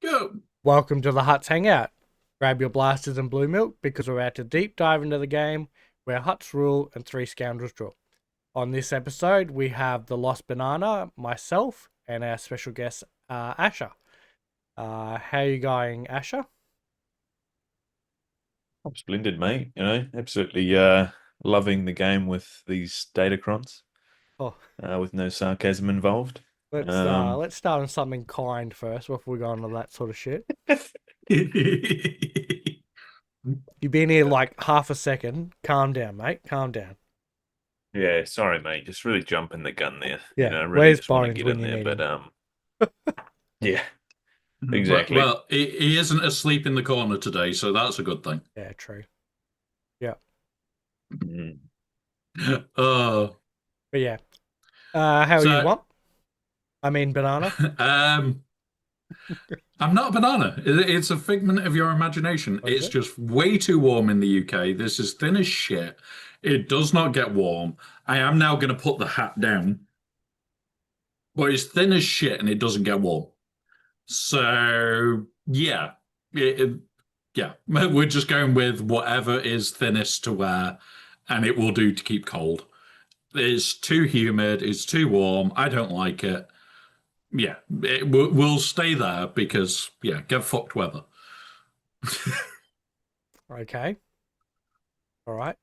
Go. Welcome to the Hutts Hangout. Grab your blasters and blue milk because we're about to deep dive into the game where Hutts rule and three scoundrels draw. On this episode, we have the Lost Banana, myself, and our special guest, Asher. How are you going, Asher? Oh, splendid, mate. Absolutely loving the game with these datacrons, Oh, with no sarcasm involved. let's uh, Um, let's start on something kind first before we go on to that sort of shit. You've been here like half a second. Calm down, mate. Calm down. yeah, sorry, mate. Just really jumping the gun there. Yeah, Really where's just want to Bones get when in you there, need but him? yeah, Well, exactly. well, he isn't asleep in the corner today, so that's a good thing. Yeah, true. Yeah, Mm. Uh, but yeah. How are you? so, What? I mean, banana. um, I'm not a banana. It's a figment of your imagination. What is It's it? just way too warm in the UK. This is thin as shit. It does not get warm. I am now going to put the hat down, but it's thin as shit and it doesn't get warm. So, yeah, it, it- yeah, we're just going with whatever is thinnest to wear, and it will do to keep cold. It's too humid. It's too warm. I don't like it. Yeah, we'll stay there because yeah, get fucked weather. Okay. All right.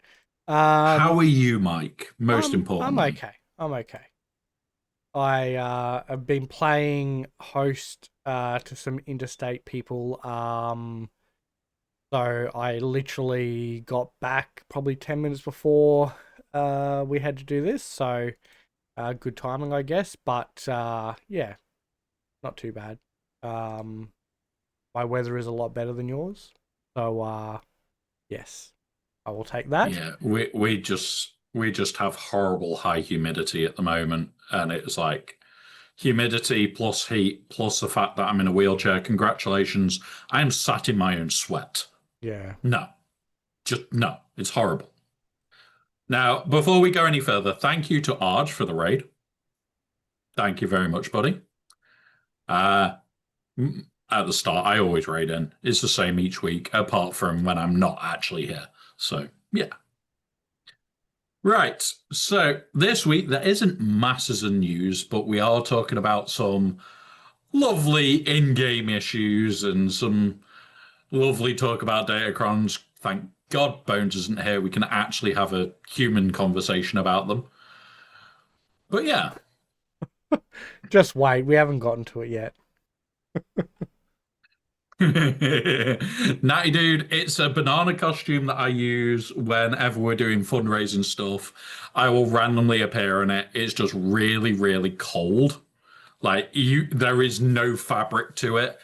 How Um, are you, Mike? Most I'm importantly. okay. I'm okay. I have been playing host to some interstate people. So I literally got back probably 10 minutes before we had to do this. So good timing, I guess. But yeah, not too bad. Um, my weather is a lot better than yours. So yes, I will take that. Yeah, we just have horrible high humidity at the moment, and it's like humidity plus heat plus the fact that I'm in a wheelchair. Congratulations, I am sat in my own sweat. Yeah. No, just no, it's horrible. Now, before we go any further, thank you to Arj for the raid. Thank you very much, buddy. Uh, at the start, I always raid in. It's the same each week, apart from when I'm not actually here. So, yeah. Right. So, this week, there isn't masses of news, but we are talking about some lovely in game issues and some lovely talk about Datacrons. Thank God Bones isn't here. We can actually have a human conversation about them. But yeah, Just wait. We haven't gotten to it yet. Natty Dude, it's a banana costume that I use whenever we're doing fundraising stuff. I will randomly appear in it. It's just really, really cold. Like there is no fabric to it.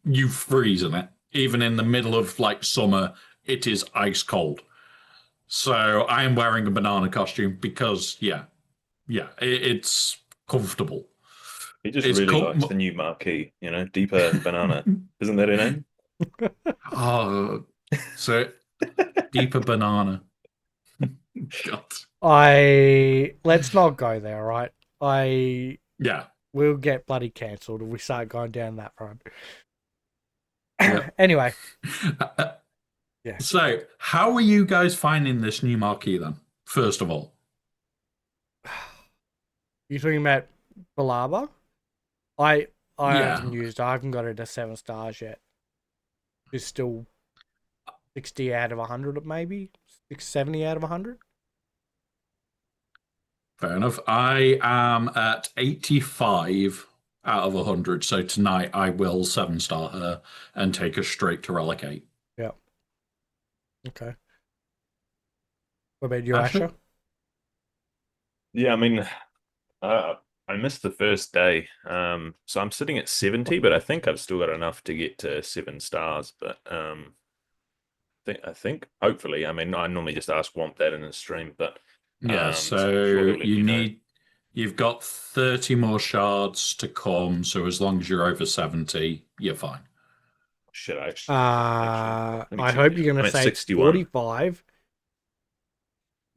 You freeze in it. Even in the middle of like summer, it is ice cold. So I am wearing a banana costume because yeah, it's comfortable. He just It's really likes com the new marquee, Deeper Banana. Isn't that her name? oh, so deeper banana. God. I let's not go there, all right? I Yeah. will get bloody cancelled if we start going down that road. Yep. Anyway, yeah. So, how are you guys finding this new marquee then? First of all, You talking about Balaba? I yeah, haven't used. I haven't got it to 7 stars yet. It's still 60 out of 100, maybe 670 out of 100. fair enough. I am at 85 out of 100. So tonight I will 7-star her and take her straight to relegate. Yeah. Okay. What about you, Ashley? Asher? Yeah, I mean, uh, I missed the first day, so I'm sitting at 70, but I think I've still got enough to get to 7 stars. But I think hopefully, I mean, I normally just ask Womp that in a stream, but Yeah. so I'm sure So he'll let me know. you've got 30 more shards to come. So as long as you're over 70, you're fine. Shit, actually, let me I check hope now. you're I'm gonna at say it's 61. 45.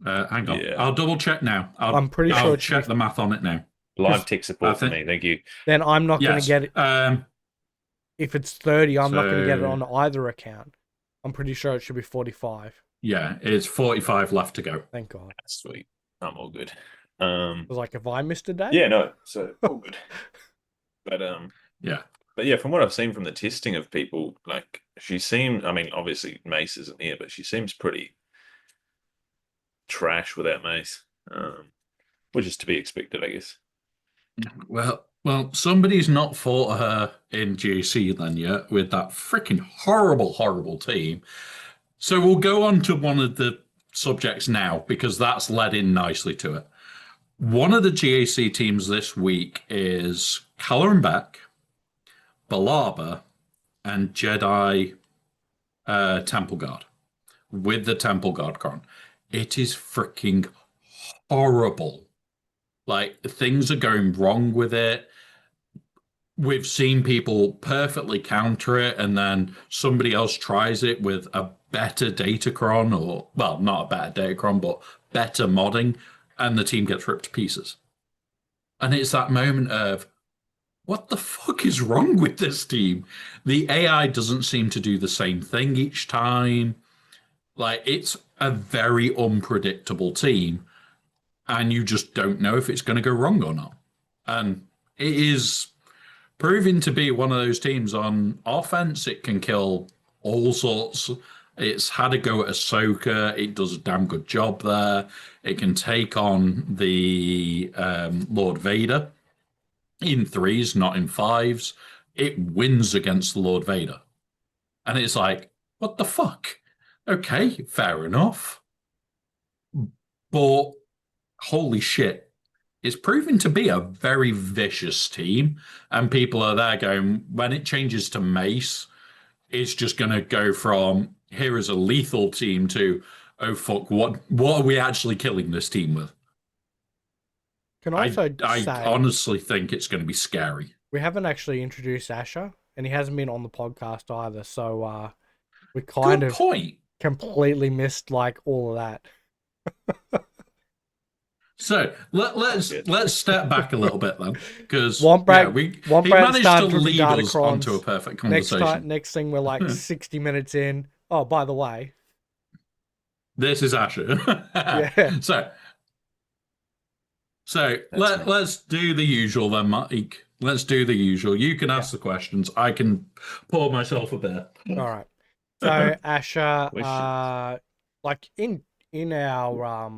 Hang on. Yeah, I'll double check now. I'm pretty sure I'll it should be. check the math on it now. live tech I support for think me. Thank you. Then I'm not gonna yes. get it. if it's 30, I'm not going to get it So- on either account. I'm pretty sure it should be 45. Yeah, it's 45 left to go. Thank God. That's sweet. I'm all good. It was like, if I missed a day? Yeah, no, so all good. But Yeah. But yeah, from what I've seen from the testing of people, like she seemed, I mean, obviously Mace isn't here, but she seems pretty trash without Mace, which is to be expected, I guess. Well, somebody's not fought her in GC then yet with that freaking horrible, horrible team. So we'll go on to one of the subjects now because that's led in nicely to it. One of the GAC teams this week is Callum Beck, Balaba, and Jedi Temple Guard with the Temple Guard cron. It is freaking horrible. Like, things are going wrong with it. We've seen people perfectly counter it, and then somebody else tries it with a better datacron, or, well, not a better datacron, but better modding, and the team gets ripped to pieces. And it's that moment of, what the fuck is wrong with this team? The AI doesn't seem to do the same thing each time. Like, it's a very unpredictable team, and you just don't know if it's going to go wrong or not. And it is proving to be one of those teams on offense. It can kill all sorts. It's had a go at Ahsoka. It does a damn good job there. It can take on the Lord Vader in threes, not in fives. It wins against the Lord Vader. And it's like, what the fuck? Okay, fair enough. But holy shit, it's proving to be a very vicious team. And people are there going, when it changes to Mace, it's just going to go from here is a lethal team to, oh fuck, what are we actually killing this team with? Can also I say, honestly think it's going to be scary. we haven't actually introduced Asher, and he hasn't been on the podcast either. So we kind Good of point. completely missed like all of that. So let's step back a little bit then, because Wombat he managed to started with the lead data us crons. onto a perfect Next conversation. next thing, we're like 60 minutes in. Oh, by the way, This is Asher. yeah. So let's do the usual then, Mike. Let's do the usual. You can ask the questions. I can pour myself a beer. All right. So Asher, Questions. like in our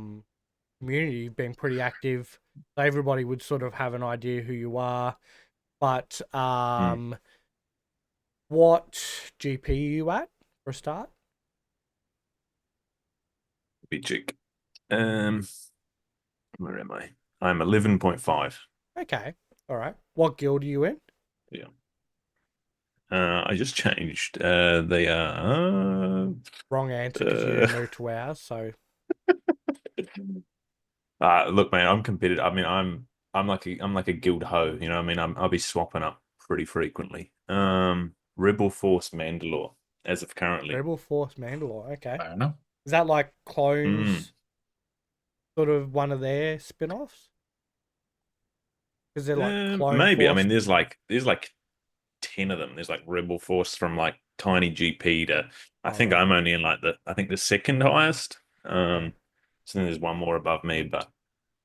community, you've been pretty active. So everybody would sort of have an idea who you are. But what GP are you at for a start? Be check. Where am I? I'm 11.5. Okay. All right. What guild are you in? Yeah. I just changed. They are. Wrong answer because you didn't move to ours. So Look, man, I'm competitive. I mean, I'm like a guild hoe. You know, what I mean, I'll be swapping up pretty frequently. Rebel Force Mandalore as of currently. Rebel Force Mandalore. Okay. I don't know. Is that like clones? Sort of one of their spin-offs? Because they're like clone maybe. Force. I mean, there's like 10 of them. There's like Rebel Force from like tiny GP to I think right. I'm only in like the second highest. So then there's one more above me, but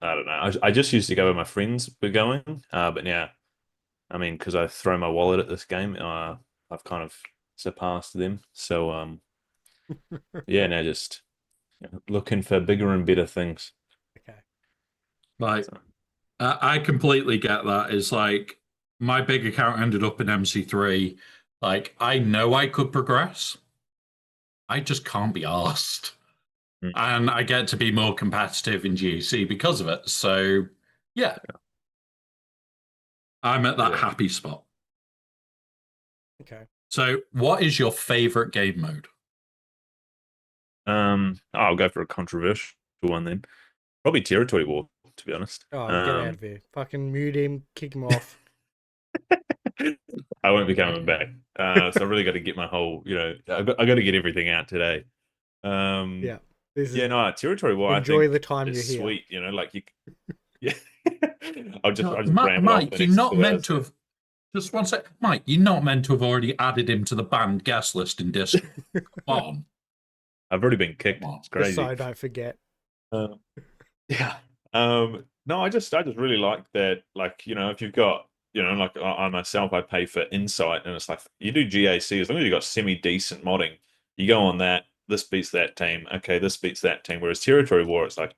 I don't know. I just used to go where my friends were going, but yeah, I mean, because I throw my wallet at this game, I've kind of surpassed them. So yeah, now just looking for bigger and better things. Okay. Like, I completely get that. It's like my big account ended up in MC3. Like, I know I could progress. I just can't be asked. And I get to be more competitive in GAC because of it. So, yeah. I'm at that happy spot. Okay. So, what is your favorite game mode? I'll go for a controversial one then. Probably Territory War, to be honest. Oh, get out of here. Fucking mute him, kick him off. I won't be coming back. So I really got to get my whole, I got to get everything out today. Yeah. No, Territory War. Enjoy I think the time is you're sweet. here. Like you, yeah. I'll just ramble Mike, off the you're next not 2 meant hours. to have. Just one sec. Mike, you're not meant to have already added him to the banned guest list in Discord. Come on. I've already been kicked. Come on. It's Just so crazy. I don't forget. Uh, yeah. No, I just really like that. Like, if you've got, like I myself, I pay for Insight, and it's like you do GAC as long as you've got semi decent modding, you go on that. This beats that team. Okay, this beats that team. Whereas Territory War, it's like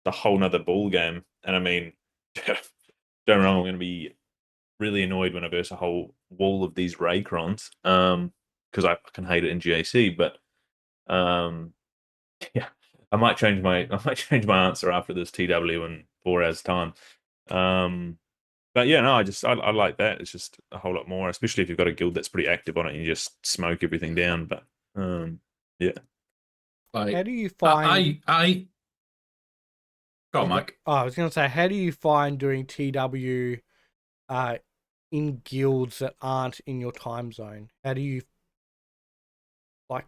a whole nother ball game. And I mean, don't get me wrong, I'm going to be really annoyed when I verse a whole wall of these Raycrons, because I fucking hate it in GAC. But um, yeah, I might change my answer after this TW in 4 hours time. But yeah, no, I like that. It's just a whole lot more, especially if you've got a guild that's pretty active on it and you just smoke everything down. But yeah. How Like, do you find? go on, Mike. Oh, I was going to say, how do you find doing TW in guilds that aren't in your time zone? How do you like?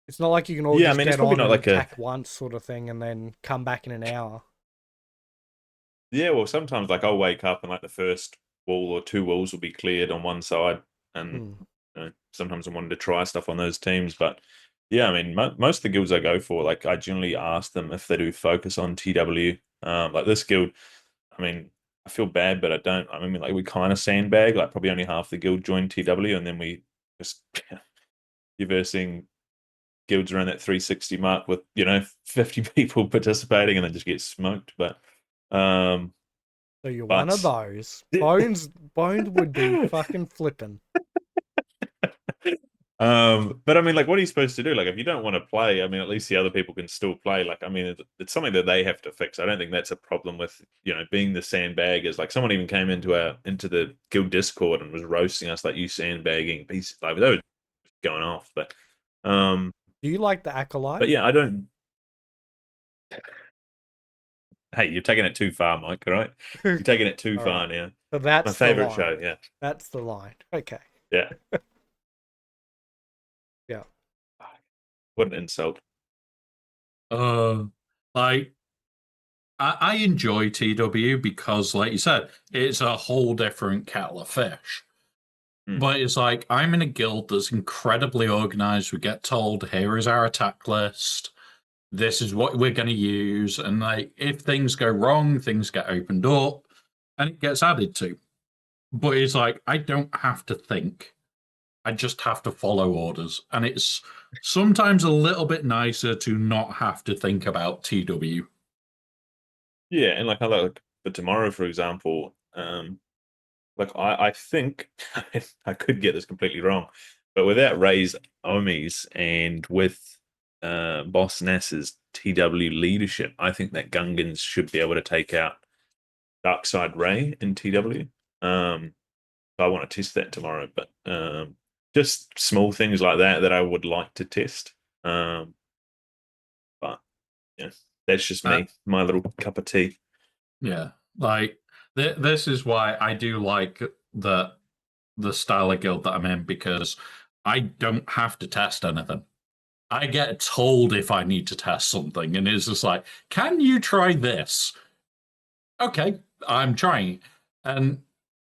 It's not like you can all Yeah, I just mean, it's get probably on not and like a attack once sort of thing, and then come back in an hour. yeah. Well, sometimes like I'll wake up and like the first wall or two walls will be cleared on one side, and Hmm. sometimes I wanted to try stuff on those teams. But yeah, I mean, most of the guilds I go for, like I generally ask them if they do focus on TW. Like this guild, I mean, I feel bad, but I don't. I mean, like we kind of sandbag. Like probably only half the guild joined TW, and then we just you're versing guilds around that 360 mark with 50 people participating, and then just get smoked. Um, So you're one of but those. Bones would be fucking flipping. but I mean, like, what are you supposed to do? Like, if you don't want to play, I mean, at least the other people can still play. Like, I mean, it's something that they have to fix. I don't think that's a problem with, being the sandbaggers. Like, someone even came into the guild Discord and was roasting us, like, you sandbagging piece. Like, they were going off. Um, Do you like the acolyte? but yeah, I don't. Hey, you're taking it too far, Mike. All right, you're taking it too All far right. now. So My that's the favorite line. show. Yeah, That's the line. Okay. yeah. Yeah. What an insult. Uh, like, I enjoy TW because, like you said, it's a whole different kettle of fish. Hmm. But it's like I'm in a guild that's incredibly organized. We get told, here is our attack list. This is what we're going to use. And like, if things go wrong, things get opened up and it gets added to. But it's like, I don't have to think. I just have to follow orders. And it's sometimes a little bit nicer to not have to think about TW. Yeah, and like I like for tomorrow, for example, like I think I could get this completely wrong, but without Ray's Omis and with Boss Nass's TW leadership, I think that Gungans should be able to take out Darkside Ray in TW. I want to test that tomorrow, but just small things like that I would like to test. Um, but yeah, that's just Uh, me, my little cup of tea. yeah. Like, this is why I do like the style of guild that I'm in because I don't have to test anything. I get told if I need to test something, and it's just like, can you try this? Okay, I'm trying. And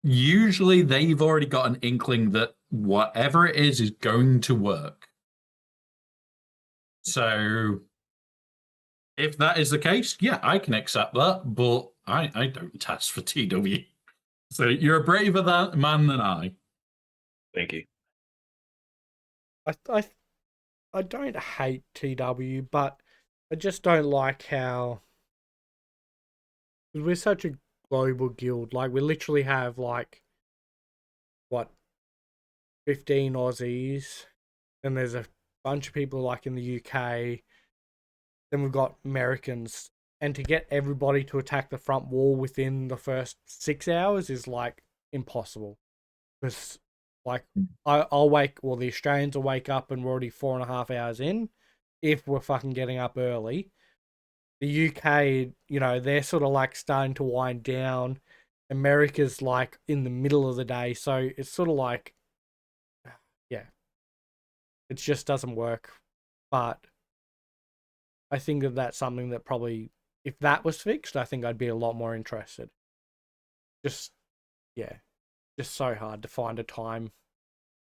usually they've already got an inkling that whatever it is going to work. So if that is the case, yeah, I can accept that, but I don't test for TW. So you're a braver man than I. Thank you. I I I don't hate TW, but I just don't like how we're such a global guild. Like we literally have like what 15 Aussies, and there's a bunch of people like in the UK. Then we've got Americans, and to get everybody to attack the front wall within the first 6 hours is like impossible. Because like I'll wake, well, the Australians will wake up and we're already 4.5 hours in, if we're fucking getting up early. The UK, they're sort of like starting to wind down. America's like in the middle of the day, so it's sort of like, yeah, it just doesn't work. But I think that that's something that probably, if that was fixed, I think I'd be a lot more interested. Just yeah, just so hard to find a time.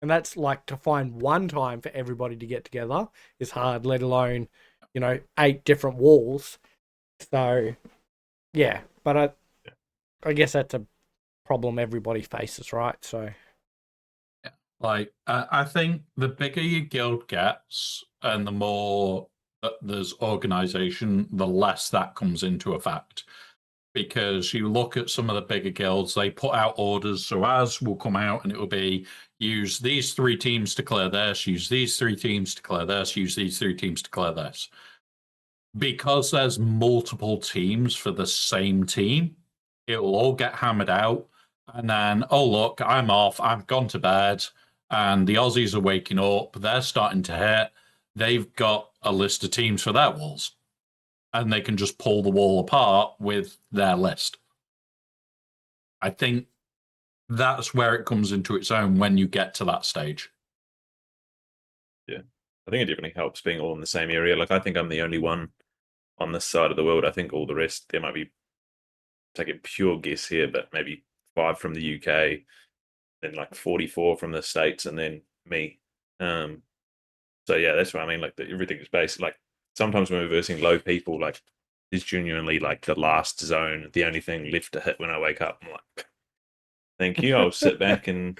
And that's like to find one time for everybody to get together is hard, let alone, 8 different walls. So, yeah, but I guess that's a problem everybody faces, right? So, Like, I think the bigger your guild gets and the more that there's organization, the less that comes into effect. Because you look at some of the bigger guilds, they put out orders. So ours will come out and it will be use these 3 teams to clear this, use these 3 teams to clear this, use these 3 teams to clear this. Because there's multiple teams for the same team, it will all get hammered out. And then, oh, look, I'm off. I've gone to bed. And the Aussies are waking up. They're starting to hit. They've got a list of teams for their walls. And they can just pull the wall apart with their list. I think that's where it comes into its own when you get to that stage. Yeah. I think it definitely helps being all in the same area. Like, I think I'm the only one on this side of the world. I think all the rest, there might be, take a pure guess here, but maybe 5 from the UK, then like 44 from the States, and then me. So yeah, that's what I mean. Like, everything is based. Like, sometimes when we're versing low people, like, it's genuinely like the last zone, the only thing left to hit when I wake up. I'm like, thank you. I'll sit back and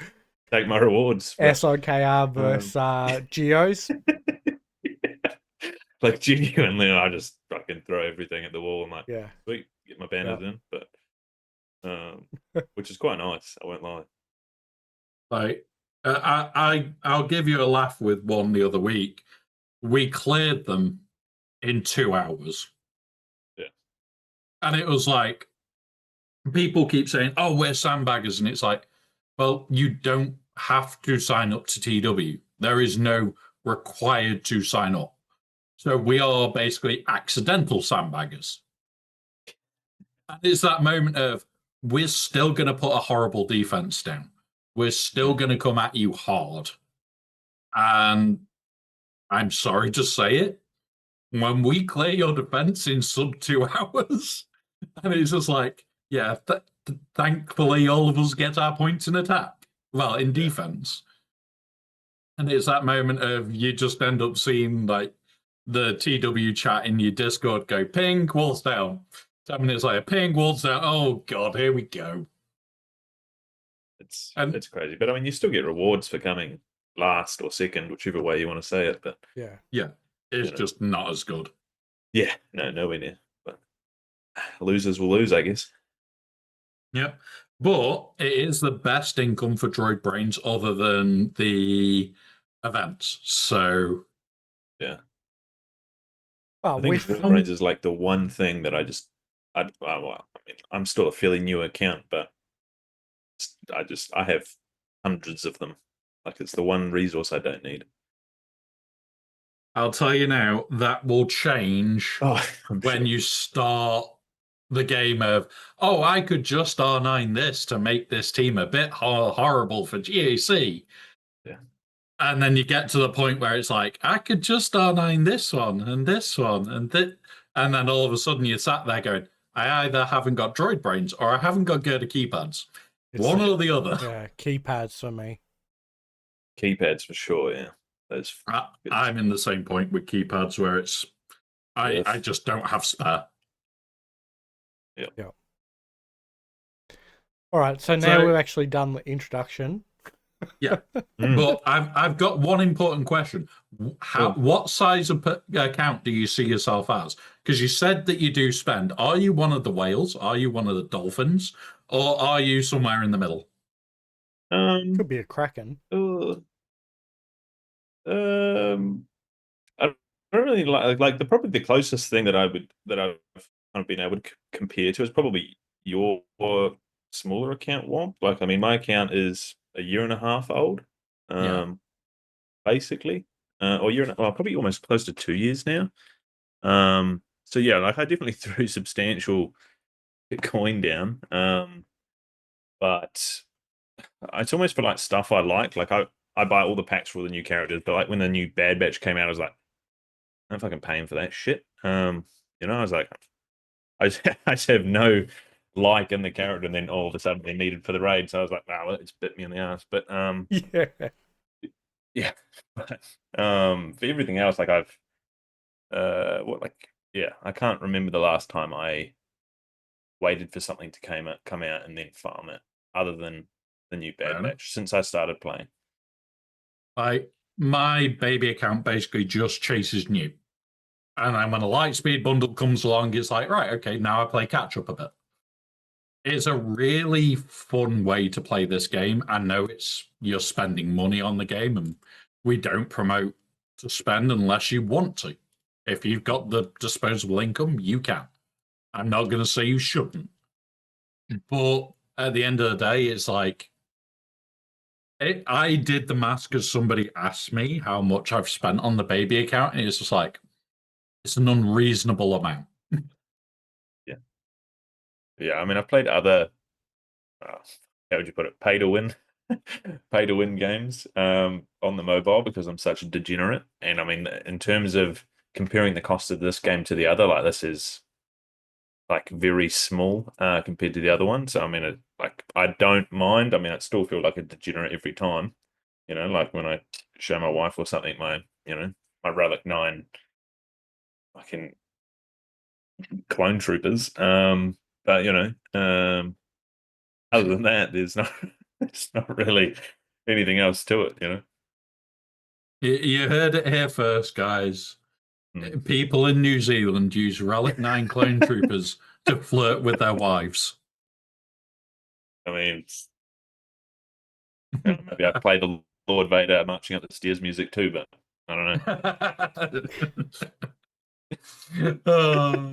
take my rewards. But, SOKR versus Geos. yeah. Like, genuinely, I just fucking throw everything at the wall. I'm like, Yeah. sweet, get my banners in. But which is quite nice. I won't lie. Like, I'll give you a laugh with one the other week. We cleared them in 2 hours. Yeah. And it was like, people keep saying, oh, we're sandbaggers. And it's like, well, you don't have to sign up to TW. There is no required to sign up. So we are basically accidental sandbaggers. And it's that moment of, we're still going to put a horrible defense down. We're still going to come at you hard. And I'm sorry to say it, when we clear your defense in sub 2 hours, and it's just like, yeah, thankfully all of us get our points in attack. Well, in defense. And it's that moment of you just end up seeing like the TW chat in your Discord go ping, walls down. 10 minutes later, ping, walls down. Oh god, here we go. It's crazy. But I mean, you still get rewards for coming last or second, whichever way you want to say it. But yeah, it's just not as good. Yeah, no, nowhere near. But losers will lose, I guess. Yep. But it is the best income for Droid Brains other than the events. So yeah. Well, I think Droid Brains is like the one thing that I'm still a fairly new account, but I have hundreds of them. Like, it's the one resource I don't need. I'll tell you now, that will change when you start the game of, oh, I could just R9 this to make this team a bit horrible for GAC. Yeah. And then you get to the point where it's like, I could just R9 this one and this one and this. And then all of a sudden you sat there going, I either haven't got droid brains or I haven't got Gerda keypads. One or the other. Yeah, keypads for me. Keypads for sure, yeah. I'm in the same point with keypads where it's I just don't have spare. Yeah. All right, so now we've actually done the introduction. Yeah, but I've got one important question. What size of account do you see yourself as? Because you said that you do spend. Are you one of the whales? Are you one of the dolphins? Or are you somewhere in the middle? Could be a kraken. I don't really like probably the closest thing that I've kind of been able to compare to is probably your smaller account, Womp. Like, I mean, my account is a year and a half old, basically, or probably almost close to 2 years now. So yeah, like, I definitely threw substantial coin down, but it's almost for like stuff I like. Like, I buy all the packs for all the new characters, but like when the new Bad Batch came out, I was like, I'm fucking paying for that shit. I was like, I just have no like in the character, and then all of a sudden they're needed for the raid. So I was like, wow, it's bit me in the ass. But Yeah. yeah. But, for everything else, like I've I can't remember the last time I waited for something to come out and then farm it, other than the new Bad Batch since I started playing. My baby account basically just chases new. And then when a Lightspeed bundle comes along, it's like, right, okay, now I play catch up a bit. It's a really fun way to play this game. I know you're spending money on the game, and we don't promote to spend unless you want to. If you've got the disposable income, you can. I'm not going to say you shouldn't. But at the end of the day, it's like, I did the math because somebody asked me how much I've spent on the baby account, and it's just like, it's an unreasonable amount. Yeah. Yeah, I mean, I've played other, how would you put it, pay to win, pay to win games on the mobile because I'm such a degenerate. And I mean, in terms of comparing the cost of this game to the other, like this is like very small compared to the other one. So I mean, I don't mind. I mean, I still feel like a degenerate every time. You know, like when I show my wife or something, my Relic 9 fucking clone troopers. But other than that, there's not really anything else to it, you know. You heard it here first, guys. Mm. People in New Zealand use Relic 9 clone troopers to flirt with their wives. I mean, maybe I play the Lord Vader marching up the stairs music too, but I don't know. Oh.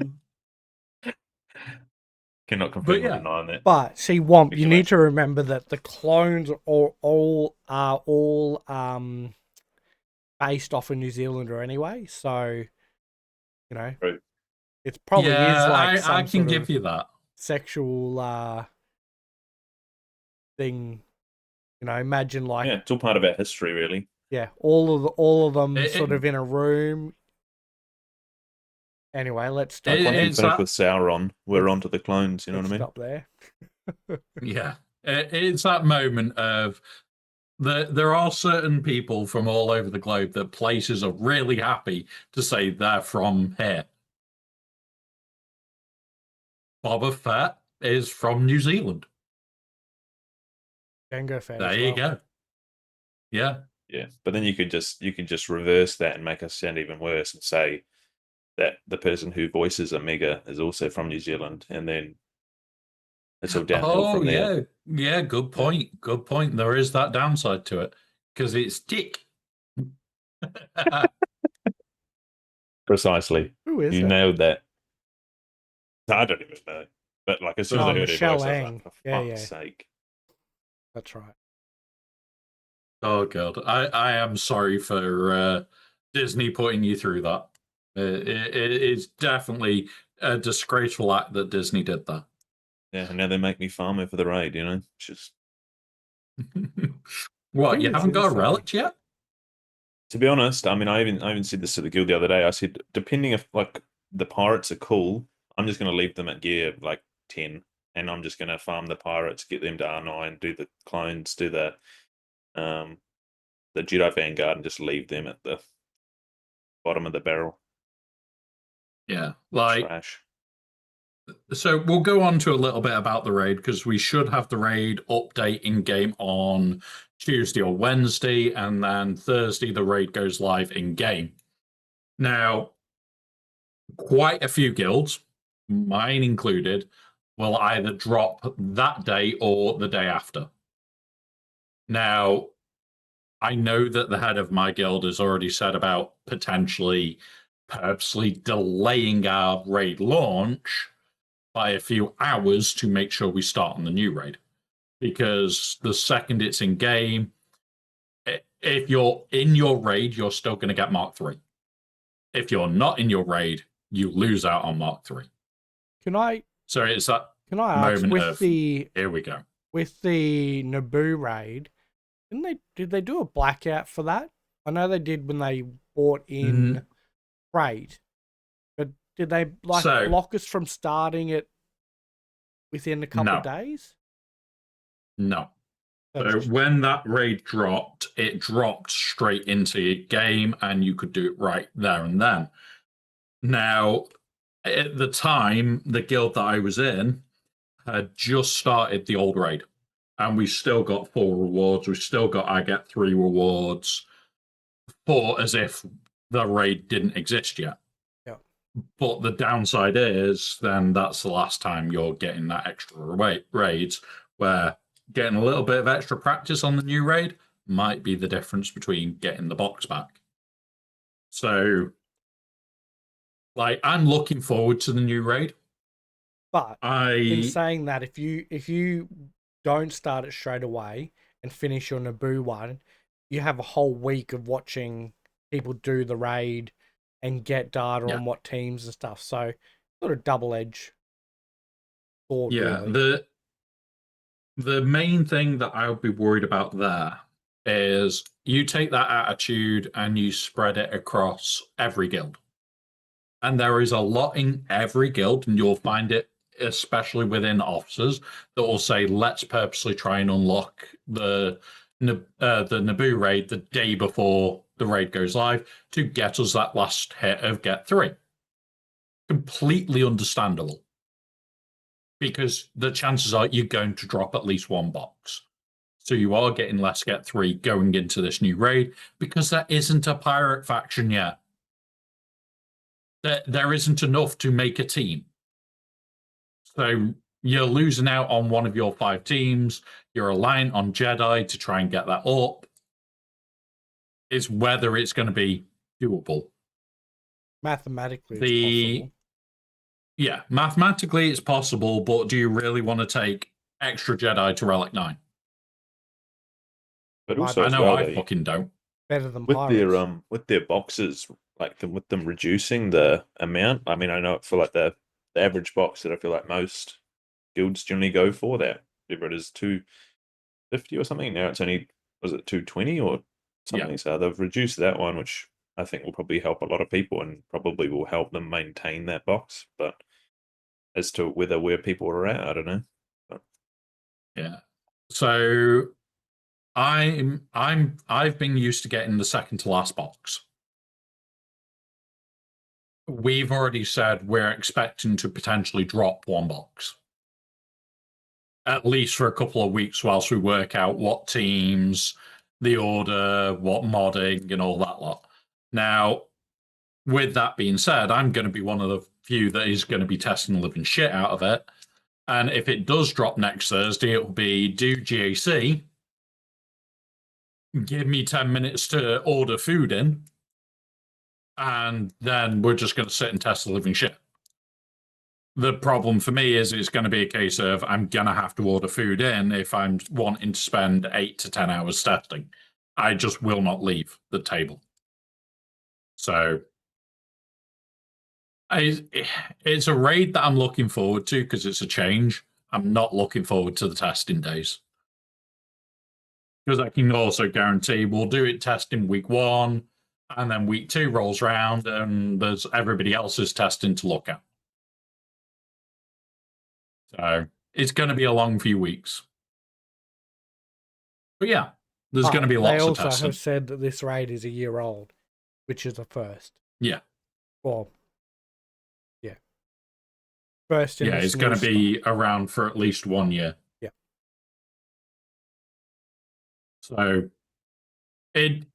Cannot But confirm or yeah, deny that. But see, Womp, you need to Speculation. remember that the clones are all based off of New Zealander anyway. So, you know, True. it probably is yeah, like I some can sort give of you that. sexual thing. You know, imagine like Yeah, it's all part of our history, really. yeah, all of them It- sort it- of in a room. Anyway, let's stop. Like once we it's finish that, with Sauron, we're on to the clones, you know Let's what I mean? stop there. yeah, it's that moment of there are certain people from all over the globe that places are really happy to say they're from here. Boba Fett is from New Zealand. Jango Fett There as you well. go. Yeah. Yeah. But then you can just reverse that and make us sound even worse and say that the person who voices Omega is also from New Zealand, and then it's all downhill Oh, from there. yeah. Yeah, good Yeah. point. Good point. There is that downside to it because it's Dick. Precisely. Who is You it? nailed that. I don't even know. But like as soon as I heard her Michelle voice, I was Ang. like, for Yeah, fuck's yeah. sake. That's right. Oh, God. I am sorry for Disney putting you through that. It's definitely a disgraceful act that Disney did that. Yeah, and now they make me farmer for the raid, you know? It's just What, you Who is haven't got a insane? relic yet? to be honest, I mean I even said this to the guild the other day. I said, depending if like the pirates are cool, I'm just gonna leave them at gear like 10, and I'm just gonna farm the pirates, get them to R9, do the clones, do the Jedi Vanguard, and just leave them at the bottom of the barrel. Yeah. Like, Trash. so we'll go on to a little bit about the raid because we should have the raid update in game on Tuesday or Wednesday, and then Thursday the raid goes live in game. Now, quite a few guilds, mine included, will either drop that day or the day after. Now, I know that the head of my guild has already said about potentially purposely delaying our raid launch by a few hours to make sure we start on the new raid. Because the second it's in game, if you're in your raid, you're still going to get Mark 3. If you're not in your raid, you lose out on Mark 3. Can I So it's that ask moment with of, the here we go. Naboo raid, did they do a blackout for that? I know they did when they bought in raid, but did they like So- block us from starting it within a couple No. of days? No. That's So just- when that raid dropped, it dropped straight into your game, and you could do it right there and then. Now, at the time, the guild that I was in had just started the old raid, and we still got 4 rewards. We still got I get 3 rewards, for as if the raid didn't exist yet. Yeah. But the downside is, then that's the last time you're getting that extra raids, where getting a little bit of extra practice on the new raid might be the difference between getting the box back. So, like, I'm looking forward to the new raid. But in I saying that, if you don't start it straight away and finish your Naboo one, you have a whole week of watching people do the raid and get data Yeah. on what teams and stuff. So sort of double-edged sword, yeah, really. the main thing that I would be worried about there is you take that attitude and you spread it across every guild. And there is a lot in every guild, and you'll find it especially within officers that will say, let's purposely try and unlock the Naboo raid the day before the raid goes live to get us that last hit of get 3. Completely understandable. Because the chances are you're going to drop at least 1 box. So you are getting less get 3 going into this new raid, because there isn't a pirate faction yet. There isn't enough to make a team. So you're losing out on one of your 5 teams. You're reliant on Jedi to try and get that up. It's whether it's going to be doable. Mathematically, it's possible. Yeah, mathematically it's possible, but do you really want to take extra Jedi to Relic 9? But Might also be I as know well, I fucking don't. better than with pirates. their boxes, like with them reducing the amount. I mean, I know for like the average box that I feel like most guilds generally go for, that whatever it is, 250 or something. Now it's only, was it 220 or something? Yeah. So they've reduced that one, which I think will probably help a lot of people and probably will help them maintain that box. But as to where people are at, I don't know. But Yeah. So I've been used to getting the second to last box. We've already said we're expecting to potentially drop 1 box. At least for a couple of weeks whilst we work out what teams, the order, what modding, and all that lot. Now, with that being said, I'm going to be one of the few that is going to be testing the living shit out of it. And if it does drop next Thursday, it'll be do GAC, give me 10 minutes to order food in, and then we're just going to sit and test the living shit. The problem for me is it's going to be a case of I'm going to have to order food in if I'm wanting to spend 8 to 10 hours testing. I just will not leave the table. So it's a raid that I'm looking forward to because it's a change. I'm not looking forward to the testing days. Because I can also guarantee we'll do it testing week 1, and then week 2 rolls around and there's everybody else's testing to look at. So it's going to be a long few weeks. But yeah, there's going to be lots of They also testing. have said that this raid is a year old, which is a first. Yeah. Well, yeah. First in Yeah, this it's going to new be around for at least 1 year. Yeah. So it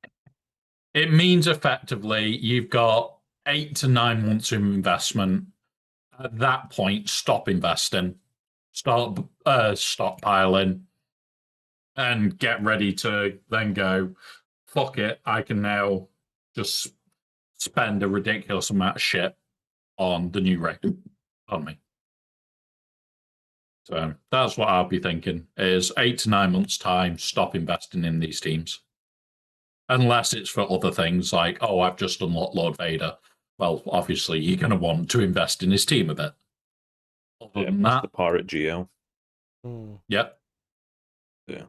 means effectively you've got 8 to 9 months of investment. At that point, stop investing, start stockpiling, and get ready to then go, fuck it, I can now just spend a ridiculous amount of shit on the new raid. On me. So that's what I'll be thinking is 8 to 9 months time, stop investing in these teams. Unless it's for other things like, oh, I've just unlocked Lord Vader. Well, obviously you're going to want to invest in his team a bit. Other than plus that, the pirate GL. Yep. Yeah.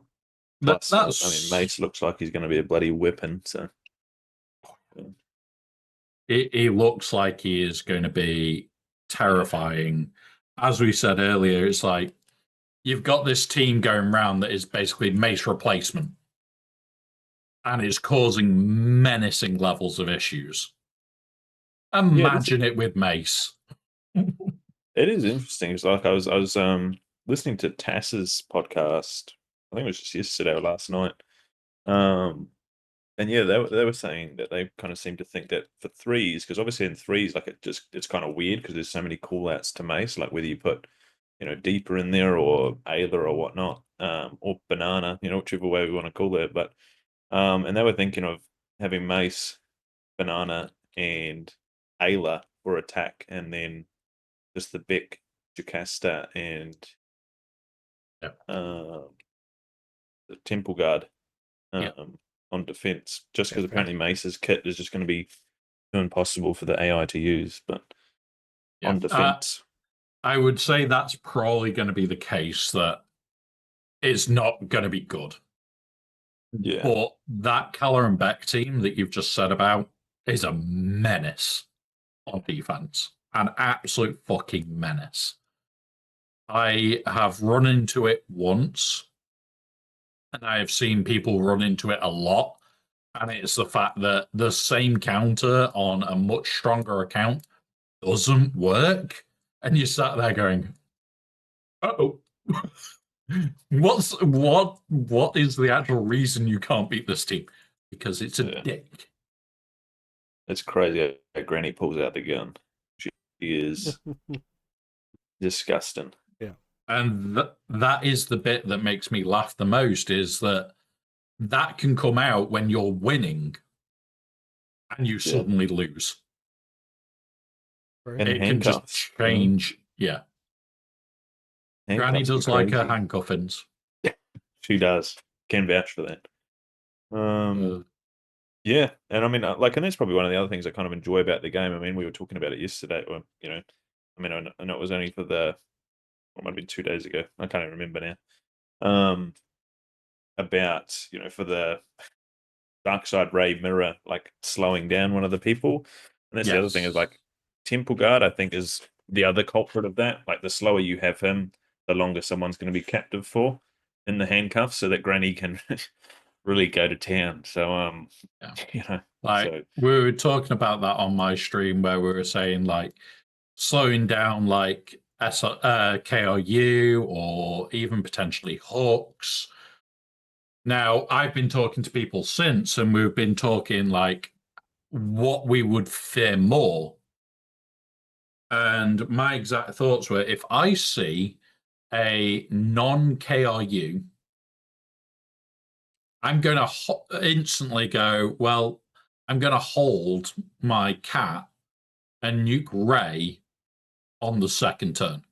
But Plus, that's, I mean, Mace looks like he's going to be a bloody weapon. So it looks like he is going to be terrifying. As we said earlier, it's like you've got this team going round that is basically Mace replacement, and it's causing menacing levels of issues. Imagine it with Mace. It is interesting. It's like I was listening to Tass's podcast. I think it was just yesterday or last night. And yeah, they were saying that they kind of seem to think that for threes, because obviously in threes, like it's kind of weird because there's so many call outs to Mace, like whether you put, Deeper in there or Ayla or whatnot, or Banana, whichever way we want to call it. But and they were thinking of having Mace, Banana, and Ayla for attack, and then just the Beck, Jocasta, and Yep. the Temple Guard Yep. on defense, just because apparently Mace's kit is just going to be too impossible for the AI to use. But on defense, I would say that's probably going to be the case, that it's not going to be good. Yeah. But that Keller and Beck team that you've just said about is a menace on defense. An absolute fucking menace. I have run into it once, and I have seen people run into it a lot. And it's the fact that the same counter on a much stronger account doesn't work. And you sat there going, oh. What is the actual reason you can't beat this team? Because it's a dick. It's crazy how Granny pulls out the gun. She is disgusting. Yeah. And that is the bit that makes me laugh the most, is that can come out when you're winning and you suddenly lose. And it handcuffs. Can just change. Yeah. Handcuffs Granny does like her handcuffins. She does. Can vouch for that. Yeah, and I mean, and that's probably one of the other things I kind of enjoy about the game. I mean, we were talking about it yesterday, or I know it was only for it might have been 2 days ago. I can't even remember now. About for the Dark Side Ray mirror, like slowing down one of the people, and that's the other thing is like Temple Guard. I think is the other culprit of that. Like the slower you have him, the longer someone's going to be captive for in the handcuffs, so that Granny can really go to town. So we were talking about that on my stream, where we were saying like slowing down like KRU or even potentially Hawks. Now, I've been talking to people since, and we've been talking like what we would fear more. And my exact thoughts were, if I see a non-KRU, I'm going to instantly go, well, I'm going to hold my cat and nuke Ray on the second turn.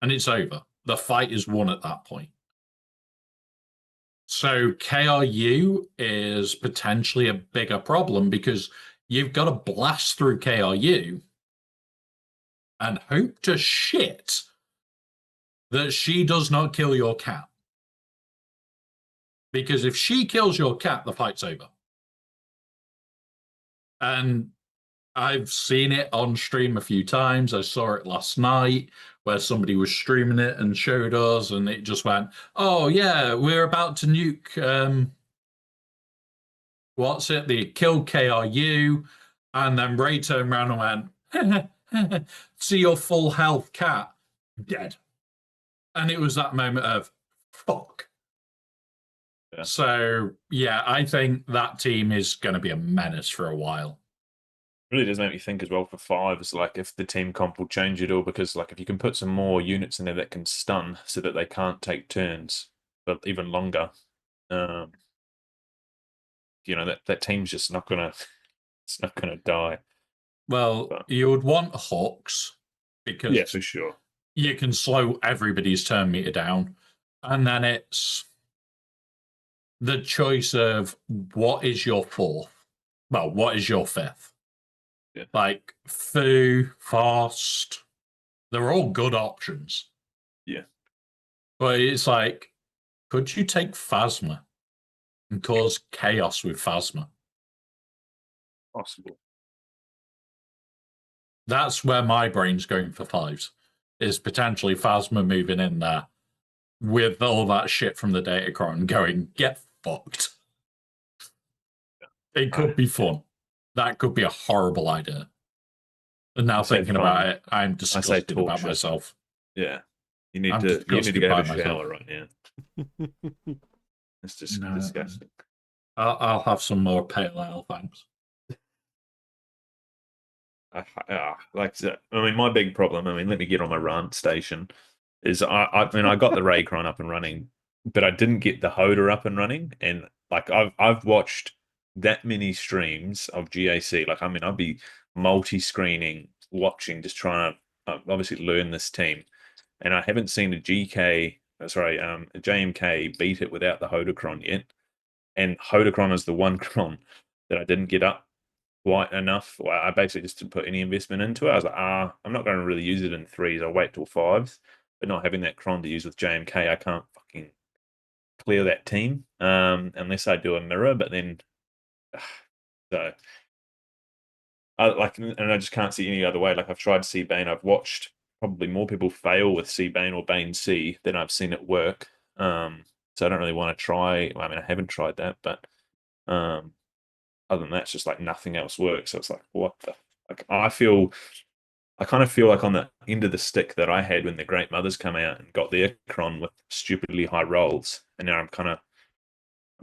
And it's over. The fight is won at that point. So KRU is potentially a bigger problem, because you've got to blast through KRU and hope to shit that she does not kill your cat. Because if she kills your cat, the fight's over. And I've seen it on stream a few times. I saw it last night where somebody was streaming it and showed us, and it just went, oh yeah, we're about to nuke what's it? They killed KRU, and then Ray turned around and went, see your full health cat dead. And it was that moment of fuck. Yeah. So yeah, I think that team is going to be a menace for a while. Really does make me think as well for fives, like if the team comp will change it all, because like if you can put some more units in there that can stun so that they can't take turns, but even longer, that team's just not gonna die. Well, you would want Hawks, because for sure you can slow everybody's turn meter down, and then it's the choice of what is your fourth. Well, what is your fifth? Yeah. Like Fu, Fast, they're all good options. Yeah. But it's like, could you take Phasma and cause chaos with Phasma? Possible. That's where my brain's going for fives. is potentially Phasma moving in there with all that shit from the Datacron going, get fucked. It could be fun. That could be a horrible idea. And now I say thinking fun. about it, I'm I say disgusted about torture. myself. Yeah. You I'm need to disgusted go have by a myself. shower right now. It's just No. disgusting. I'll have some more pale ale, thanks. Like I mean, my big problem. I mean, let me get on my rant station. Is I mean, I got the Raycron up and running, but I didn't get the Hoda up and running. And like I've watched that many streams of GAC. Like I mean, I'd be multi-screening, watching, just trying to obviously learn this team. And I haven't seen a a JMK beat it without the Hodacron yet. And Hodacron is the one cron that I didn't get up quite enough. Well, I basically just didn't put any investment into it. I was like, I'm not going to really use it in threes. I'll wait till fives. But not having that cron to use with JMK, I can't fucking clear that team unless I do a mirror. But then, so and I just can't see any other way. Like I've tried C Bane. I've watched probably more people fail with C Bane or Bane C than I've seen it work. So I don't really want to try. I mean, I haven't tried that, but other than that, it's just like nothing else works. So it's like, what the? Like I kind of feel like on the end of the stick that I had when the Great Mothers come out and got their cron with stupidly high rolls, and now I'm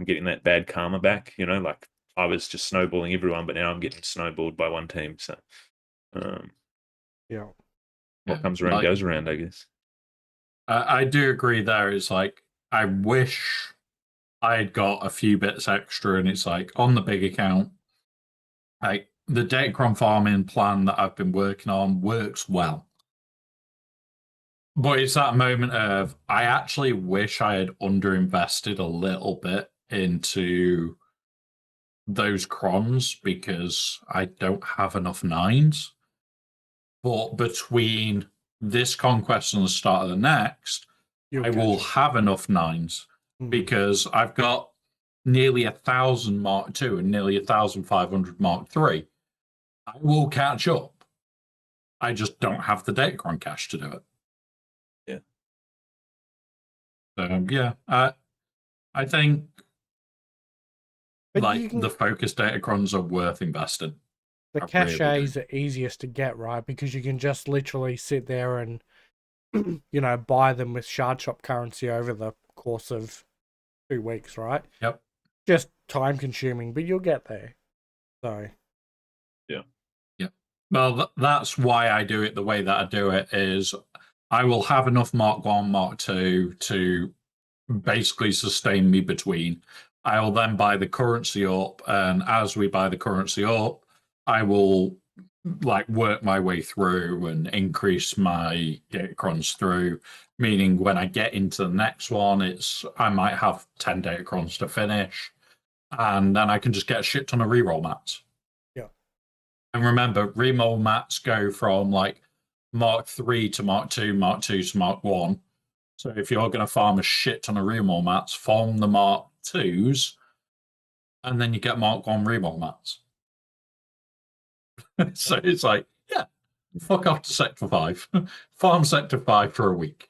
getting that bad karma back. You know, like I was just snowballing everyone, but now I'm getting snowballed by one team. So, Yeah. what comes around Like, goes around, I guess. I do agree there. It's like, I wish I'd got a few bits extra, and it's like on the big account, like the Datacron farming plan that I've been working on works well. But it's that moment of I actually wish I had underinvested a little bit into those crons because I don't have enough nines. But between this conquest and the start of the next, You'll I will catch it. have enough nines because I've got nearly 1,000 Mark II and nearly 1,500 Mark III. I will catch up. I just don't have the Datacron cash to do it. Yeah. So yeah, I think But like you can, the focus Datacrons are worth investing. the I really caches do. are easiest to get, right? Because you can just literally sit there and, you know, buy them with shard shop currency over the course of 2 weeks, right? Yep. Just time consuming, but you'll get there. So, Yeah. Yep. Well, that's why I do it the way that I do it is I will have enough Mark 1, Mark 2 to basically sustain me between. I will then buy the currency up, and as we buy the currency up, I will like work my way through and increase my datacrons through. Meaning, when I get into the next one, it's I might have 10 datacrons to finish, and then I can just get a shit ton of reroll mats. yeah. And remember, reroll mats go from like Mark 3 to Mark 2, Mark 2 to Mark 1. So if you're going to farm a shit ton of reroll mats, farm the Mark 2s, and then you get Mark 1 reroll mats. So it's like, yeah, fuck off to Sector 5. Farm Sector 5 for a week.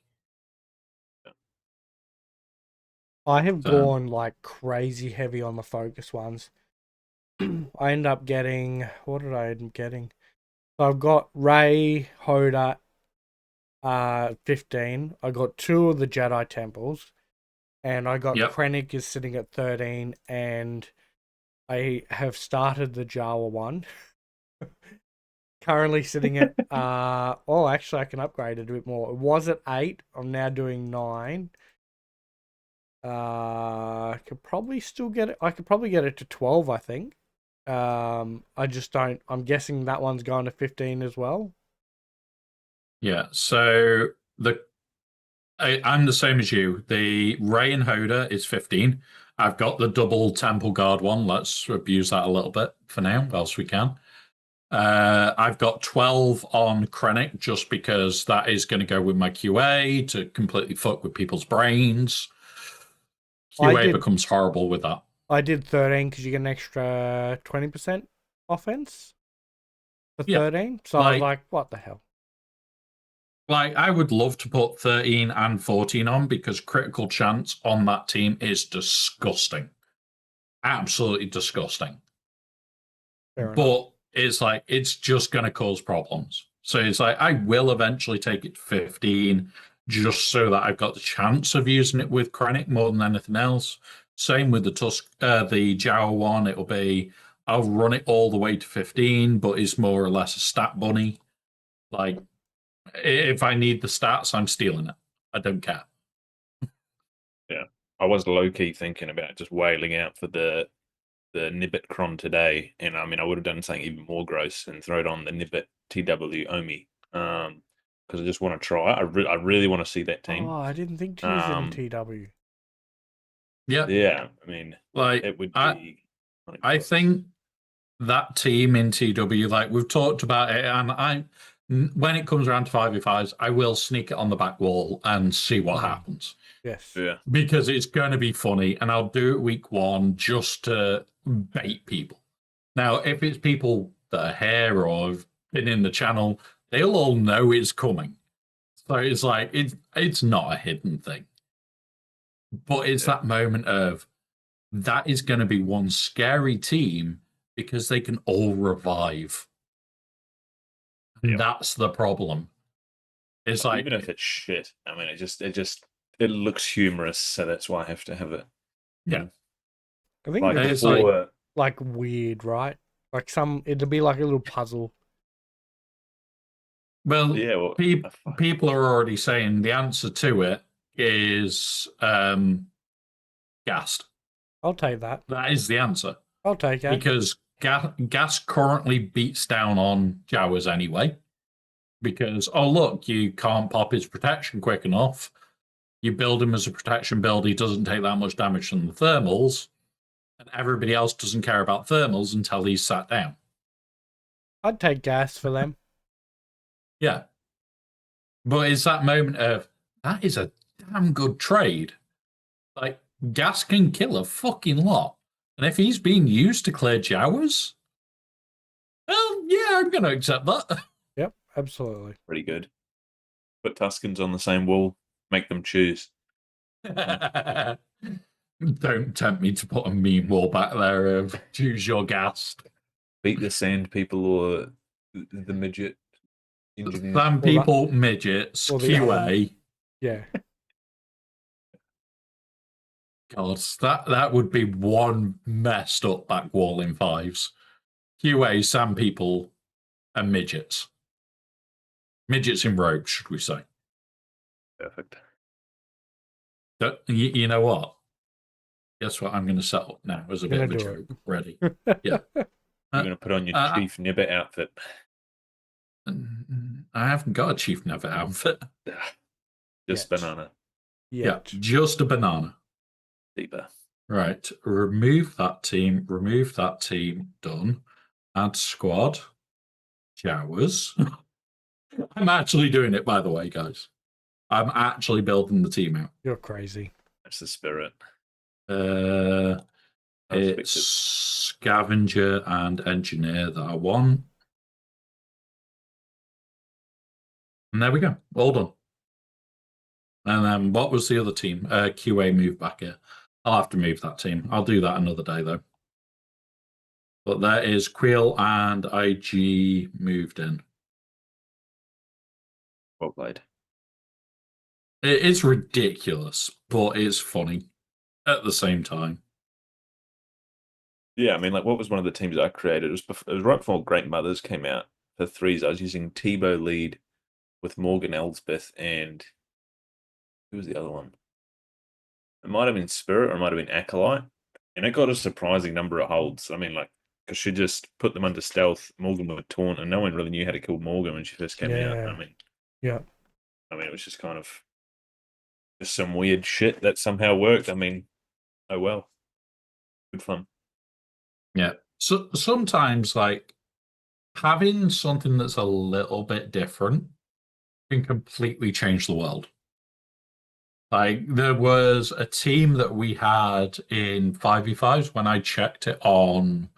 I have So, gone like crazy heavy on the focus ones. I end up getting, what did I end up getting? So I've got Ray, Hoda, 15. I got 2 of the Jedi temples, and I got yep. Krennic is sitting at 13, and I have started the Jawa one. Currently sitting at oh, actually I can upgrade it a bit more. It was at 8. I'm now doing 9. I could probably still get it. I could probably get it to 12, I think. I just don't. I'm guessing that one's going to 15 as well. Yeah. So I'm the same as you. The Ray and Hoda is 15. I've got the double Temple Guard one. Let's abuse that a little bit for now, whilst we can. I've got 12 on Krennic just because that is going to go with my QA to completely fuck with people's brains. QA becomes horrible with that. I did 13 because you get an extra 20% offense for 13. So I was like, what the hell? Like, I would love to put 13 and 14 on because critical chance on that team is disgusting. Absolutely disgusting. Fair enough. But it's like, it's just going to cause problems. So it's like, I will eventually take it to 15 just so that I've got the chance of using it with Krennic more than anything else. Same with the Jawa one. It'll be, I'll run it all the way to 15, but it's more or less a stat bunny. Like, if I need the stats, I'm stealing it. I don't care. Yeah, I was low key thinking about just wailing out for the Nibbit Cron today, and I mean, I would have done something even more gross and throw it on the Nibbit TW Omi, because I just want to try it. I really want to see that team. Oh, I didn't think to use it in Um, TW. Yeah. Yeah, I mean, Like, it would I be. I think that team in TW, like we've talked about it, and when it comes around to 5v5s, I will sneak it on the back wall and see what happens. Yes. Yeah, Because it's going to be funny, and I'll do it week 1 just to bait people. Now, if it's people that are here or have been in the channel, they'll all know it's coming. So it's like it's not a hidden thing. But it's that moment of that is going to be one scary team because they can all revive. And that's the problem. It's like, even if it's shit, I mean, it looks humorous, so that's why I have to have it. yeah. I think Like it's before, like weird, right? Like it'll be like a little puzzle. Well, yeah, well, people are already saying the answer to it is Gast. I'll take that. That is the answer. I'll take it. Because Gas currently beats down on Jawas anyway. Because, oh, look, you can't pop his protection quick enough. You build him as a protection build, he doesn't take that much damage from the thermals. And everybody else doesn't care about thermals until he's sat down. I'd take gas for them. Yeah. But it's that moment of, that is a damn good trade. Like, Gas can kill a fucking lot. And if he's being used to clear Jawas, well, yeah, I'm going to accept that. Yep, absolutely. pretty good. Put Tuscans on the same wall, make them choose. Don't tempt me to put a meme wall back there of choose your Gas. Beat the sand people or the midget engineers. Some people, midgets, or the QA. Yeah. God, that would be one messed up back wall in 5s. QA, Sam people, and midgets. Midgets in robes, should we say? Perfect. You know what? Guess what I'm going to set up now as a bit of a joke. Ready? Yeah. You're going to put on your Chief Nibbit outfit. I haven't got a Chief Never outfit. Just banana. Yeah, just a banana. Deeper. Right. Remove that team. Remove that team. Done. Add squad. Jawas. I'm actually doing it, by the way, guys. I'm actually building the team out. You're crazy. That's the spirit. It's scavenger and engineer that I want. And there we go. All done. And then what was the other team? QA moved back here. I'll have to move that team. I'll do that another day, though. But there is Quill and IG moved in. Well played. It's ridiculous, but it's funny at the same time. Yeah, I mean, like, what was one of the teams I created? It was right before Great Mothers came out. For 3s, I was using Tebow lead with Morgan Elsbeth and who was the other one? It might have been Spirit or it might have been Acolyte. And it got a surprising number of holds. I mean, like, because she just put them under stealth. Morgan would taunt, and no one really knew how to kill Morgan when she first came out. I mean, it was just kind of just some weird shit that somehow worked. I mean, oh well. Good fun. Yeah. So sometimes, like, having something that's a little bit different can completely change the world. Like, there was a team that we had in 5v5s when I checked it on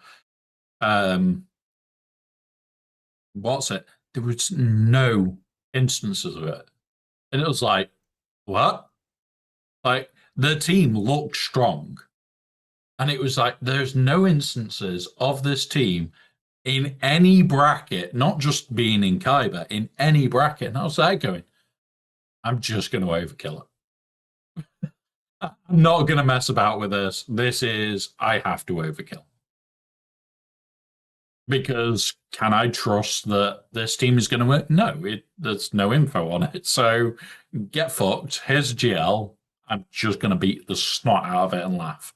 what's it? There was no instances of it. And it was like, what? Like, the team looked strong. And it was like, there's no instances of this team in any bracket, not just being in Kyber, in any bracket. And I was like going, I'm just going to overkill it. I'm not going to mess about with this. I have to overkill. Because can I trust that this team is going to win? No, there's no info on it. So get fucked. Here's a GL. I'm just going to beat the snot out of it and laugh.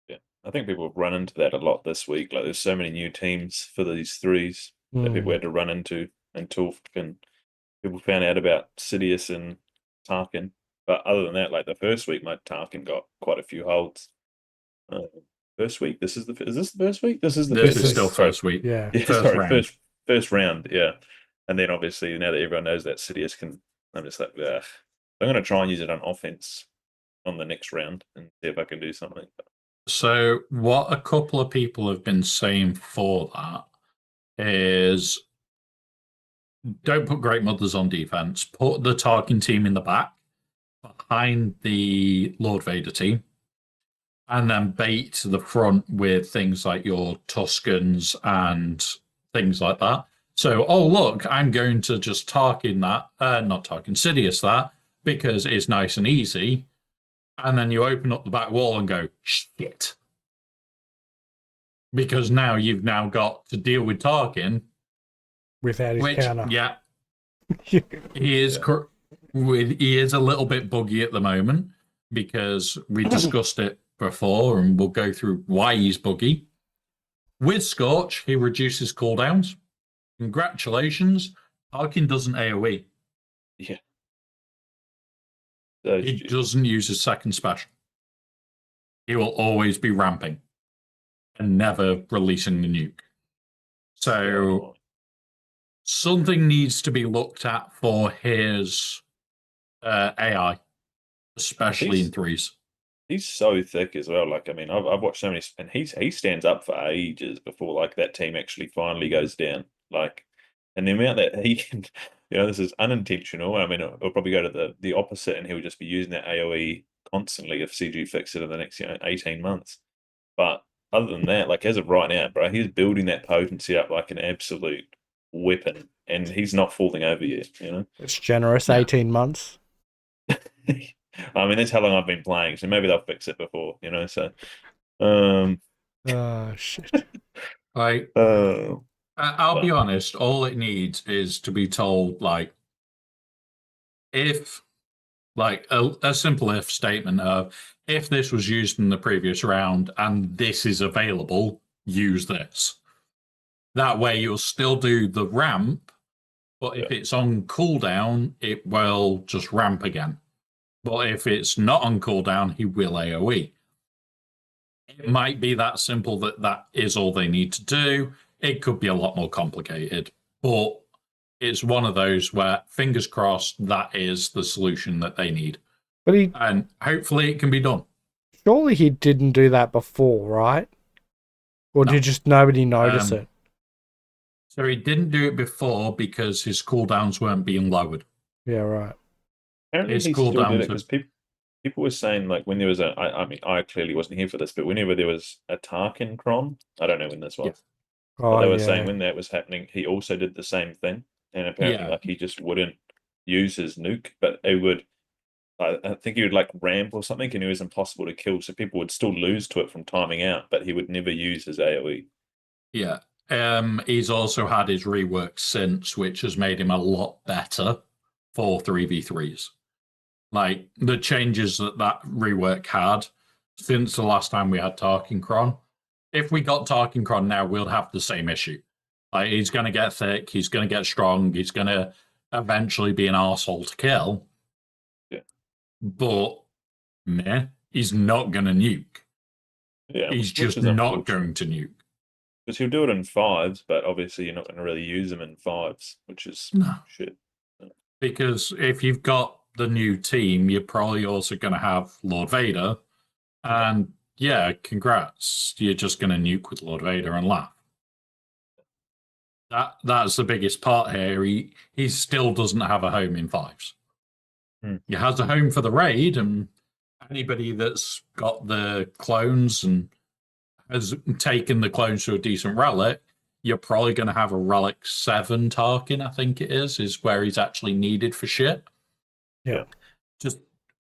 Yeah, I think people have run into that a lot this week. Like, there's so many new teams for these threes that people had to run into until people found out about Sidious and Tarkin. But other than that, like the first week, my Tarkin got quite a few holds. First week. Is this the first week? This is the This first is week. still first week. Yeah. Yeah, First sorry, round. first round. Yeah, and then obviously now that everyone knows that Sidious can, I'm just like, ugh. I'm going to try and use it on offense on the next round and see if I can do something. So what a couple of people have been saying for that is don't put Great Mothers on defense. Put the Tarkin team in the back behind the Lord Vader team. And then bait the front with things like your Tuscans and things like that. So, oh, look, I'm going to just Tarkin that, not Tarkin, Sidious that, because it's nice and easy. And then you open up the back wall and go, shit. Because now you've now got to deal with Tarkin. Without his counter. Yeah, he is he is a little bit buggy at the moment because we discussed it before and we'll go through why he's buggy. With Scorch, he reduces cooldowns. Congratulations. Tarkin doesn't AoE. Yeah. He doesn't use his second special. He will always be ramping and never releasing the nuke. So something needs to be looked at for his AI, especially in threes. He's so thick as well. Like, I mean, I've watched so many, and he stands up for ages before like that team actually finally goes down. Like, and the amount that he can, this is unintentional. I mean, it'll probably go to the opposite, and he'll just be using that AOE constantly if CG fix it in the next 18 months. But other than that, like as of right now, bro, he's building that potency up like an absolute weapon, and he's not falling over yet. It's generous. 18 months. I mean, that's how long I've been playing, so maybe they'll fix it before, So, oh shit! I'll be honest. All it needs is to be told, like, if, like, a simple if statement of if this was used in the previous round and this is available, use this. That way, you'll still do the ramp, but if it's on cooldown, it will just ramp again. But if it's not on cooldown, he will AoE. It might be that simple that is all they need to do. It could be a lot more complicated, but it's one of those where, fingers crossed, that is the solution that they need. And hopefully it can be done. Surely he didn't do that before, right? Or did just nobody notice it? So he didn't do it before because his cooldowns weren't being lowered. Yeah, right. Apparently he still did it because people were saying, like, when there was I mean, I clearly wasn't here for this, but whenever there was a Tarkin Cron, I don't know when this was, but they were saying when that was happening, he also did the same thing, and apparently, like, he just wouldn't use his nuke, but it would, I think he would, like, ramp or something, and it was impossible to kill, so people would still lose to it from timing out, but he would never use his AoE. Yeah. He's also had his rework since, which has made him a lot better for 3v3s. Like, the changes that rework had since the last time we had Tarkin Cron. If we got Tarkin Cron now, we'll have the same issue. Like, he's going to get thick, he's going to get strong, he's going to eventually be an arsehole to kill. Yeah. But, he's not going to nuke. Yeah, he's just not going to nuke. Because he'll do it in fives, but obviously you're not going to really use them in fives, which is shit. Because if you've got the new team, you're probably also going to have Lord Vader. And congrats. You're just going to nuke with Lord Vader and laugh. That's the biggest part here. He still doesn't have a home in fives. He has a home for the raid, and anybody that's got the clones and has taken the clones to a decent relic, you're probably going to have a relic 7 Tarkin, I think it is where he's actually needed for shit. Yeah. Just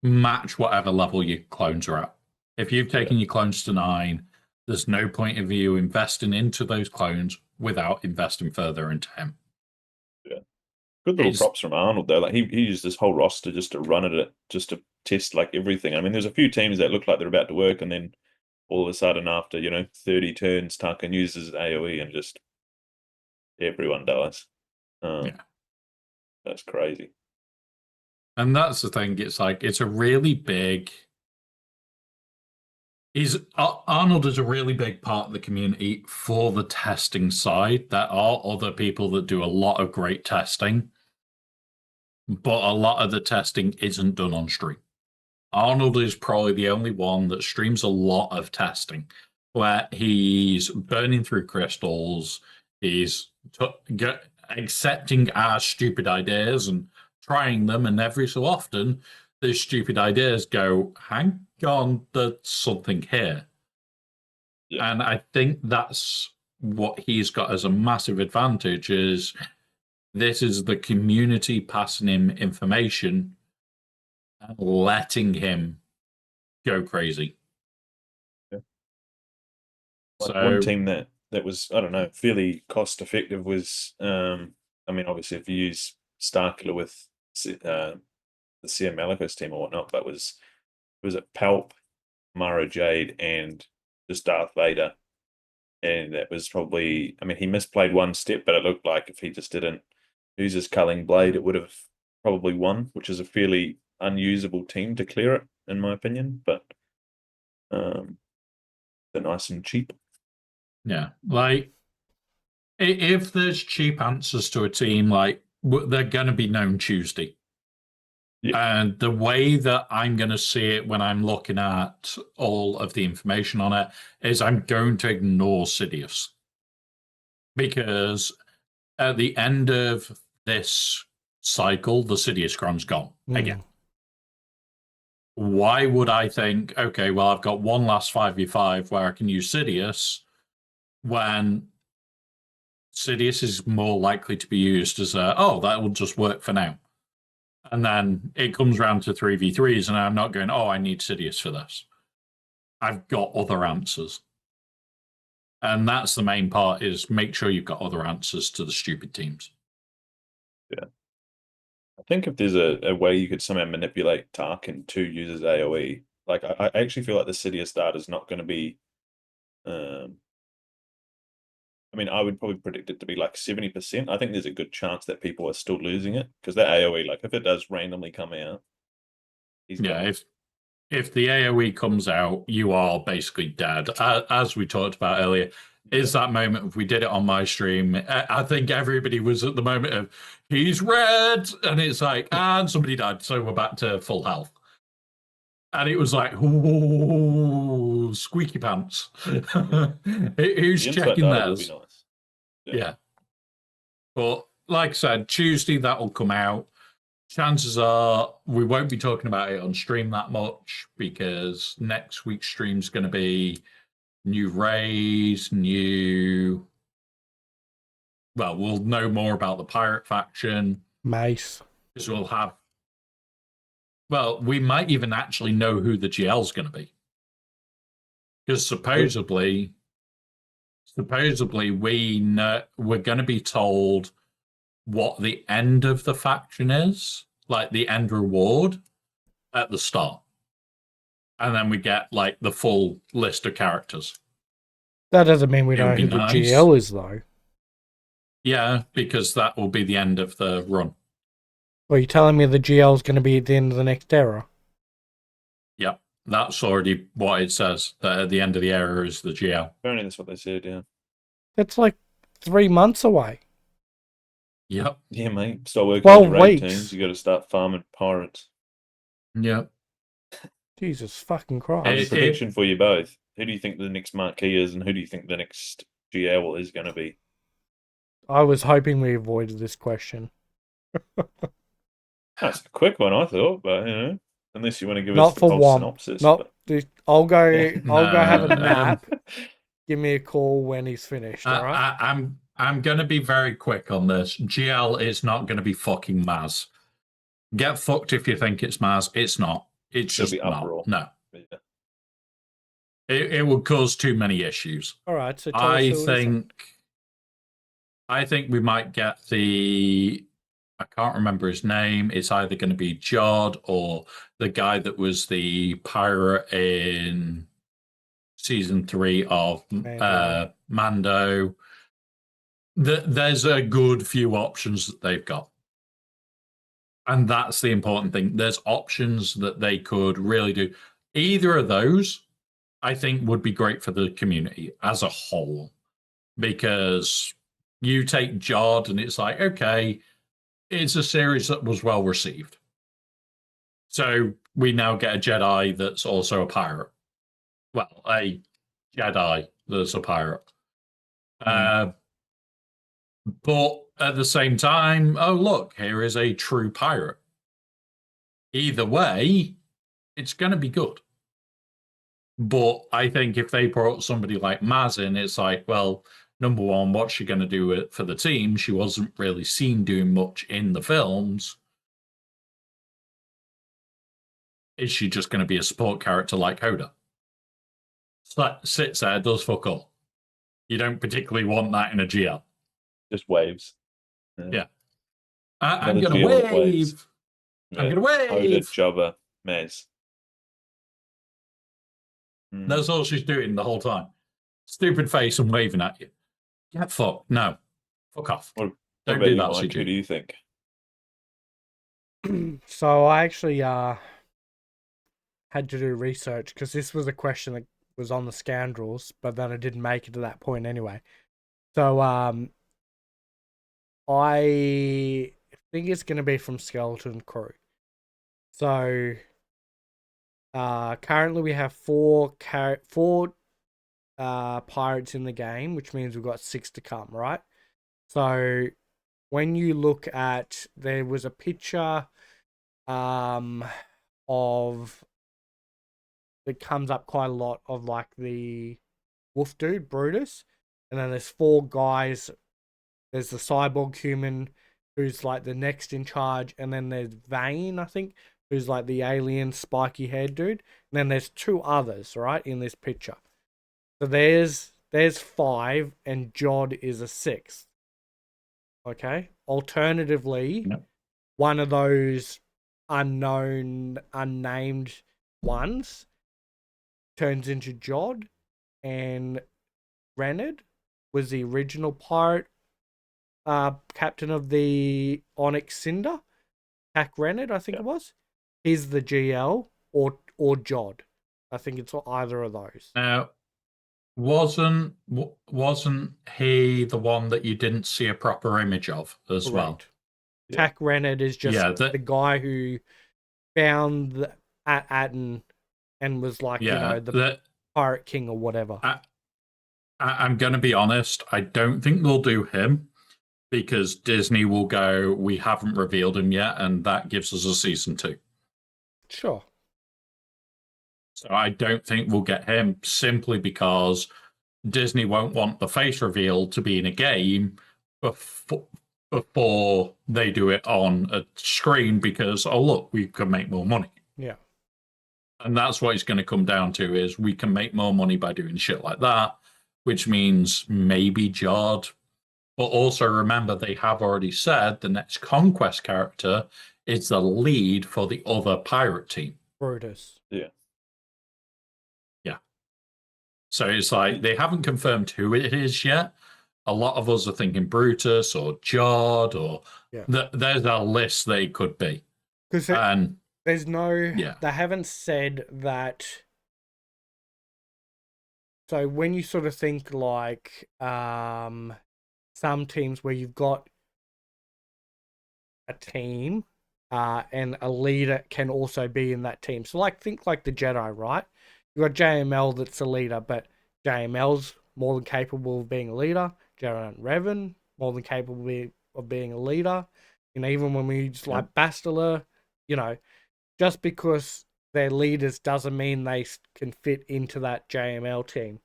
match whatever level your clones are at. If you've taken your clones to 9, there's no point of you investing into those clones without investing further into him. Yeah. Good little props from Arnold though. Like he used this whole roster just to run it, just to test like everything. I mean, there's a few teams that look like they're about to work, and then all of a sudden, after 30 turns, Tarkin uses AOE and just everyone dies. Yeah. That's crazy. And that's the thing. It's like it's a really big. Arnold is a really big part of the community for the testing side. There are other people that do a lot of great testing, but a lot of the testing isn't done on stream. Arnold is probably the only one that streams a lot of testing where he's burning through crystals, he's accepting our stupid ideas and trying them, and every so often those stupid ideas go, hang on, there's something here. Yeah. And I think that's what he's got as a massive advantage is this is the community passing him information and letting him go crazy. Yeah. Like one team that was, I don't know, fairly cost effective was, I mean, obviously if you use Starkiller with the Sia Malicos team or whatnot, but was it Palp, Mara Jade, and just Darth Vader? And that was probably, I mean, he misplayed one step, but it looked like if he just didn't use his culling blade, it would have probably won, which is a fairly unusable team to clear it, in my opinion. But they're nice and cheap. Yeah, like if there's cheap answers to a team, like they're going to be known Tuesday. Yeah. And the way that I'm going to see it when I'm looking at all of the information on it is I'm going to ignore Sidious. Because at the end of this cycle, the Sidious Chron's gone again. Why would I think, okay, well, I've got one last 5v5 where I can use Sidious when Sidious is more likely to be used as that will just work for now. And then it comes around to 3v3s, and I'm not going, I need Sidious for this. I've got other answers. And that's the main part, is make sure you've got other answers to the stupid teams. Yeah. I think if there's a way you could somehow manipulate Tarkin to use his AoE, like I actually feel like the Sidious dart is not going to be, I mean, I would probably predict it to be like 70%. I think there's a good chance that people are still losing it because that AoE, like if it does randomly come out, he's gone. If the AoE comes out, you are basically dead. As we talked about earlier, is that moment if we did it on my stream, I think everybody was at the moment of he's red, and it's like, and somebody died, so we're back to full health. And it was like, ooh, squeaky pants. Who's checking theirs? Nice. Yeah. But like I said, Tuesday that'll come out. Chances are we won't be talking about it on stream that much because next week's stream's going to be new raids, we'll know more about the pirate faction. Mace. Because we'll have, we might even actually know who the GL's going to be. Because supposedly we're going to be told what the end of the faction is, like the end reward at the start. And then we get like the full list of characters. That doesn't mean we know who the GL is, though. Yeah, because that will be the end of the run. Are you telling me the GL is going to be at the end of the next era? Yeah, that's already what it says. That at the end of the era is the GL. Apparently that's what they said, yeah. That's like 3 months away. Yep. Yeah, mate. Start working on your raid teams. You got to start farming pirates. Yep. Jesus fucking Christ. I have a prediction for you both. Who do you think the next marquee is, and who do you think the next GL is going to be? I was hoping we avoided this question. That's a quick one, I thought, but unless you want to give us Not the for whole Womp. synopsis. Not. I'll go. I'll go have a No, nap. Give me a call when he's finished. All right. I'm gonna be very quick on this. GL is not gonna be fucking Maz. Get fucked if you think it's Maz. It's not. It's There'll just be not. uproar. No. Yeah. It would cause too many issues. All right. So tell us who it is then. I think we might get I can't remember his name. It's either going to be Jod or the guy that was the pirate in season 3 of Mando. There's a good few options that they've got. And that's the important thing. There's options that they could really do. Either of those, I think, would be great for the community as a whole. Because you take Jod and it's like, okay, it's a series that was well received. So we now get a Jedi that's also a pirate. Well, a Jedi that's a pirate. But at the same time, oh, look, here is a true pirate. Either way, it's going to be good. But I think if they brought somebody like Maz in, it's like, well, number one, what's she going to do for the team? She wasn't really seen doing much in the films. Is she just going to be a support character like Hoda? Sits there, does fuck all. You don't particularly want that in a GL. Just waves. Yeah. I'm going to wave. I'm going to wave. Hoda, Jabba, Maz. That's all she's doing the whole time. Stupid face and waving at you. Get fucked. No. Fuck off. What Don't about do you, that, Mike? CG. Who do you think? So I actually had to do research because this was a question that was on the Scoundrels, but then I didn't make it to that point anyway. So I think it's going to be from Skeleton Crew. So currently we have four pirates in the game, which means we've got 6 to come, right? So when you look at, there was a picture of, it comes up quite a lot of like the wolf dude, Brutus, and then there's 4 guys. There's the cyborg human who's like the next in charge, and then there's Vane, I think, who's like the alien spiky haired dude. And then there's 2 others, right, in this picture. So there's 5, and Jod is a 6th. Okay. Alternatively, one of those unnamed ones turns into Jod, and Renard was the original pirate captain of the Onyx Cinder. Hack Renard, I think it was. He's the GL or Jod. I think it's either of those. Now, wasn't he the one that you didn't see a proper image of as well? Yeah. Hack Renard is just the guy who found Atten and was like, the pirate king or whatever. I'm going to be honest. I don't think they'll do him because Disney will go, we haven't revealed him yet, and that gives us a season 2. Sure. So I don't think we'll get him simply because Disney won't want the face reveal to be in a game before they do it on a screen because, oh, look, we can make more money. Yeah. And that's what it's going to come down to is we can make more money by doing shit like that, which means maybe Jod. But also remember, they have already said the next Conquest character is the lead for the other pirate team. Brutus. Yeah. Yeah. So it's like they haven't confirmed who it is yet. A lot of us are thinking Brutus or Jod or there's a list they could be. Because there's no, they haven't said that. So when you sort of think like some teams where you've got a team and a leader can also be in that team. So think like the Jedi, right? You've got JML that's a leader, but JML's more than capable of being a leader. General Revan, more than capable of being a leader. Even when we just like Bastila, just because they're leaders doesn't mean they can fit into that JML team.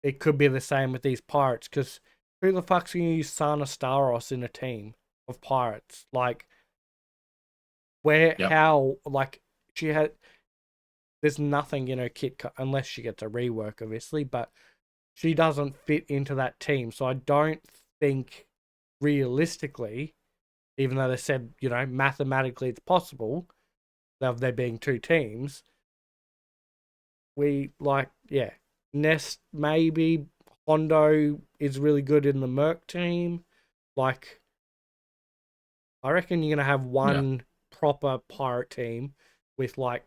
It could be the same with these pirates, because who the fuck's going to use Sana Staros in a team of pirates? Like, how, like, she had, there's nothing in her kit, unless she gets a rework, obviously, but she doesn't fit into that team. So I don't think realistically, even though they said, mathematically it's possible of there being two teams, Nest maybe, Hondo is really good in the Merc team. Like, I reckon you're going to have one proper pirate team with like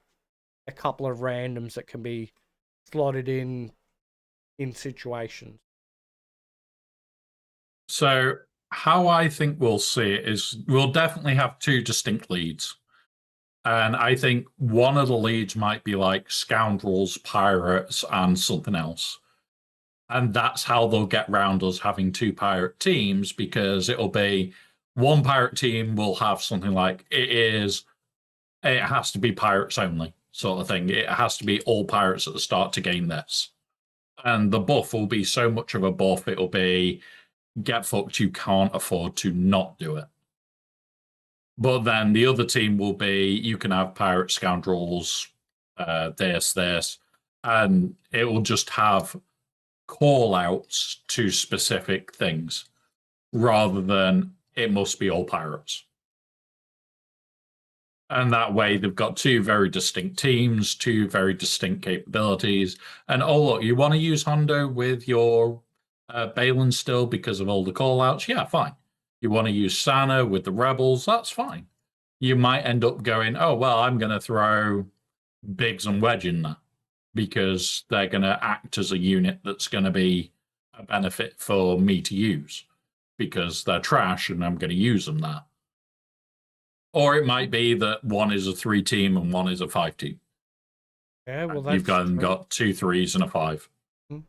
a couple of randoms that can be slotted in situations. So how I think we'll see it is we'll definitely have two distinct leads. And I think one of the leads might be like Scoundrels, Pirates, and something else. And that's how they'll get round us having two pirate teams, because it'll be one pirate team will have something like it has to be pirates only sort of thing. It has to be all pirates at the start to gain this. And the buff will be so much of a buff, it'll be get fucked, you can't afford to not do it. But then the other team will be you can have pirate scoundrels, this, and it will just have call outs to specific things rather than it must be all pirates. And that way they've got two very distinct teams, two very distinct capabilities. And oh, look, you want to use Hondo with your Balin still because of all the call outs? Yeah, fine. You want to use Sana with the Rebels? That's fine. You might end up going, oh, well, I'm going to throw Biggs and Wedge in there because they're going to act as a unit that's going to be a benefit for me to use because they're trash and I'm going to use them there. Or it might be that one is a 3-team and one is a 5-team. Yeah, well, You've got 2 3s and a 5. Mm-hmm.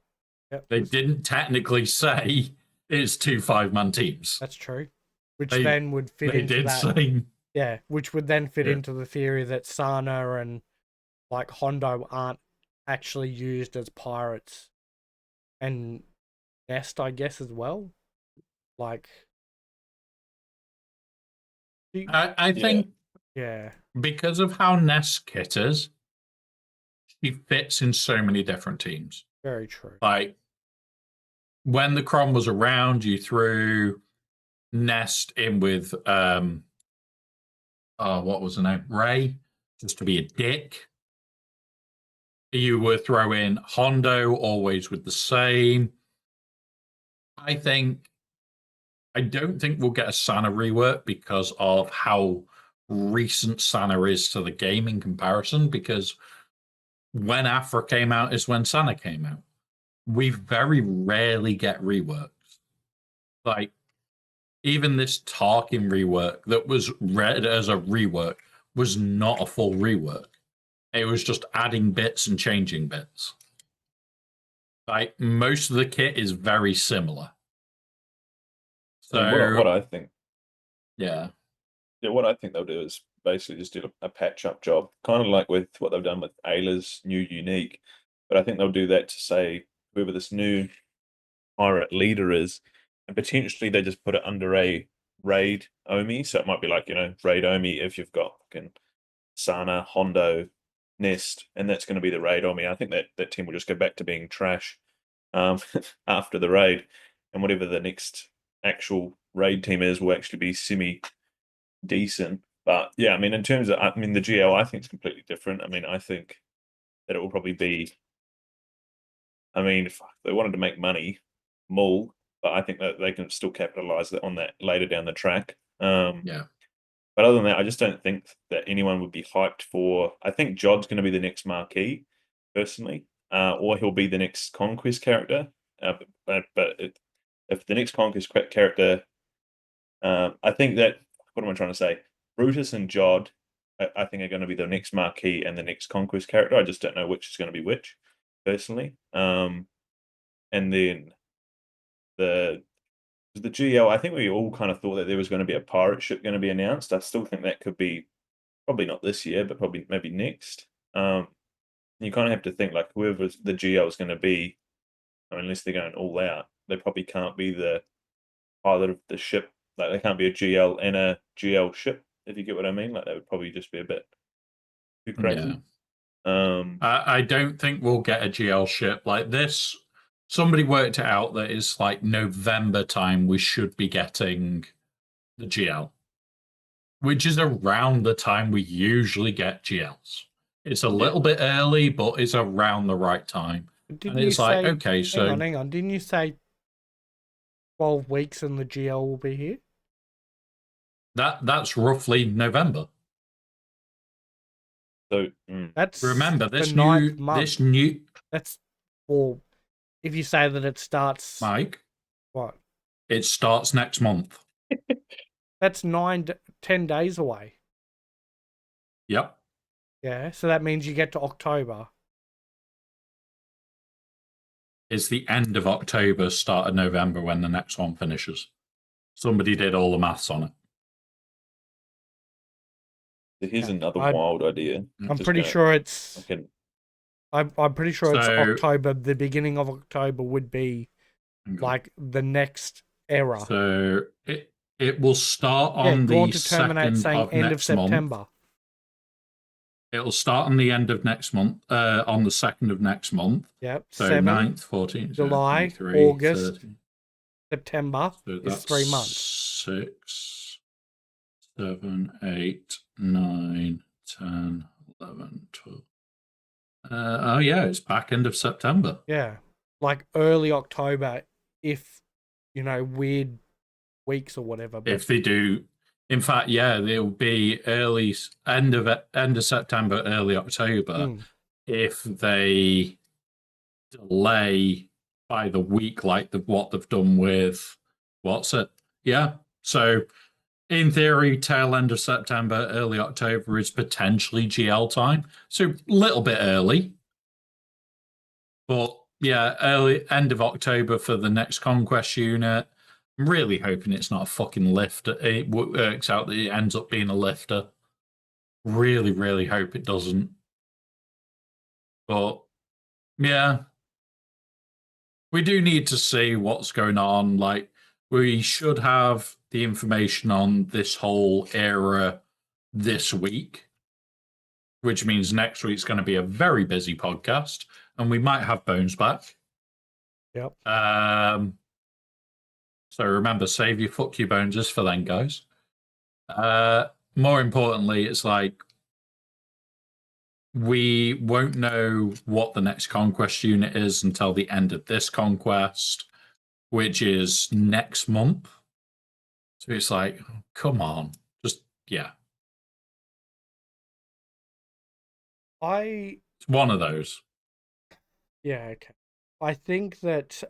Yep. They didn't technically say it's 2 5-man teams. That's true. Which then would fit into that. Say, yeah, which would then fit into the theory that Sana and like Hondo aren't actually used as pirates, and Nest, I guess, as well. Like, I think, because of how Nest kit is, she fits in so many different teams. Very true. Like when the Crom was around, you threw Nest in with what was her name? Ray, just to be a dick. You were throwing Hondo always with the same. I don't think we'll get a Sana rework because of how recent Sana is to the game in comparison, because when Afra came out is when Sana came out. We very rarely get reworks. Like, even this Tarkin rework that was read as a rework was not a full rework. It was just adding bits and changing bits. Like, most of the kit is very similar. So what I think, what I think they'll do is basically just do a patch-up job, kind of like with what they've done with Ayla's new unique. But I think they'll do that to say whoever this new pirate leader is, and potentially they just put it under a raid Omi. So it might be like, raid Omi if you've got fucking Sana, Hondo, Nest, and that's going to be the raid Omi. I think that team will just go back to being trash after the raid, and whatever the next actual raid team is will actually be semi-decent. But yeah, I mean, in terms of, the GL, I think it's completely different. I mean, I think that it will probably be, if they wanted to make money, Mull, but I think that they can still capitalize on that later down the track. But other than that, I just don't think that anyone would be hyped for. I think Jod's going to be the next marquee, personally, or he'll be the next Conquest character. If the next Conquest character, I think that, what am I trying to say? Brutus and Jod, I think, are going to be the next marquee and the next Conquest character. I just don't know which is going to be which, personally. And then the The GL, I think we all kind of thought that there was going to be a pirate ship going to be announced. I still think that could be probably not this year, but probably maybe next. You kind of have to think like whoever the GL is going to be, I mean, unless they're going all out, they probably can't be the pilot of the ship. Like they can't be a GL and a GL ship, if you get what I mean. Like that would probably just be a bit too crazy. I don't think we'll get a GL ship like this. Somebody worked it out that it's like November time we should be getting the GL, which is around the time we usually get GLs. It's a little bit early, but it's around the right time. Didn't and it's you like, say, okay, so hang on. Didn't you say 12 weeks and the GL will be here? that's roughly November. So That's remember the this ninth new month. this new That's, well, if you say that it starts, Mike, what? it starts next month. That's 10 days away. Yep. Yeah, so that means you get to October. It's the end of October, start of November when the next one finishes. Somebody did all the maths on it. here's another wild idea. I'm pretty sure it's. Okay. I'm pretty sure it's October. The beginning of October would be like the next era. So it will start on the second of end next of September. month. It'll start on the end of next month, on the 2nd of next month. Yep. So 9th, 14th, July, 23, August, 30. September So is 3 months. 6, 7, 8, 9, 10, 11, 12. Oh yeah, it's back end of September. Yeah. Like early October, if, weird weeks or whatever. If they do. In fact, yeah, it'll be end of September, early October, if they delay by the week, like what they've done with what's it? Yeah. So in theory, tail end of September, early October is potentially GL time. So a little bit early, but yeah, early end of October for the next Conquest unit. I'm really hoping it's not a fucking lifter. It works out that it ends up being a lifter. Really, really hope it doesn't. But yeah, we do need to see what's going on. Like, we should have the information on this whole era this week, which means next week's going to be a very busy podcast, and we might have Bones back. Yep. So remember, save your fuck you boneses for then, guys. More importantly, it's like we won't know what the next Conquest unit is until the end of this Conquest, which is next month. So it's like, come on. Just, yeah. It's one of those. Yeah, okay. I think that,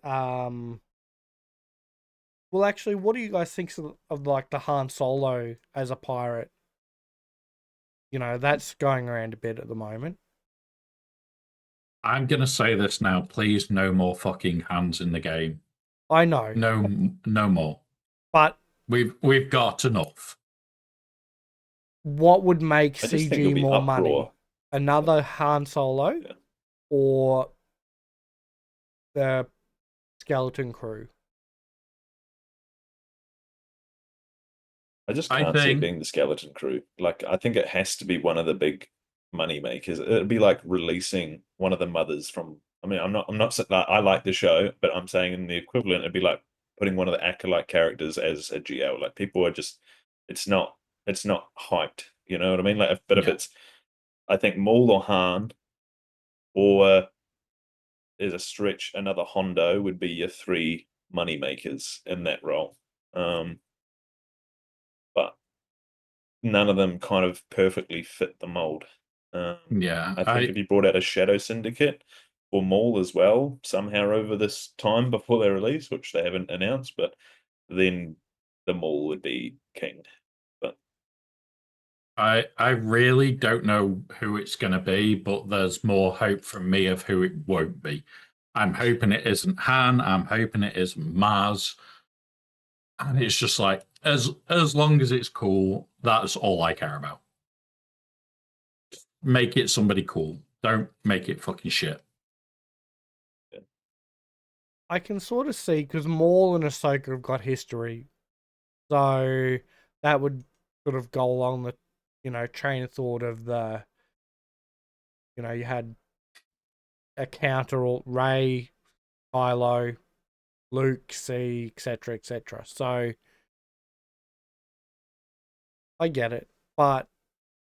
well, actually, what do you guys think of like the Han Solo as a pirate? That's going around a bit at the moment. I'm going to say this now. Please, no more fucking hands in the game. I know. No more. But we've got enough. What would make CG more money? Another Han Solo or the skeleton crew? I just can't see it being the skeleton crew. Like, I think it has to be one of the big money makers. It'd be like releasing one of the mothers from. I mean, I'm not. I like the show, but I'm saying in the equivalent, it'd be like putting one of the acolyte characters as a GL. Like, people are just. It's not hyped. You know what I mean? Like, if it's, I think Maul or Han, or there's a stretch, another Hondo would be your 3 money makers in that role. But none of them kind of perfectly fit the mold. I think if you brought out a Shadow Syndicate or Maul as well, somehow over this time before they release, which they haven't announced, but then the Maul would be king. But I really don't know who it's going to be, but there's more hope from me of who it won't be. I'm hoping it isn't Han. I'm hoping it isn't Maz. And it's just like, as long as it's cool, that's all I care about. Make it somebody cool. Don't make it fucking shit. I can sort of see, because Maul and Ahsoka have got history, so that would sort of go along the, train of thought of the, you had a counter or Rey, Kylo, Luke, C, etc., etc. So I get it, but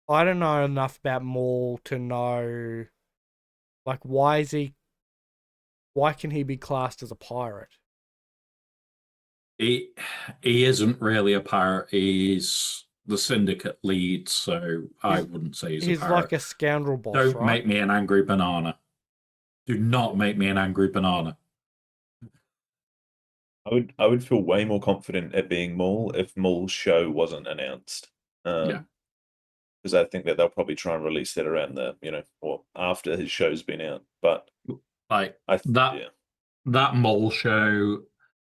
I don't know enough about Maul to know, like, why can he be classed as a pirate? He he isn't really a pirate. He's the syndicate lead, so I He's wouldn't say he's a he's like pirate. a scoundrel boss, Don't right? make me an angry banana. Do not make me an angry banana. I would feel way more confident at being Maul if Maul's show wasn't announced. Yeah. Because I think that they'll probably try and release that around or after his show's been out. But Like that yeah, that mole show,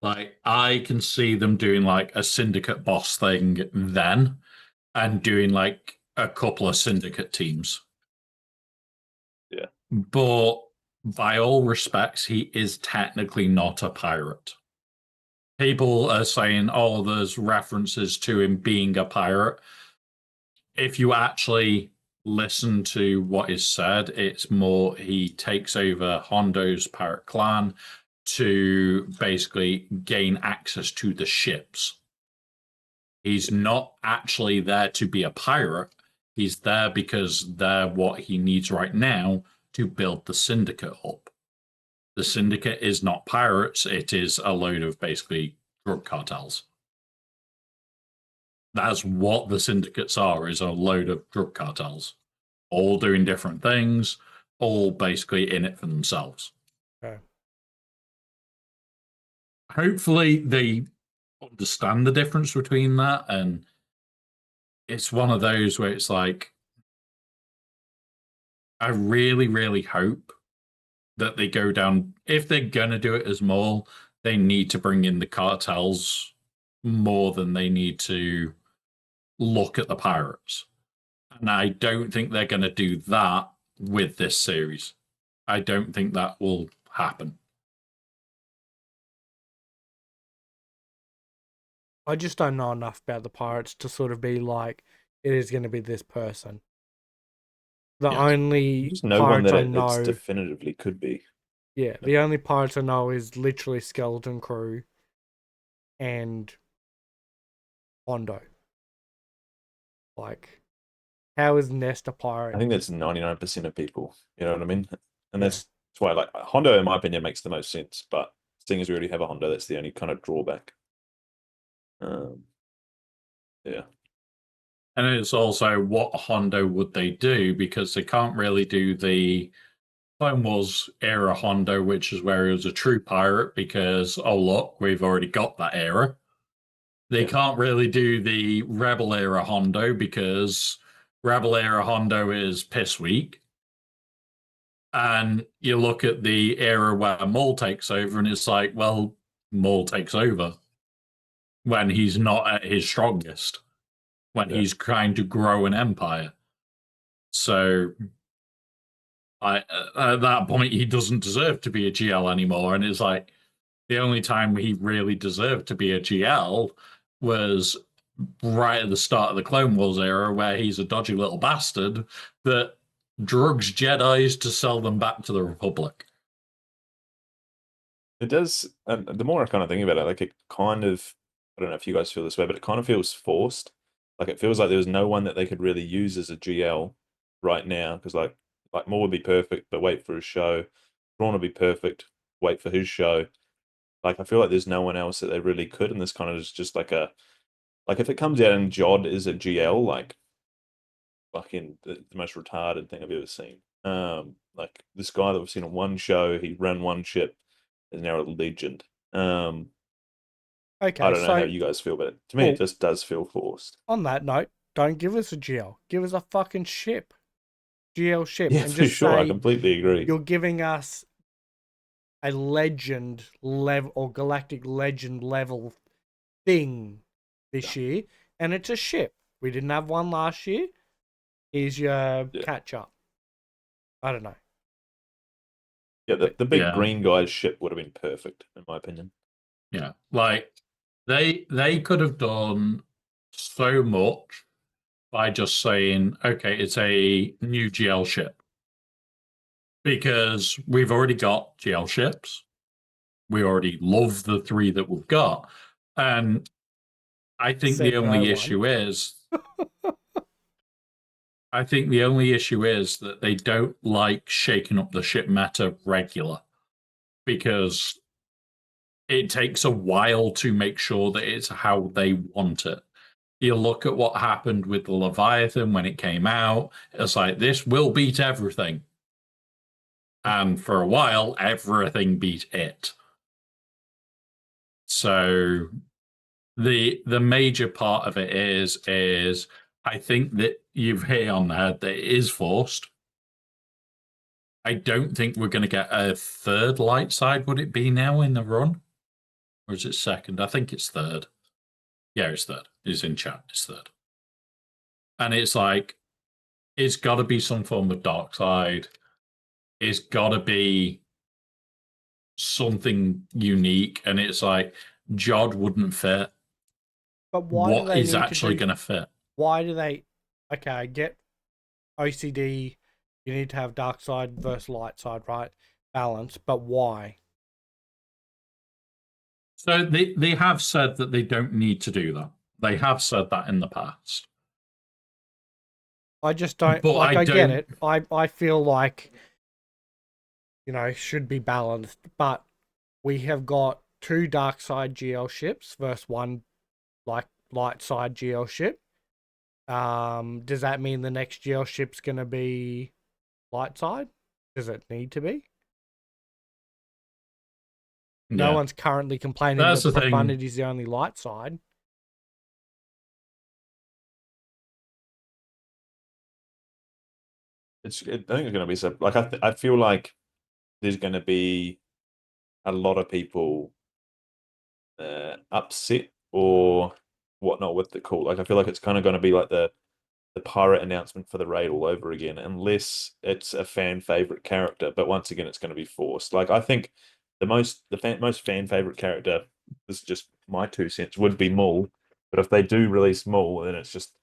like I can see them doing like a syndicate boss thing then and doing like a couple of syndicate teams. yeah, But by all respects, he is technically not a pirate. People are saying, oh, there's references to him being a pirate. If you actually listen to what is said, it's more he takes over Hondo's pirate clan to basically gain access to the ships. He's not actually there to be a pirate. He's there because they're what he needs right now to build the syndicate up. The syndicate is not pirates, it is a load of basically drug cartels. That's what the syndicates are, is a load of drug cartels, all doing different things, all basically in it for themselves. Okay. Hopefully they understand the difference between that, and it's one of those where it's like, I really, really hope that they go down, if they're gonna do it as Maul, they need to bring in the cartels more than they need to look at the pirates. And I don't think they're going to do that with this series. I don't think that will happen. I just don't know enough about the pirates to sort of be like, it is going to be this person. The Yes. only there's no one pirates that I it's know, definitively could be. yeah, the only pirates I know is literally Skeleton Crew and Hondo. Like, how is Nest a I pirate? think that's 99% of people. You know what I mean? And Yeah. that's why, like, Hondo, in my opinion, makes the most sense. But seeing as we already have a Hondo, that's the only kind of drawback. Yeah. And it's also what Hondo would they do, because they can't really do the Clone Wars era Hondo, which is where he was a true pirate, because, oh, look, we've already got that era. They Yeah. can't really do the Rebel era Hondo because Rebel era Hondo is piss weak. And you look at the era where Maul takes over, and it's like, well, Maul takes over when he's not at his strongest, when Yeah. he's trying to grow an empire. So at that point, he doesn't deserve to be a GL anymore. And it's like the only time he really deserved to be a GL was right at the start of the Clone Wars era, where he's a dodgy little bastard that drugs Jedi's to sell them back to the Republic. It does. And the more I kind of think about it, like, it kind of, I don't know if you guys feel this way, but it kind of feels forced. Like, it feels like there was no one that they could really use as a GL right now. Because, like Moore would be perfect, but wait for his show. Braun would be perfect, wait for his show. Like, I feel like there's no one else that they really could. And this kind of is just like like, if it comes out and Jod is a GL, like, fucking the most retarded thing I've ever seen. Like, this guy that we've seen on one show, he ran one ship, is now a legend. I Okay, don't know how so you guys feel, but to me, well, it just does feel forced. on that note, don't give us a GL. Give us a fucking ship. GL ship. Yeah, And for just sure. I say completely agree. you're giving us a legend level or galactic legend level thing this year, and it's a ship. We didn't have one last year. Here's your catch up. I don't know. Yeah, the big Yeah. green guy's ship would have been perfect, in my opinion. Yeah, like they could have done so much by just saying, okay, it's a new GL ship. Because we've already got GL ships. We already love the 3 that we've got. And I think Said the no only one. issue is I think the only issue is that they don't like shaking up the ship meta regular, because it takes a while to make sure that it's how they want it. You look at what happened with the Leviathan when it came out, it's like, this will beat everything. And for a while, everything beat it. So the major part of it is I think that you've hit on the head that it is forced. I don't think we're going to get a third light side. Would it be now in the run? Or is it second? I think it's third. Yeah, it's third. It's in chat. It's third. And it's like, it's got to be some form of dark side. It's got to be something unique. And it's like, Jod wouldn't fit. But why do What they is need actually to do? going to fit? Why do they? Okay, I get OCD. You need to have dark side versus light side, right? Balance. But why? So they have said that they don't need to do that. They have said that in the past. I just don't But like. I I get don't. it. I feel like, you know, should be balanced. But we have got 2 dark side GL ships versus 1 like light side GL ship. Does that mean the next GL ship's gonna be light side? Does it need to be? No Yeah, one's currently complaining that's that the thing. Profundity is the only light side. I think it's going to be so. Like I feel like there's going to be a lot of people upset or whatnot with the call. Like I feel like it's kind of going to be like the pirate announcement for the raid all over again, unless it's a fan favorite character. But once again, it's going to be forced. Like I think most fan favorite character, this is just my 2 cents, would be Maul. But if they do release Maul, then it's just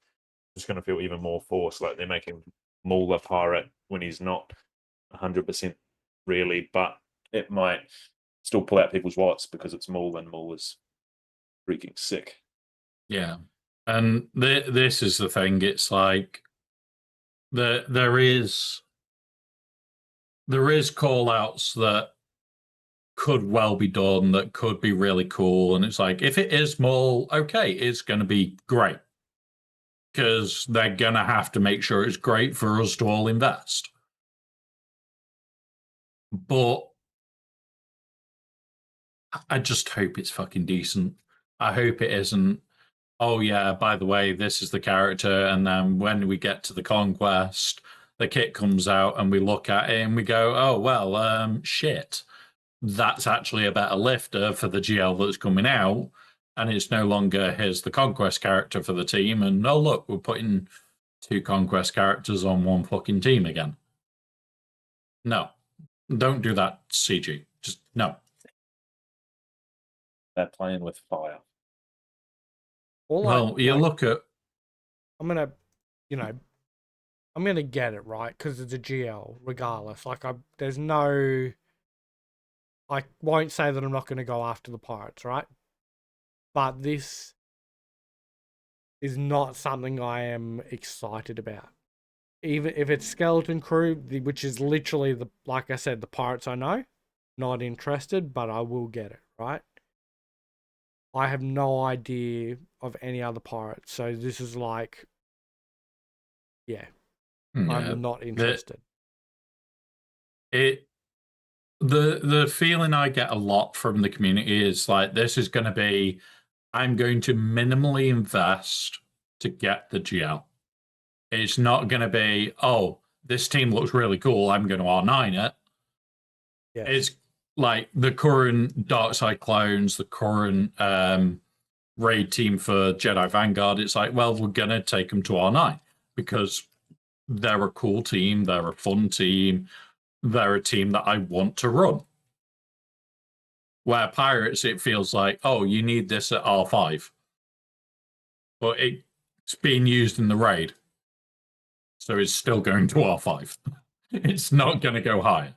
going to feel even more forced. Like they're making Maul a pirate when he's not 100% really, but it might still pull out people's wallets because it's Maul, and Maul is freaking sick. Yeah, and this is the thing. It's like there is call outs that could well be done, that could be really cool, and it's like, if it is Maul, okay, it's going to be great, because they're going to have to make sure it's great for us to all invest. But I just hope it's fucking decent. I hope it isn't, oh yeah, by the way, this is the character, and then when we get to the conquest, the kit comes out and we look at it and we go, oh well, shit. That's actually a better lifter for the GL that's coming out, and it's no longer here's the conquest character for the team, and oh look, we're putting 2 conquest characters on 1 fucking team again. No. Don't do that, CG. Just no. They're playing with fire. Well, you look at. I'm gonna, you know, I'm gonna get it right because it's a GL, regardless. Like, there's no. I won't say that I'm not gonna go after the pirates, right? But this is not something I am excited about. Even if it's Skeleton Crew, which is literally like I said, the pirates I know, not interested, but I will get it, right? I have no idea of any other pirates, so this is like, yeah, I'm not interested. The feeling I get a lot from the community is like, this is going to be, I'm going to minimally invest to get the GL. It's not going to be, oh, this team looks really cool, I'm going to R9 it. Yes. It's like the current Dark Side clones, the current raid team for Jedi Vanguard, it's like, well, we're going to take them to R9 because they're a cool team, they're a fun team, they're a team that I want to run. Where Pirates, it feels like, oh, you need this at R5. But it's being used in the raid. So it's still going to R5. It's not going to go higher.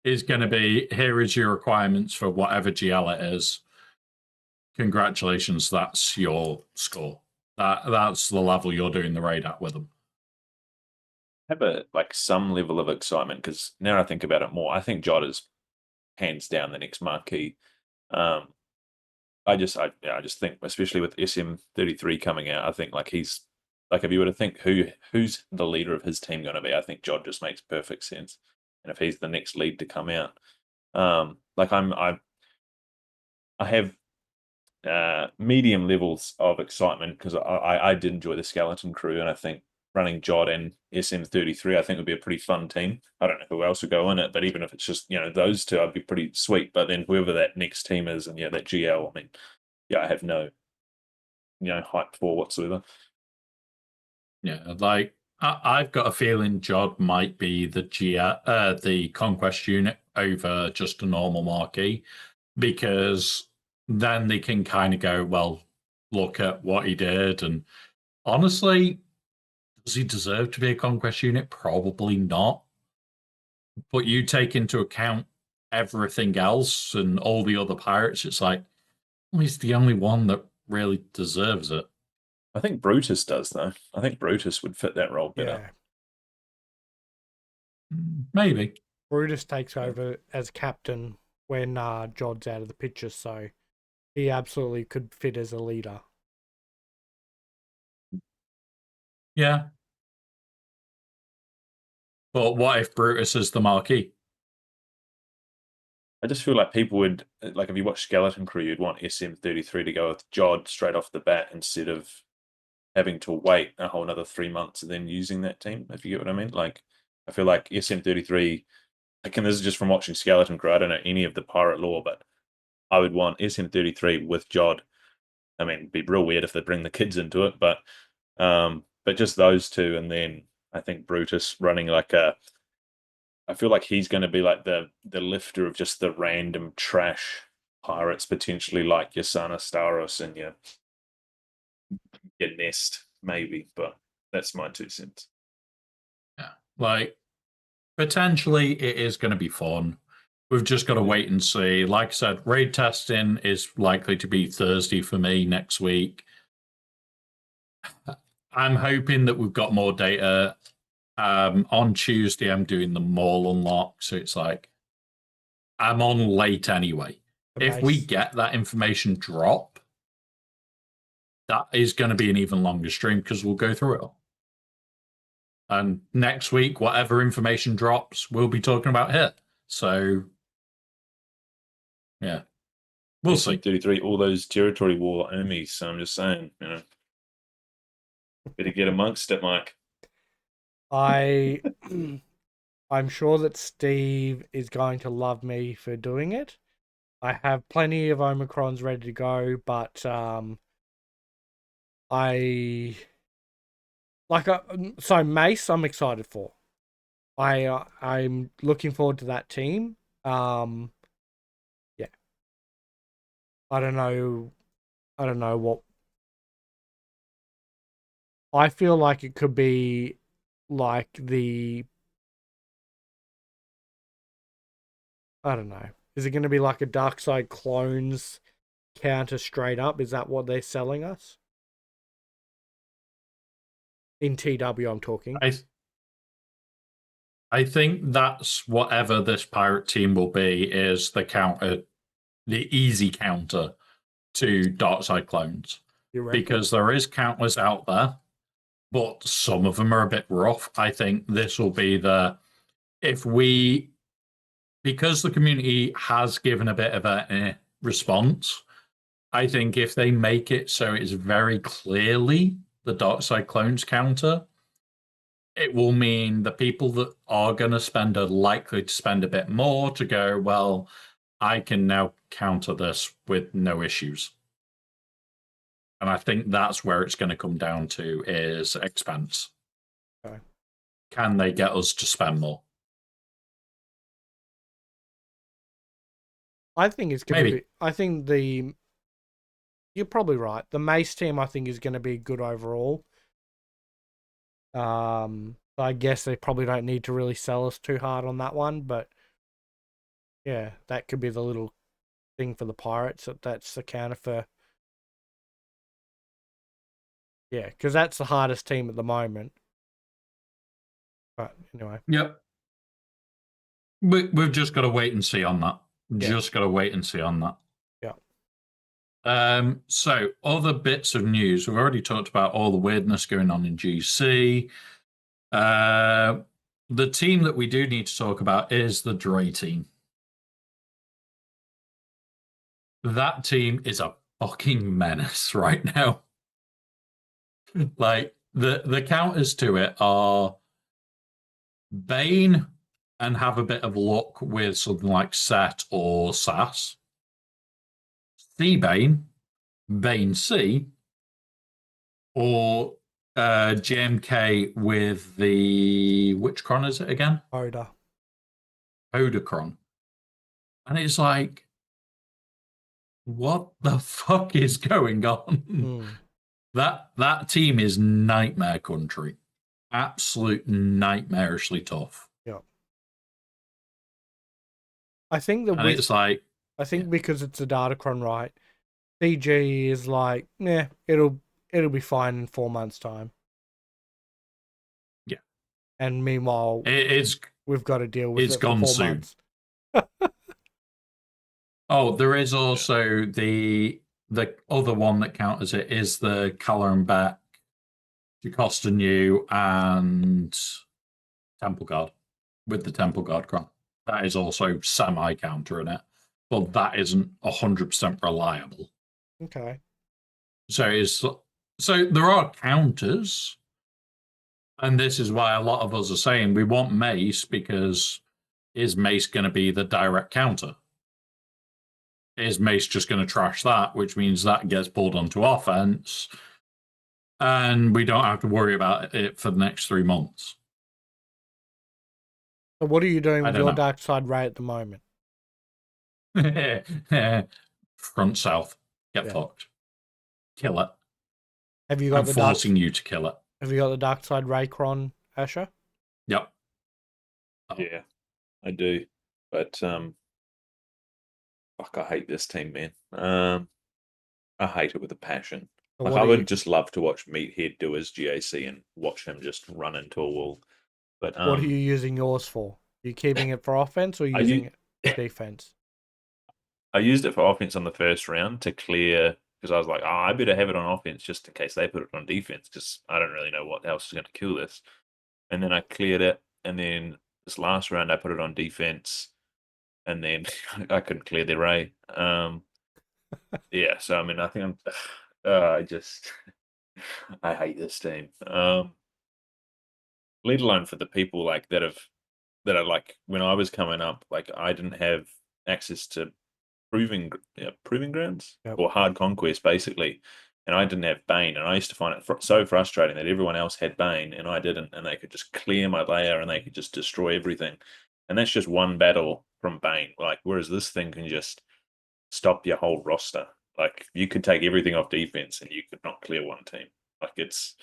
It's going to be, here is your requirements for whatever GL it is. Congratulations, that's your score. That's the level you're doing the raid at with them. Have some level of excitement, because now I think about it more, I think Jod is hands down the next marquee. I just think, especially with SM33 coming out, I think he's if you were to think who's the leader of his team going to be, I think Jod just makes perfect sense. And if he's the next lead to come out, I have medium levels of excitement because I did enjoy the Skeleton Crew, and I think running Jod and SM33 I think would be a pretty fun team. I don't know who else would go in it, but even if it's just those two, I'd be pretty sweet. But then whoever that next team is, and that GL, I mean, I have no hype for whatsoever. Yeah, I've got a feeling Jod might be the conquest unit over just a normal marquee, because then they can kind of go, well, look at what he did. And honestly, does he deserve to be a conquest unit? Probably not. But you take into account everything else and all the other pirates, it's like, well, he's the only one that really deserves it. I think Brutus does, though. I think Brutus would fit that role better. Yeah. Maybe. Brutus takes over as captain when Jod's out of the picture, so he absolutely could fit as a leader. Yeah. But what if Brutus is the marquee? I just feel like people would, if you watch Skeleton Crew, you'd want SM33 to go with Jod straight off the bat instead of having to wait a whole another 3 months and then using that team, if you get what I mean. I feel like SM33, and this is just from watching Skeleton Crew, I don't know any of the pirate lore, but I would want SM33 with Jod. I mean, it'd be real weird if they bring the kids into it, but just those two, and then I think Brutus running I feel like he's going to be the lifter of just the random trash pirates, potentially like your Sana Staros and your Nest, maybe, but that's my 2 cents. Yeah, potentially it is going to be fun. We've just got to wait and see. Like I said, raid testing is likely to be Thursday for me next week. I'm hoping that we've got more data. On Tuesday, I'm doing the mall unlock, so it's I'm on late anyway. If we get that information drop, that is going to be an even longer stream because we'll go through it all. And next week, whatever information drops, we'll be talking about here. So, yeah, we'll see. 33, all those territory war enemies. So I'm just saying, better get amongst it, Mike. I'm sure that Steve is going to love me for doing it. I have plenty of Omicrons ready to go, but so Mace, I'm excited for. I'm looking forward to that team. Yeah. I don't know what. I feel like it could be I don't know. Is it going to be like a Dark Side Clones counter straight up? Is that what they're selling us? In TW, I'm talking. I think that's whatever this pirate team will be, is the counter, the easy counter to Dark Side Clones. Because there is counters out there, but some of them are a bit rough. I think this will be because the community has given a bit of a response, I think if they make it so it's very clearly the Dark Side Clones counter, it will mean the people that are going to spend are likely to spend a bit more to go, well, I can now counter this with no issues. And I think that's where it's going to come down to is expense. Okay. Can they get us to spend more? I think it's going to Maybe. be. I think you're probably right. The Mace team, I think, is going to be good overall. I guess they probably don't need to really sell us too hard on that one, but yeah, that could be the little thing for the Pirates. That's the counter for. Yeah, because that's the hardest team at the moment. But anyway. Yep. We've just got to wait and see on that. Yeah. Just got to wait and see on that. Yeah. So other bits of news. We've already talked about all the weirdness going on in GC. The team that we do need to talk about is the Dre team. That team is a fucking menace right now. Like the counters to it are Bane and have a bit of luck with something like Set or Sass. C Bane, Bane C, or JMK with the which cron is it again? Oda. Odacron. And it's like, what the fuck is going on? That team is nightmare country. Absolute nightmarishly tough. Yeah. I think And it's like, because it's a Datacron, right? CG is like, nah, it'll be fine in 4 months' time. Yeah. And meanwhile, we've got to deal with it's it gone for 4 soon. months. Oh, there is also the other one that counters it is the Callum Beck, Jacosta New, and Temple Guard with the Temple Guard cron. That is also semi-counter in it, but that isn't 100% reliable. Okay. So there are counters, and this is why a lot of us are saying we want Mace, because is Mace going to be the direct counter? Is Mace just going to trash that, which means that gets pulled onto offense, and we don't have to worry about it for the next 3 months? So what are you doing with your Dark Side Ray at the moment? Front south. Get fucked. Kill it. Have you got I'm forcing you to kill it. Have you got the Dark Side Ray cron, Asher? Yep. Yeah, I do. But fuck, I hate this team, man. I hate it with a passion. So Like, I would just love to watch Meathead do his GAC and watch him just run into a wall. But what are you using yours for? Are you keeping it for offense or using it for defense? I used it for offense on the first round to clear, because I was like, oh, I better have it on offense just in case they put it on defense, because I don't really know what else is going to kill this. And then I cleared it, and then this last round I put it on defense, and then I couldn't clear the Ray. Yeah, so I mean, I think I I hate this team. Let alone for the people like that are like, when I was coming up, like I didn't have access to proving grounds or hard conquest basically, and I didn't have Bane, and I used to find it so frustrating that everyone else had Bane and I didn't, and they could just clear my layer and they could just destroy everything, and that's just one battle from Bane. Like, whereas this thing can just stop your whole roster. Like, you could take everything off defense and you could not clear one team. Like, it's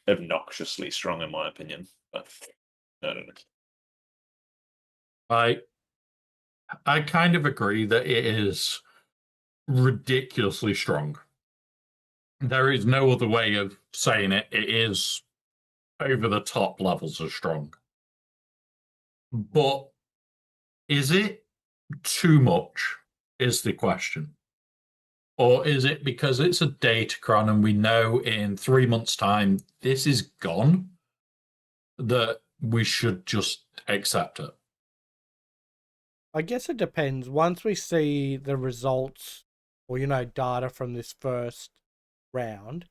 obnoxiously strong in my opinion, but I don't know. I kind of agree that it is ridiculously strong. There is no other way of saying it. It is over the top levels of strong. But is it too much, is the question. Or is it because it's a Datacron and we know in 3 months' time this is gone, that we should just accept it? I guess it depends. Once we see the results or, data from this first round,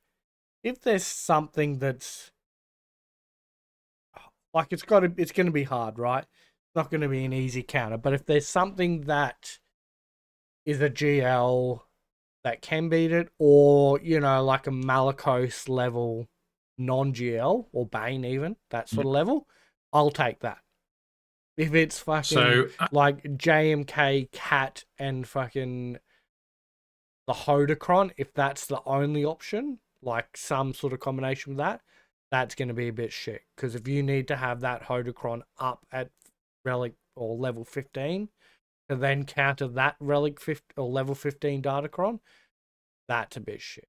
if there's something that's like, it's going to be hard, right? It's not going to be an easy counter. But if there's something that is a GL that can beat it, or like a Malakos level non-GL or Bane, even that sort of level, I'll take that. If it's fucking So like JMK, Cat, and fucking the Hodocron, if that's the only option, like some sort of combination with that, that's going to be a bit shit. Because if you need to have that Hodocron up at relic or level 15 to then counter that relic 50 or level 15 Datacron, that's a bit shit.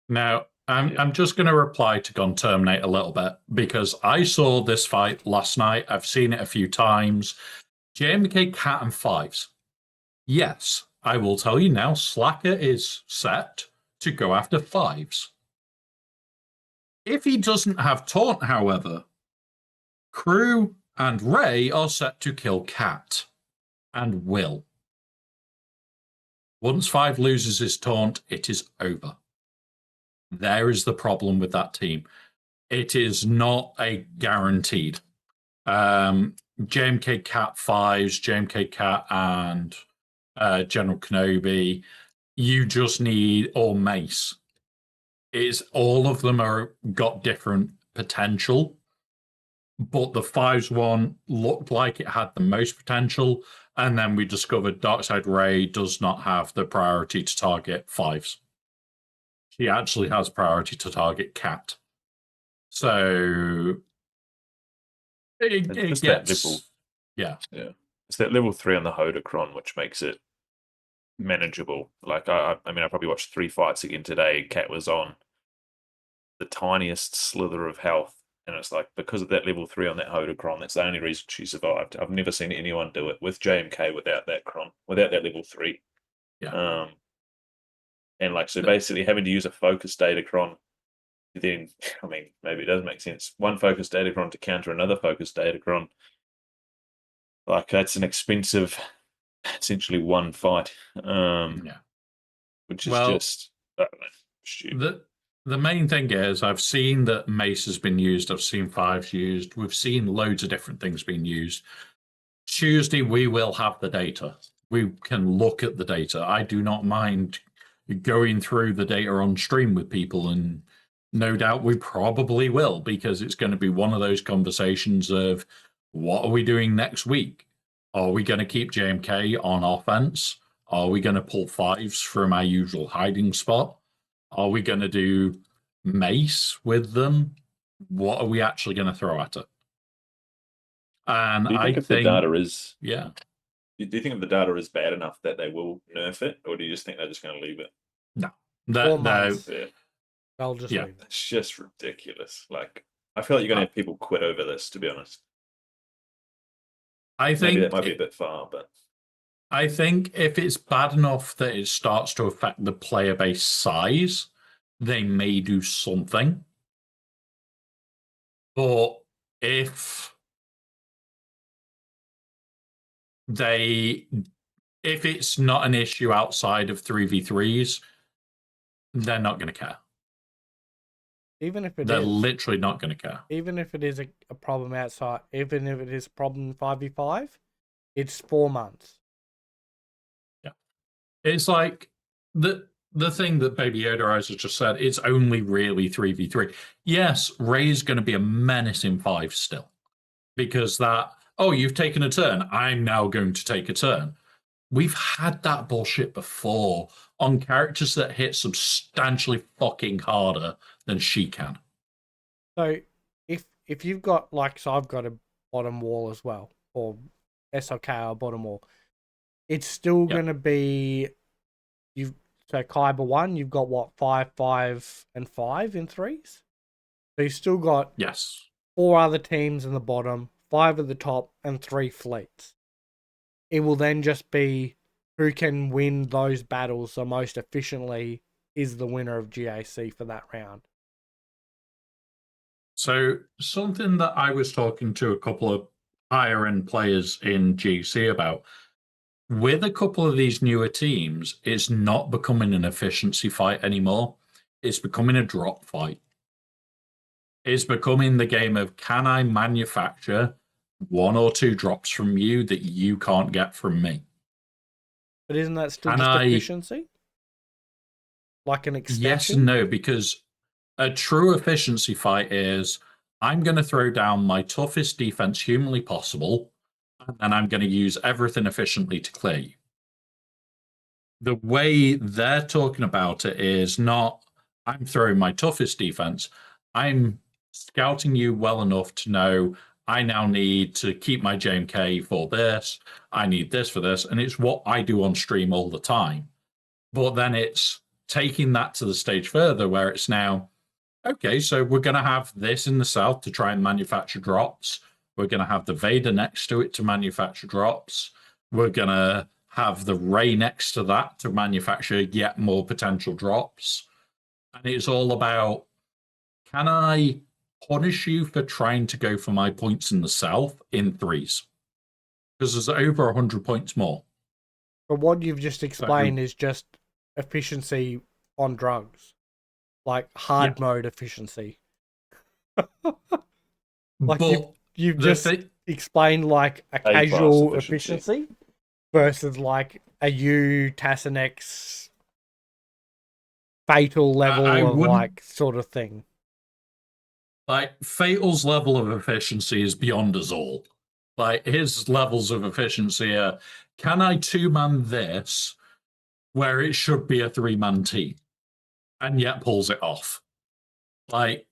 now I'm just going to reply to Gon Terminate a little bit because I saw this fight last night. I've seen it a few times. JMK Cat and Fives. Yes, I will tell you now, Slacker is set to go after Fives. If he doesn't have Taunt, however, Crew and Ray are set to kill Cat and will. Once Five loses his Taunt, it is over. There is the problem with that team. It is not a guaranteed. JMK Cat Fives, JMK Cat and General Kenobi, you just need, or Mace. All of them are got different potential, but the Fives one looked like it had the most potential, and then we discovered Darkside Ray does not have the priority to target Fives. She actually has priority to target Cat. So it It's gets that level. Yeah. It's that level 3 on the Hodocron which makes it manageable. Like I probably watched 3 fights again today. Cat was on the tiniest slither of health, and it's like because of that level 3 on that Hodocron, that's the only reason she survived. I've never seen anyone do it with JMK without that cron, without that level 3. Yeah. And like so basically having to use a focus datacron, then I mean maybe it does make sense. One focus datacron to counter another focus datacron. Like that's an expensive, essentially one fight. Which is just I don't know, stupid. The main thing is I've seen that Mace has been used, I've seen Fives used, we've seen loads of different things being used. Tuesday we will have the data. We can look at the data. I do not mind going through the data on stream with people, and no doubt we probably will, because it's going to be one of those conversations of what are we doing next week? Are we going to keep JMK on offense? Are we going to pull Fives from our usual hiding spot? Are we going to do Mace with them? What are we actually going to throw at it? And Do you think I if the data is do you think if the data is bad enough that they will nerf it, or do you just think they're just going to leave it? No, 4 months. Yeah. They'll just leave it. It's just ridiculous. Like I feel like you're going to have people quit over this. To be honest, I think maybe that might be a bit far, but I think if it's bad enough that it starts to affect the player base size, they may do something. But if it's not an issue outside of 3v3s, they're not going to care. Even if they're literally not going to care. Even if it is a problem outside, even if it is a problem in 5v5, it's 4 months. Yeah. It's like the thing that Baby Yoda has just said, it's only really 3v3. Yes, Ray's going to be a menace in 5 still. Because you've taken a turn, I'm now going to take a turn. We've had that bullshit before on characters that hit substantially fucking harder than she can. So if you've got I've got a bottom wall as well, or SLK or bottom wall, it's still going to be so Kyber 1, you've got what, 5, 5, and 5 in 3s? So you've still got 4 other teams in the bottom, 5 at the top, and 3 fleets. It will then just be who can win those battles the most efficiently is the winner of GAC for that round. So something that I was talking to a couple of higher end players in GC about, with a couple of these newer teams, it's not becoming an efficiency fight anymore. It's becoming a drop fight. It's becoming the game of, can I manufacture 1 or 2 drops from you that you can't get from me? But isn't that still And just efficiency? Like an extension? Yes and no, because a true efficiency fight is I'm going to throw down my toughest defense humanly possible, and then I'm going to use everything efficiently to clear you. The way they're talking about it is not I'm throwing my toughest defense. I'm scouting you well enough to know I now need to keep my JMK for this. I need this for this. And it's what I do on stream all the time. But then it's taking that to the stage further where it's now, okay, so we're going to have this in the south to try and manufacture drops. We're going to have the Vader next to it to manufacture drops. We're going to have the Ray next to that to manufacture yet more potential drops. And it's all about, can I punish you for trying to go for my points in the south in threes? Because there's over 100 points more. But what you've just explained is just efficiency on drugs. Like hard mode efficiency. Like you've just explained like a casual efficiency versus like a U Tassanex fatal level of like sort of thing. Like Fatal's level of efficiency is beyond us all. Like his levels of efficiency are, can I two-man this where it should be a three-man team? And yet pulls it off. Like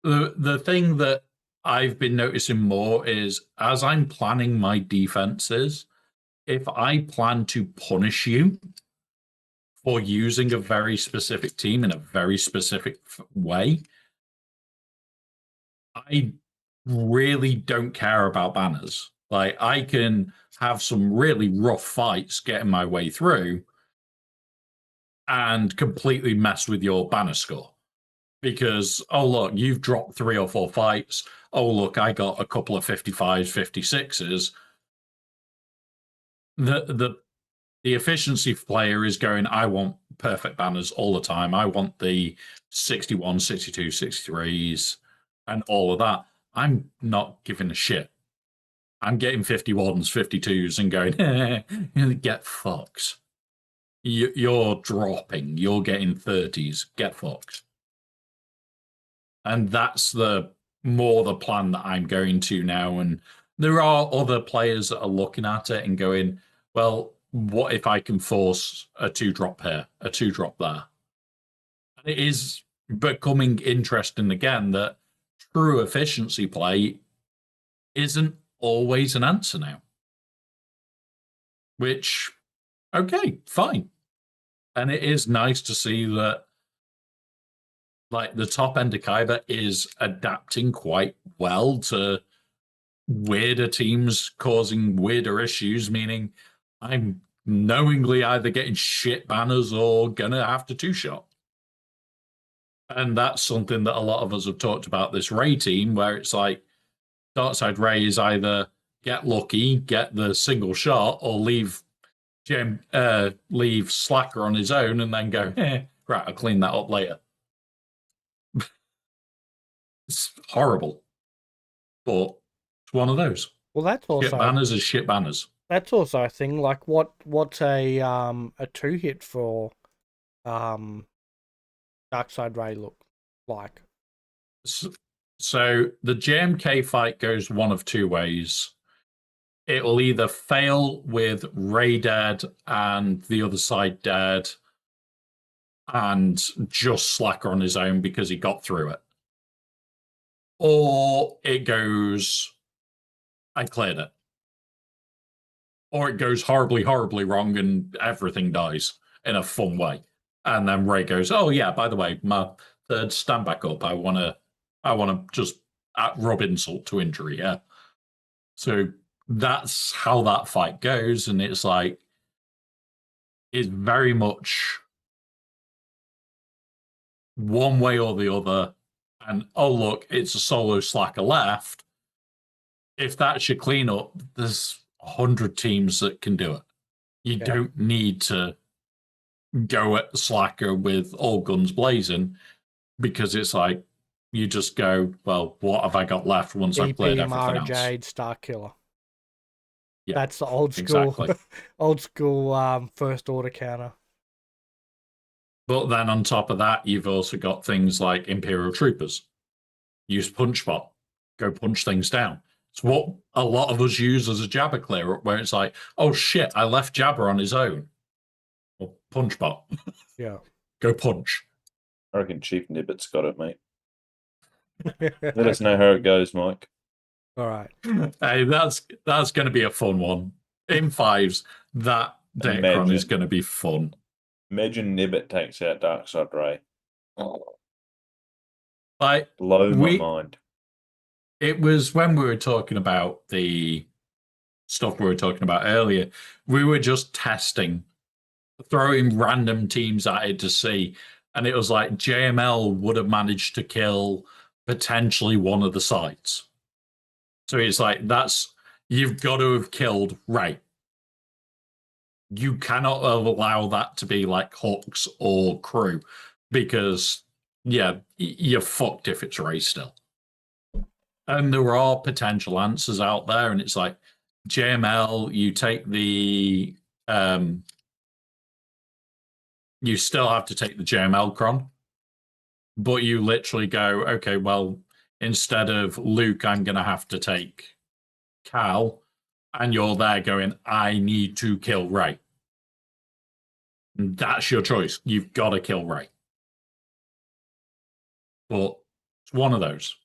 the thing that I've been noticing more is as I'm planning my defenses, if I plan to punish you for using a very specific team in a very specific way, I really don't care about banners. Like I can have some really rough fights getting my way through and completely mess with your banner score. Because, oh, look, you've dropped 3 or 4 fights. Oh, look, I got a couple of 55s, 56s. The efficiency player is going, I want perfect banners all the time. I want the 61, 62, 63s and all of that. I'm not giving a shit. I'm getting 51s, 52s and going, get fucked. You're dropping. You're getting 30s. Get fucked. And that's the plan that I'm going to now. And there are other players that are looking at it and going, well, what if I can force a 2-drop here, a 2-drop there? And it is becoming interesting again that true efficiency play isn't always an answer now. Which, okay, fine. And it is nice to see that like the top end of Kaiba is adapting quite well to weirder teams causing weirder issues, meaning I'm knowingly either getting shit banners or gonna have to 2-shot. And that's something that a lot of us have talked about this Ray team, where it's like Darkside Ray is either get lucky, get the single shot, or leave Slacker on his own and then go, right, I'll clean that up later. It's horrible, but it's one of those. Well, that's also shit banners is shit banners. That's also a thing. Like, what's a 2-hit for Darkside Ray look like? So the JMK fight goes one of 2 ways. It'll either fail with Ray dead and the other side dead, and just Slacker on his own because he got through it. Or it goes, I cleared it. Or it goes horribly, horribly wrong and everything dies in a fun way. And then Ray goes, oh yeah, by the way, my third stand back up. I wanna just rub insult to injury, yeah. So that's how that fight goes, and it's like it's very much one way or the other. And oh look, it's a solo Slacker left. If that's your cleanup, there's 100 teams that can do it. You don't need to go at Slacker with all guns blazing, because it's like you just go, well, what have I got left once I've played everything else? Jade, Star Killer. Yeah, That's the old school, exactly. old school first order counter. But then on top of that, you've also got things like Imperial Troopers. Use punch bot, go punch things down. It's what a lot of us use as a jabber clear up, where it's like, oh shit, I left Jabber on his own. Well, punch bot, Yeah. go punch. I reckon Chief Nibbit's got it, mate. Let us know how it goes, Mike. All right. Hey, that's going to be a fun one. In fives, that Datacron is Imagine. going to be fun. Imagine Nibbit takes out Darkseid Ray. Like Blow my we, mind. it was when we were talking about the stuff we were talking about earlier. We were just testing, throwing random teams at it to see, and it was like JML would have managed to kill potentially one of the sites. So it's like you've got to have killed Ray. You cannot allow that to be like Hux or Crew, because you're fucked if it's Ray still. And there are potential answers out there, and it's like JML, you take the you still have to take the JML cron, but you literally go, okay, well, instead of Luke, I'm gonna have to take Cal, and you're there going, I need to kill Ray. And that's your choice. You've got to kill Ray. But it's one of those.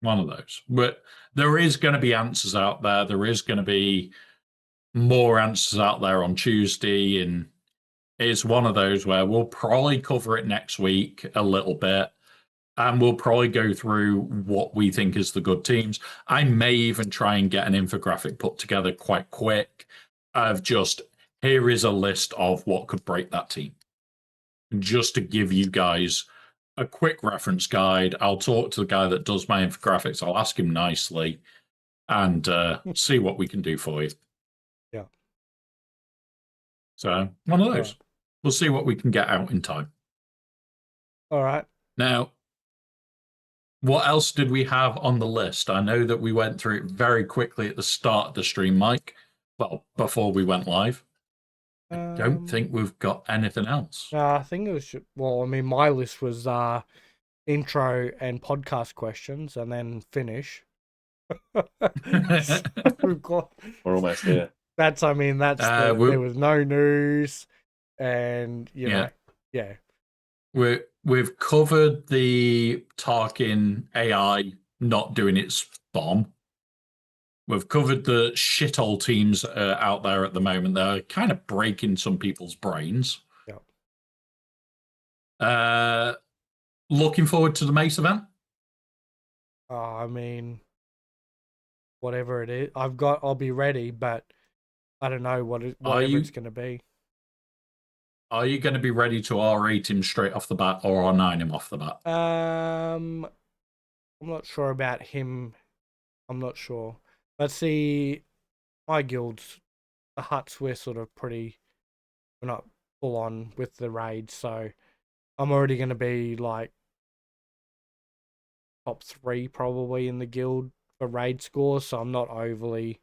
One of those. But there is going to be answers out there. There is going to be more answers out there on Tuesday. And it's one of those where we'll probably cover it next week a little bit. And we'll probably go through what we think is the good teams. I may even try and get an infographic put together quite quick of just, here is a list of what could break that team. Just to give you guys a quick reference guide. I'll talk to the guy that does my infographics. I'll ask him nicely and see what we can do for you. Yeah. So one of those. Right. We'll see what we can get out in time. All right. Now, what else did we have on the list? I know that we went through it very quickly at the start of the stream, Mike. Well, before we went live. I don't think we've got anything else. No, I think it was. Well, I mean, my list was intro and podcast questions, and then finish. So we've got. We're almost there. That's. I mean, that's. There was no news, and you know, yeah. We've covered the Tarkin AI not doing its bomb. We've covered the shithole teams out there at the moment. They're kind of breaking some people's brains. Yeah. Looking forward to the Mace event. I mean, whatever it is, I'll be ready, but I don't know whatever it's going to be. Are you going to be ready to R8 him straight off the bat or R9 him off the bat? I'm not sure about him. I'm not sure. But see, my guilds, the Hutts, we're not full on with the raids, so I'm already going to be like top 3 probably in the guild for raid score, so I'm not overly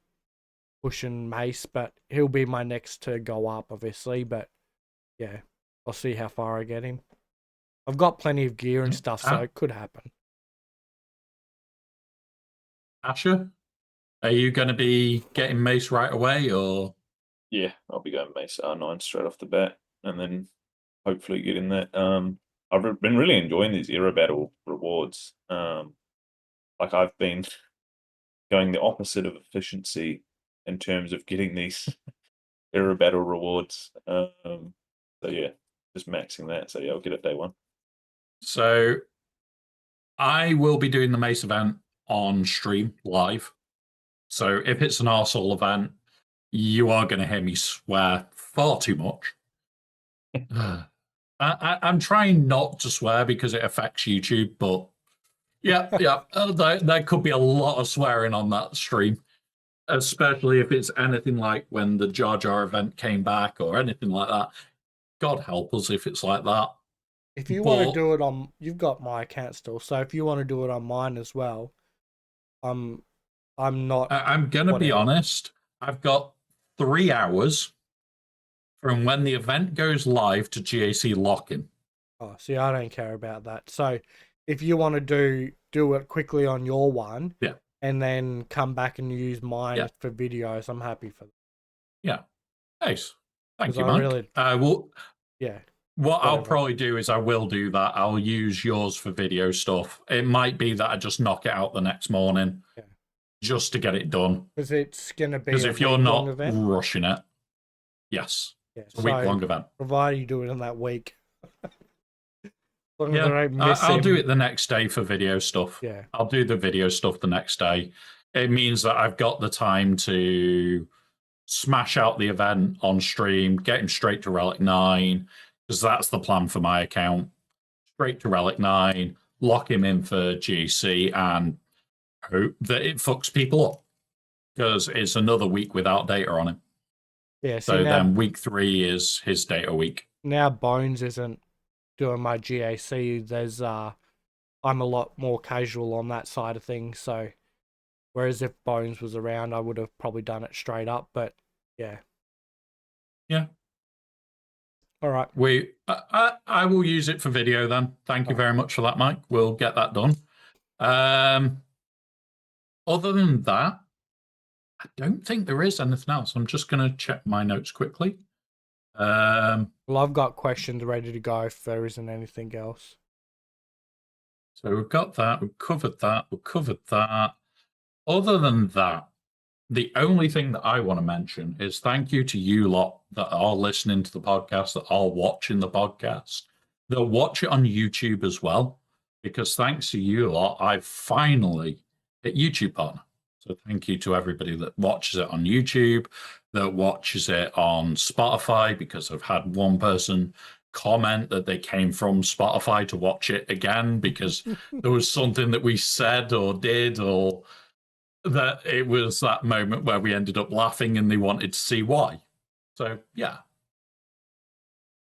pushing Mace, but he'll be my next to go up, obviously, but yeah, I'll see how far I get him. I've got plenty of gear and stuff, so it could happen. Asher, are you going to be getting Mace right away, or? Yeah, I'll be going Mace R9 straight off the bat, and then hopefully getting that. I've been really enjoying these era battle rewards. Like I've been going the opposite of efficiency in terms of getting these era battle rewards. So yeah, just maxing that. So yeah, I'll get it day 1. So I will be doing the Mace event on stream live. So if it's an arsehole event, you are going to hear me swear far too much. I'm trying not to swear because it affects YouTube, but yeah, there could be a lot of swearing on that stream, especially if it's anything like when the Jar Jar event came back or anything like that. God help us if it's like that. If you want to do it on, you've got my account still, so if you want to do it on mine as well, I'm not. I'm gonna be honest. I've got 3 hours from when the event goes live to GAC lock-in. Oh, see, I don't care about that. So if you want to do it quickly on your one, Yeah. and then come back and use mine Yeah. for videos, I'm happy for that. Yeah. Nice. Thank 'Cause you, I Mike. really- Yeah. Yeah. What I'll Whatever. probably do is I will do that. I'll use yours for video stuff. It might be that I just knock it out the next morning Yeah. just to get it done. Because it's going to be Because a if you're week-long not event. rushing it, yes, Yeah. it's a week-long event. Provided you do it in that week. As long as I Yeah, don't miss I'll do him. it the next day for video stuff. Yeah. I'll do the video stuff the next day. It means that I've got the time to smash out the event on stream, get him straight to Relic 9, because that's the plan for my account. Straight to Relic 9, lock him in for GC, and hope that it fucks people up, because it's another week without data on him. Yeah. So See, then week 3 is his data week. now Bones isn't doing my GAC. There's I'm a lot more casual on that side of things. So whereas if Bones was around, I would have probably done it straight up. But yeah. Yeah. All right. I will use it for video then. Thank you very much for that, Mike. We'll get that done. Other than that, I don't think there is anything else. I'm just going to check my notes quickly. Well, I've got questions ready to go if there isn't anything else. So we've got that. We've covered that. We've covered that. Other than that, the only thing that I want to mention is thank you to you lot that are listening to the podcast, that are watching the podcast, that watch it on YouTube as well. Because thanks to you lot, I've finally hit YouTube partner. So thank you to everybody that watches it on YouTube, that watches it on Spotify, because I've had one person comment that they came from Spotify to watch it again because there was something that we said or did, or that it was that moment where we ended up laughing and they wanted to see why. So yeah.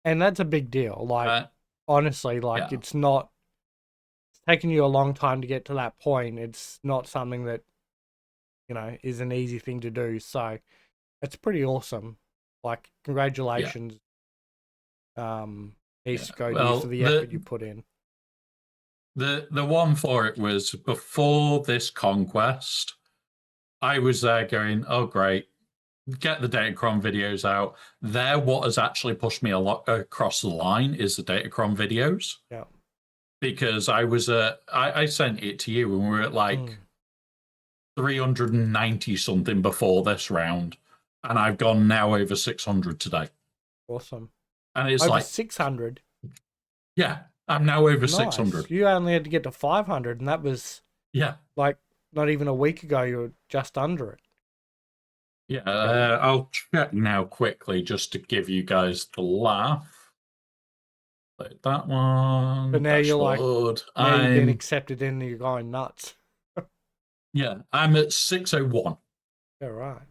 And that's a big deal. Like, honestly, like it's not taking you a long time to get to that point. It's not something that, you know, is an easy thing to do. So it's pretty awesome. Like, congratulations. SWGoH for the effort you put in. The one for it was before this conquest, I was there going, oh great, get the Datacron videos out. What has actually pushed me a lot across the line is the Datacron videos. Yeah. Because I sent it to you when we were at like 390 something before this round, and I've gone now over 600 today. Awesome. And it's over like 600. Yeah, I'm now over Nice. 600. You only had to get to 500, and that was like not even a week ago. You were just under it. Yeah, I'll check now quickly just to give you guys the laugh. Like that one. But now you're like, now you've been accepted in, and you're going nuts. Yeah, I'm at 601. Yeah, right.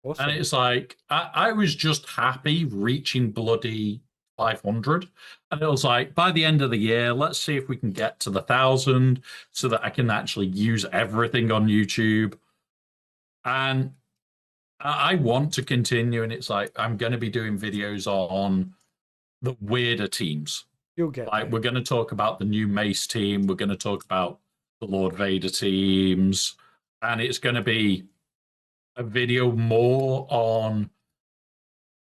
Awesome. And it's like, I was just happy reaching bloody 500. And it was like, by the end of the year, let's see if we can get to the 1,000 so that I can actually use everything on YouTube. And I want to continue. And it's like, I'm going to be doing videos on the weirder teams. You'll get like, we're going to talk about the new Mace team. We're going to talk about the Lord Vader teams. And it's going to be a video more on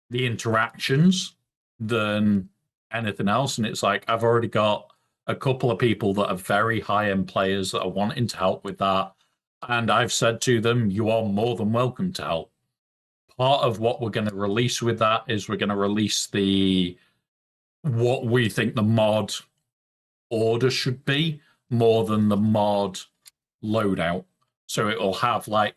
the interactions than anything else. And it's like, I've already got a couple of people that are very high-end players that are wanting to help with that. And I've said to them, you are more than welcome to help. Part of what we're going to release with that is we're going to release what we think the mod order should be more than the mod loadout. So it will have like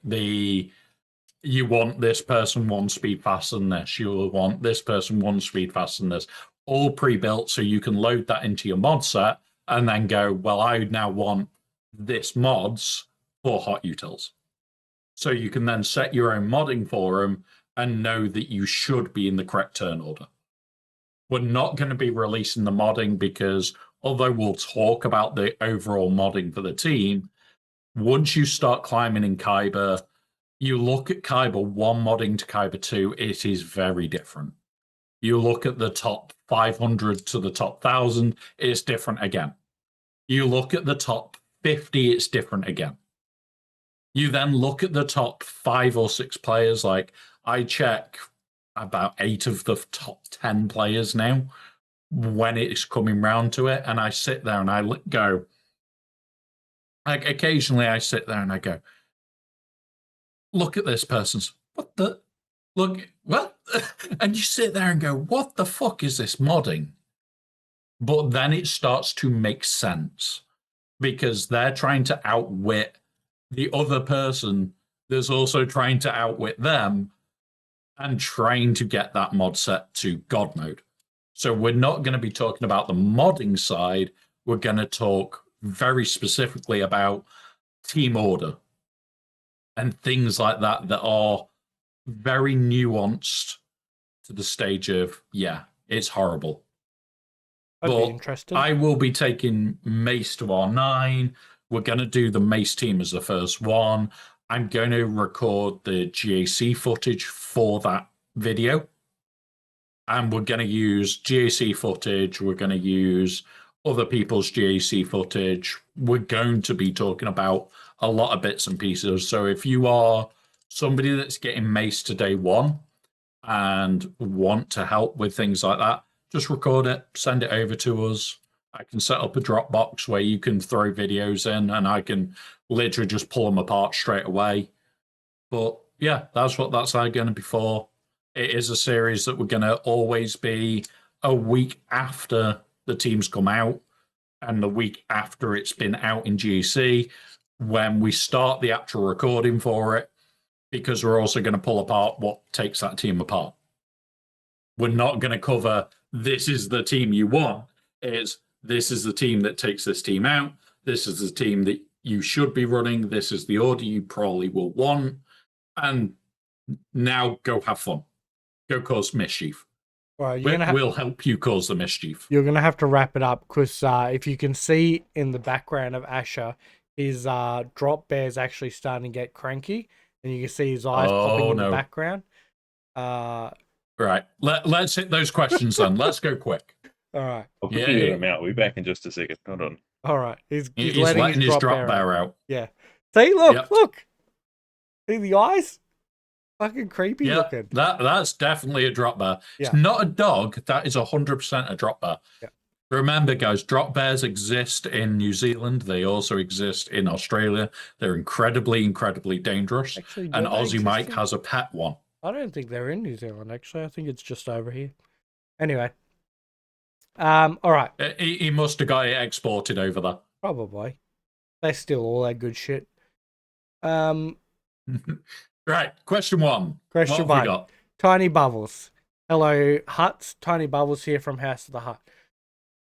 you want this person 1 speed faster than this. You'll want this person 1 speed faster than this. All pre-built, so you can load that into your mod set and then go, well, I now want this mods for hot utils. So you can then set your own modding for them and know that you should be in the correct turn order. We're not going to be releasing the modding because although we'll talk about the overall modding for the team, once you start climbing in Kyber, You look at Kyber 1 modding to Kyber 2, it is very different. You look at the top 500 to the top 1,000, it's different again. You look at the top 50, it's different again. You then look at the top 5 or 6 players. Like, I check about 8 of the top 10 players now when it's coming round to it, and I sit there and I go, like, occasionally I sit there and I go, look at this person's, what the, look, what? And you sit there and go, what the fuck is this modding? But then it starts to make sense because they're trying to outwit the other person that's also trying to outwit them and trying to get that mod set to God mode. So we're not going to be talking about the modding side. We're going to talk very specifically about team order and things like that that are very nuanced to the stage of, yeah, it's horrible. That'd But be interesting. I will be taking Mace to R9. We're going to do the Mace team as the first one. I'm going to record the GAC footage for that video. And we're going to use GAC footage. We're going to use other people's GAC footage. We're going to be talking about a lot of bits and pieces. So if you are somebody that's getting Mace to day one and want to help with things like that, just record it, send it over to us. I can set up a Dropbox where you can throw videos in and I can literally just pull them apart straight away. But yeah, that's what that's going to be for. It is a series that we're going to always be a week after the teams come out and the week after it's been out in GEC when we start the actual recording for it, because we're also going to pull apart what takes that team apart. We're not going to cover this is the team you want. It's this is the team that takes this team out. This is the team that you should be running. This is the order you probably will want. And now go have fun. Go cause mischief. Right, We'll help you cause the mischief. You're going to have to wrap it up because if you can see in the background of Asher, his drop bear's actually starting to get cranky. And you can see his eyes popping in the background. Right. Let's hit those questions then. Let's go quick. All right. I'll quickly get him out. We'll be back in just a second. Hold on. All right. He's letting his drop bear out. Yeah. See, look. See the eyes? Fucking creepy looking. That's definitely a drop bear. Yeah. It's not a dog. That is 100% a drop bear. Yeah. Remember, guys, drop bears exist in New Zealand. They also exist in Australia. They're incredibly, incredibly dangerous. Actually, and Aussie Mike has a pet one. I don't think they're in New Zealand, actually. I think it's just over here. Anyway. All right. He must have got it exported over there. Probably. They steal all that good shit. Right. Question one. Question what have one. we got? Tiny Bubbles. Hello, Hutts. Tiny Bubbles here from House of the Hut.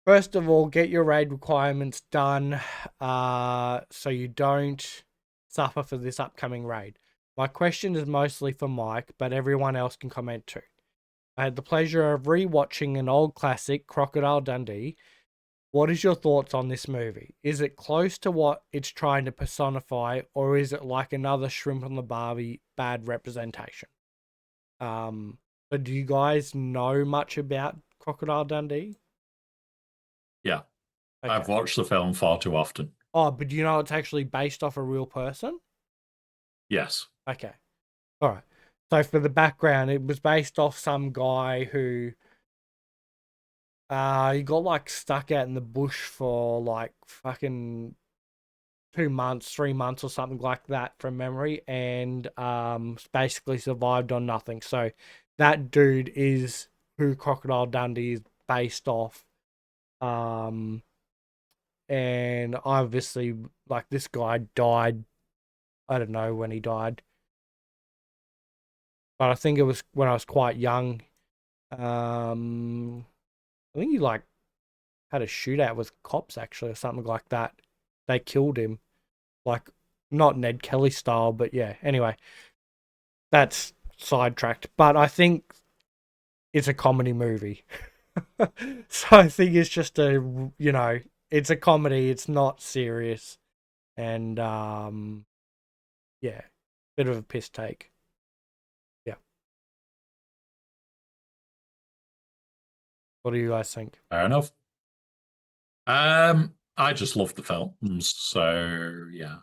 First of all, get your raid requirements done so you don't suffer for this upcoming raid. My question is mostly for Mike, but everyone else can comment too. I had the pleasure of rewatching an old classic, Crocodile Dundee. What is your thoughts on this movie? Is it close to what it's trying to personify, or is it like another Shrimp on the Barbie bad representation? But do you guys know much about Crocodile Dundee? Yeah. Okay. I've watched the film far too often. Oh, but do you know it's actually based off a real person? Yes. Okay. All right. So for the background, it was based off some guy who he got like stuck out in the bush for like fucking 2 months, 3 months or something like that from memory, and basically survived on nothing. So that dude is who Crocodile Dundee is based off. And obviously, like, this guy died. I don't know when he died, but I think it was when I was quite young. I think he like had a shootout with cops actually, or something like that. They killed him, like not Ned Kelly style, but yeah. Anyway, that's sidetracked. But I think it's a comedy movie, so I think it's just it's a comedy. It's not serious, and yeah. Bit of a piss take. Yeah. What do you guys think? Fair enough. I just love the films, so yeah.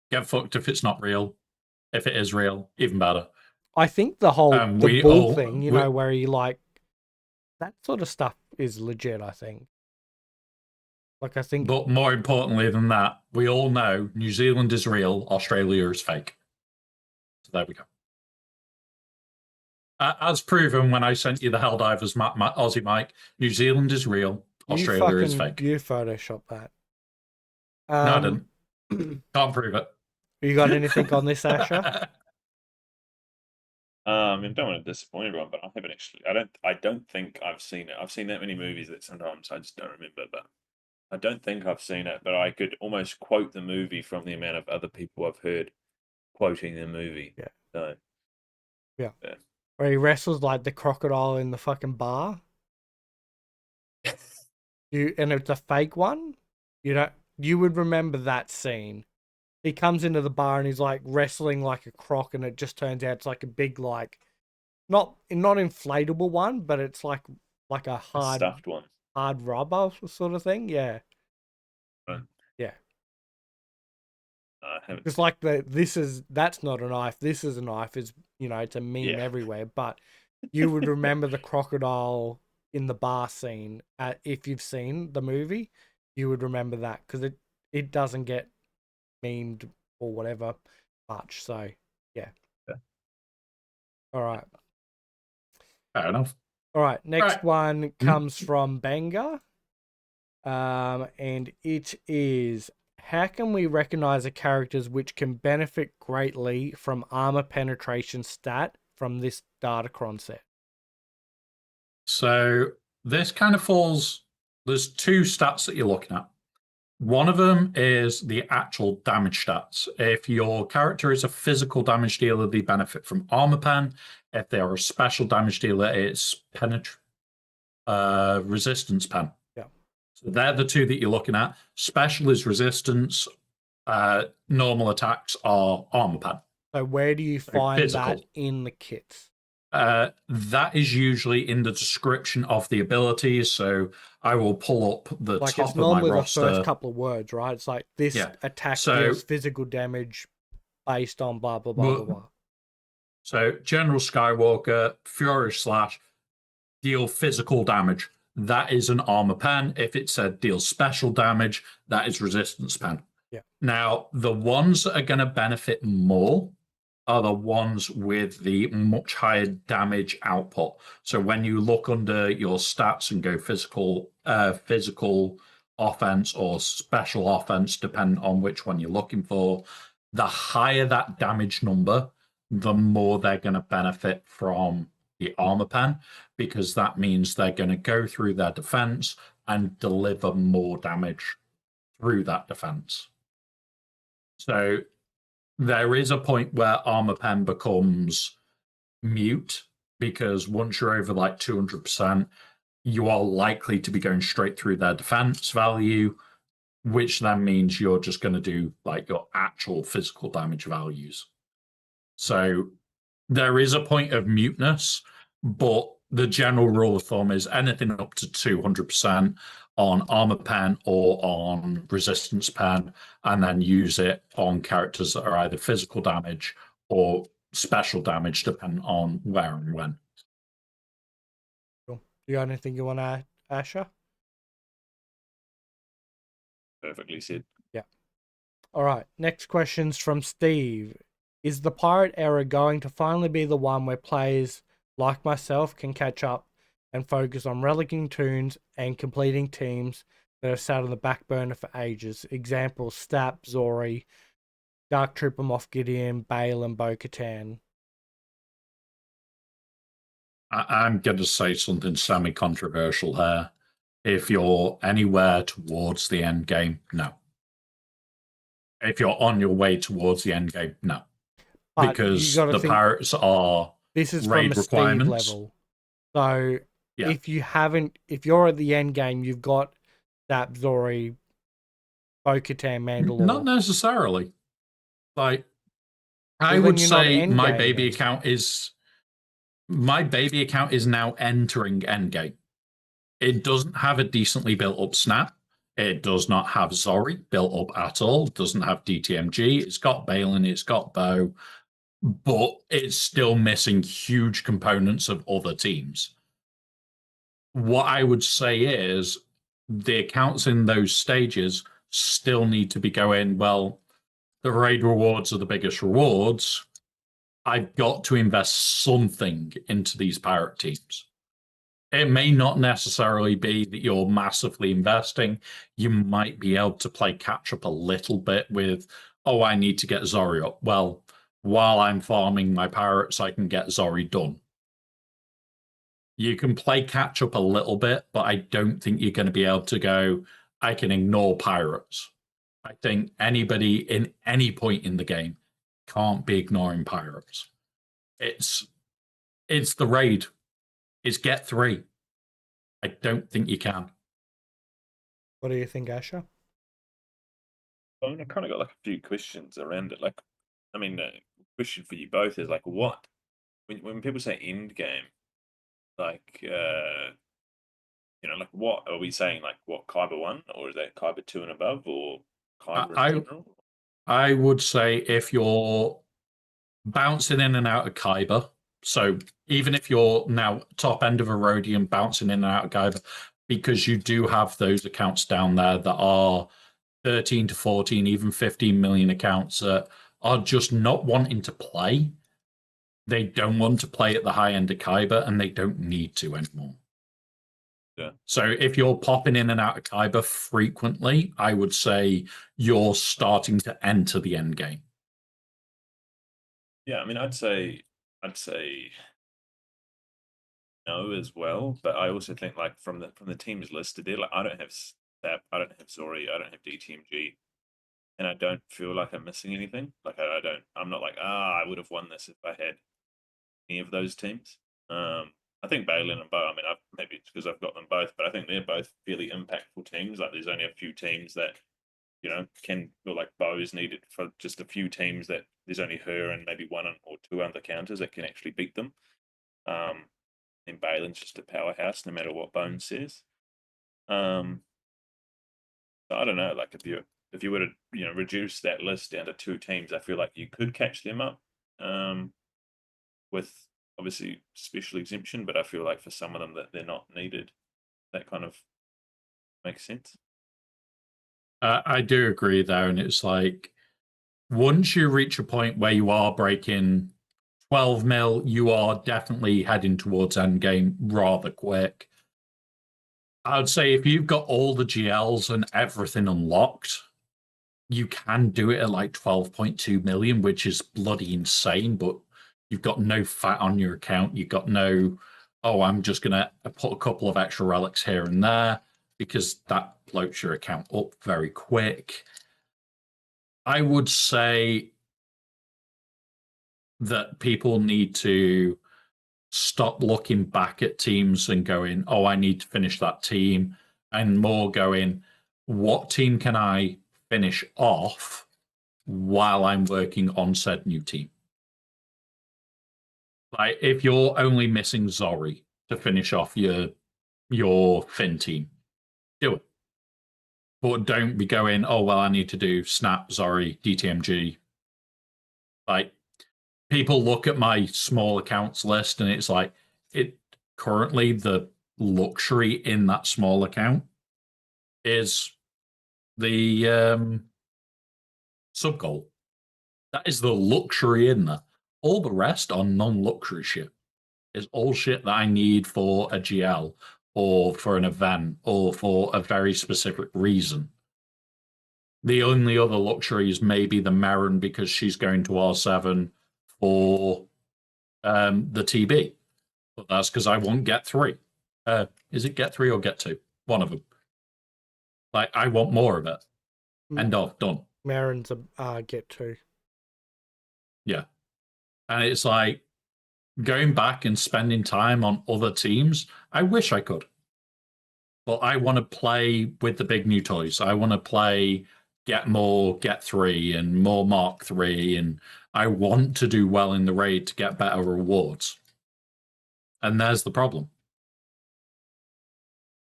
Get fucked if it's not real. If it is real, even better. I think the whole the We bull all thing, you know, where he like that sort of stuff is legit, I think. Like I think But more importantly than that, we all know New Zealand is real, Australia is fake. So there we go. As proven when I sent you the Helldivers map, Aussie Mike, New Zealand is real, Australia is fake. you Photoshop that. No, I didn't. Can't prove it. You got anything on this, Asher? I don't want to disappoint everyone, but I haven't actually. I don't think I've seen it. I've seen that many movies that sometimes I just don't remember. But I don't think I've seen it. But I could almost quote the movie from the amount of other people I've heard quoting the movie. Yeah. So, yeah. Yeah. Where he wrestles like the crocodile in the fucking bar. And it's a fake one. You would remember that scene. He comes into the bar and he's like wrestling like a croc, and it just turns out it's like a big like not inflatable one, but it's like a hard stuffed one. hard rubber sort of thing. Yeah. Right. Yeah. I haven't. It's like that's not a knife. This is a knife. It's it's a meme everywhere. But you would remember the crocodile in the bar scene. If you've seen the movie, you would remember that because it doesn't get memed or whatever much. So yeah. All right. Fair enough. All right. Next Right. one comes from Benga. And it is, how can we recognize the characters which can benefit greatly from armor penetration stat from this Datacron set? So this kind of falls, there's two stats that you're looking at. One of them is the actual damage stats. If your character is a physical damage dealer, they benefit from armor pen. If they are a special damage dealer, it's resistance pen. Yeah. So they're the two that you're looking at. Special is resistance. Normal attacks are armor pen. So where do you find physical. that in the kits? That is usually in the description of the abilities. So I will pull up the Like top it's of my normally the roster. first couple of words, right? It's like this attack deals physical damage based on blah blah blah blah blah. So General Skywalker, Fury Slash, deal physical damage. That is an armor pen. If it said deal special damage, that is resistance pen. Yeah. Now, the ones that are going to benefit more are the ones with the much higher damage output. So when you look under your stats and go physical offense or special offense, depending on which one you're looking for, the higher that damage number, the more they're going to benefit from the armor pen, because that means they're going to go through their defense and deliver more damage through that defense. So there is a point where armor pen becomes mute, because once you're over like 200%, you are likely to be going straight through their defense value, which then means you're just going to do like your actual physical damage values. So there is a point of muteness, but the general rule of thumb is anything up to 200% on armor pen or on resistance pen, and then use it on characters that are either physical damage or special damage, depending on where and when. Cool. You got anything you want to add, Asher? Perfectly said. Yeah. All right. Next question's from Steve. Is the pirate era going to finally be the one where players like myself can catch up and focus on relicking tunes and completing teams that have sat on the back burner for ages? Example, Stap, Zori, Dark Trooper, Moff Gideon, Bale, and Bo-Katan. I'm going to say something semi-controversial here. If you're anywhere towards the end game, no. If you're on your way towards the end game, no. But because the pirates are this is raid from a requirements. Steve level. So if you're at the end game, you've got Stap, Zori, Bo-Katan, Mandalore. Not necessarily. Like I Well, then would you're not say my endgame baby then. account is now entering endgame. It doesn't have a decently built up snap. It does not have Zori built up at all. It doesn't have DTMG. It's got Balin. It's got Bow, but it's still missing huge components of other teams. What I would say is the accounts in those stages still need to be going, well, the raid rewards are the biggest rewards. I've got to invest something into these pirate teams. It may not necessarily be that you're massively investing. You might be able to play catch up a little bit with, oh, I need to get Zori up. Well, while I'm farming my pirates, I can get Zori done. You can play catch up a little bit, but I don't think you're going to be able to go, I can ignore pirates. I think anybody in any point in the game can't be ignoring pirates. It's the raid. It's get 3. I don't think you can. What do you think, Asher? I mean, I kind of got like a few questions around it. Like, I mean, question for you both is like, what when people say end game, like, like what are we saying? Like, what Kyber 1, or is that Kyber 2 and above, or Kyber in I general? I would say if you're bouncing in and out of Kyber, so even if you're now top end of Erodium bouncing in and out of Kyber, because you do have those accounts down there that are 13 to 14, even 15 million accounts that are just not wanting to play. They don't want to play at the high end of Kyber, and they don't need to anymore. Yeah. So if you're popping in and out of Kyber frequently, I would say you're starting to enter the end game. Yeah, I mean, I'd say no as well, but I also think like from the teams listed there, like I don't have Step, I don't have Zori, I don't have DTMG, and I don't feel like I'm missing anything. Like I'm not like I would have won this if I had any of those teams. I think Balin and Bow. I mean, maybe it's because I've got them both, but I think they're both fairly impactful teams. Like there's only a few teams that can feel like Bow's needed for just a few teams that there's only her and maybe one or two other counters that can actually beat them. And Balin's just a powerhouse no matter what Bones says. So I don't know, like if you were to reduce that list down to 2 teams, I feel like you could catch them up with obviously special exemption, but I feel like for some of them that they're not needed. That kind of makes sense. I do agree there, and it's like once you reach a point where you are breaking 12 mil, you are definitely heading towards endgame rather quick. I would say if you've got all the GLs and everything unlocked, you can do it at like 12.2 million, which is bloody insane, but you've got no fat on your account. You've got no, oh, I'm just going to put a couple of extra relics here and there because that bloats your account up very quick. I would say that people need to stop looking back at teams and going, oh, I need to finish that team, and more going, what team can I finish off while I'm working on said new team? Like if you're only missing Zori to finish off your Finn team, do it. But don't be going, oh well, I need to do Snap, Zori, DTMG. Like people look at my small accounts list and it's like it currently the luxury in that small account is the SWGoH. That is the luxury in there. All the rest are non-luxury shit. It's all shit that I need for a GL or for an event or for a very specific reason. The only other luxury is maybe the Marin because she's going to R7 for the TB. But that's because I want get 3. Is it get 3 or get 2? One of them. Like, I want more of it. End of. Done. Marin's a get 2. Yeah. And it's like, going back and spending time on other teams, I wish I could. But I want to play with the big new toys. I want to play get more Get 3 and more Mark 3, and I want to do well in the raid to get better rewards. And there's the problem.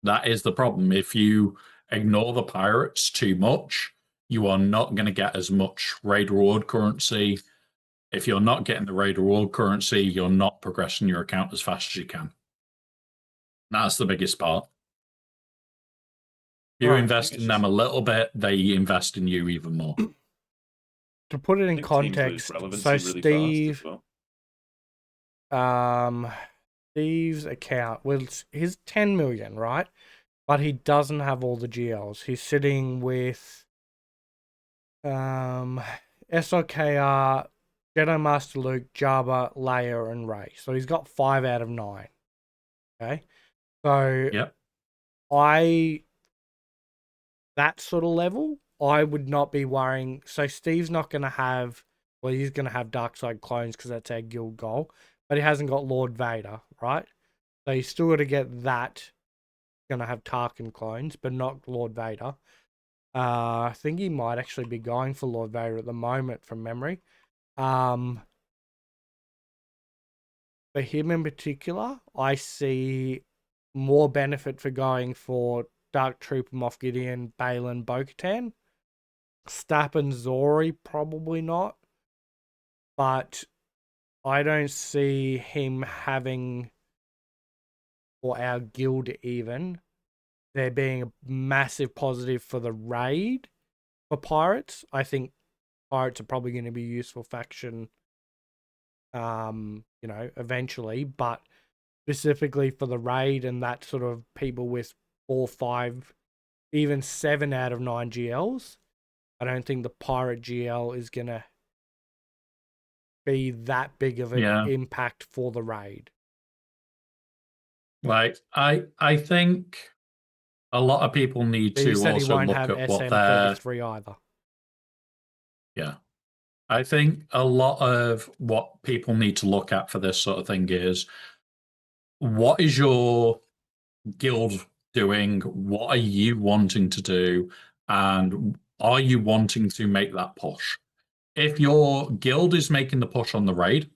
That is the problem. If you ignore the pirates too much, you are not going to get as much raid reward currency. If you're not getting the raid reward currency, you're not progressing your account as fast as you can. That's the biggest part. You Right. invest in them a little bit, they invest in you even more. To put it I in think teams lose context, relevancy so really fast as well. Steve's account, well, he's 10 million, right? But he doesn't have all the GLs. He's sitting with SOKR, Jedi Master Luke, Jabba, Leia, and Rey. So he's got 5 out of 9. Okay. So Yep. that sort of level, I would not be worrying. So Steve's not going to have, well, he's going to have dark side clones because that's our guild goal, but he hasn't got Lord Vader, right? So he's still got to get that. Going to have Tarkin clones, but not Lord Vader. I think he might actually be going for Lord Vader at the moment from memory. For him in particular, I see more benefit for going for Dark Trooper, Moff Gideon, Balin, Bo-Katan. Stapp and Zori, probably not. But I don't see him having, or our guild even, there being a massive positive for the raid for pirates. I think pirates are probably going to be a useful faction, eventually, but specifically for the raid and that sort of people with 4, 5, even 7 out of 9 GLs, I don't think the pirate GL is going to be that big of an impact for the raid. Like, I think a lot of people need to also look at what their SM33 either. Yeah. I think a lot of what people need to look at for this sort of thing is, what is your guild doing? What are you wanting to do? And are you wanting to make that push? If your guild is making the push on the raid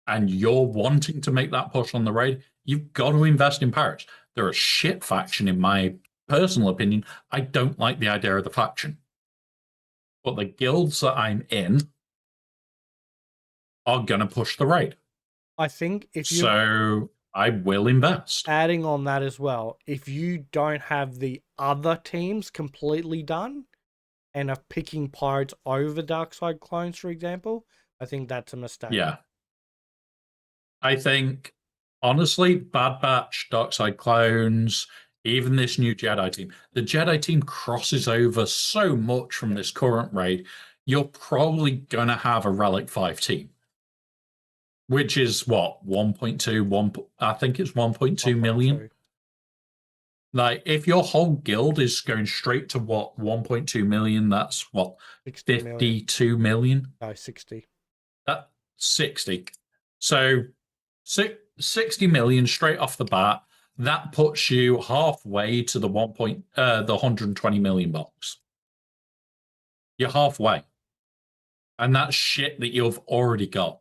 and you're wanting to make that push on the raid, you've got to invest in pirates. They're a shit faction, in my personal opinion. I don't like the idea of the faction. But the guilds that I'm in are going to push the raid. I think if you... So I will invest. Adding on that as well, if you don't have the other teams completely done and are picking pirates over dark side clones, for example, I think that's a mistake. Yeah. I think, honestly, Bad Batch, Dark Side Clones, even this new Jedi team, the Jedi team crosses over so much from this current raid. You're probably going to have a Relic 5 team, which is what, 1.2, I think it's 1.2 million. Like, if your whole guild is going straight to what, 1.2 million, that's what, 52 million? No, 60. 60. So 60 million straight off the bat. That puts you halfway to the the 120 million box. You're halfway. And that's shit that you've already got.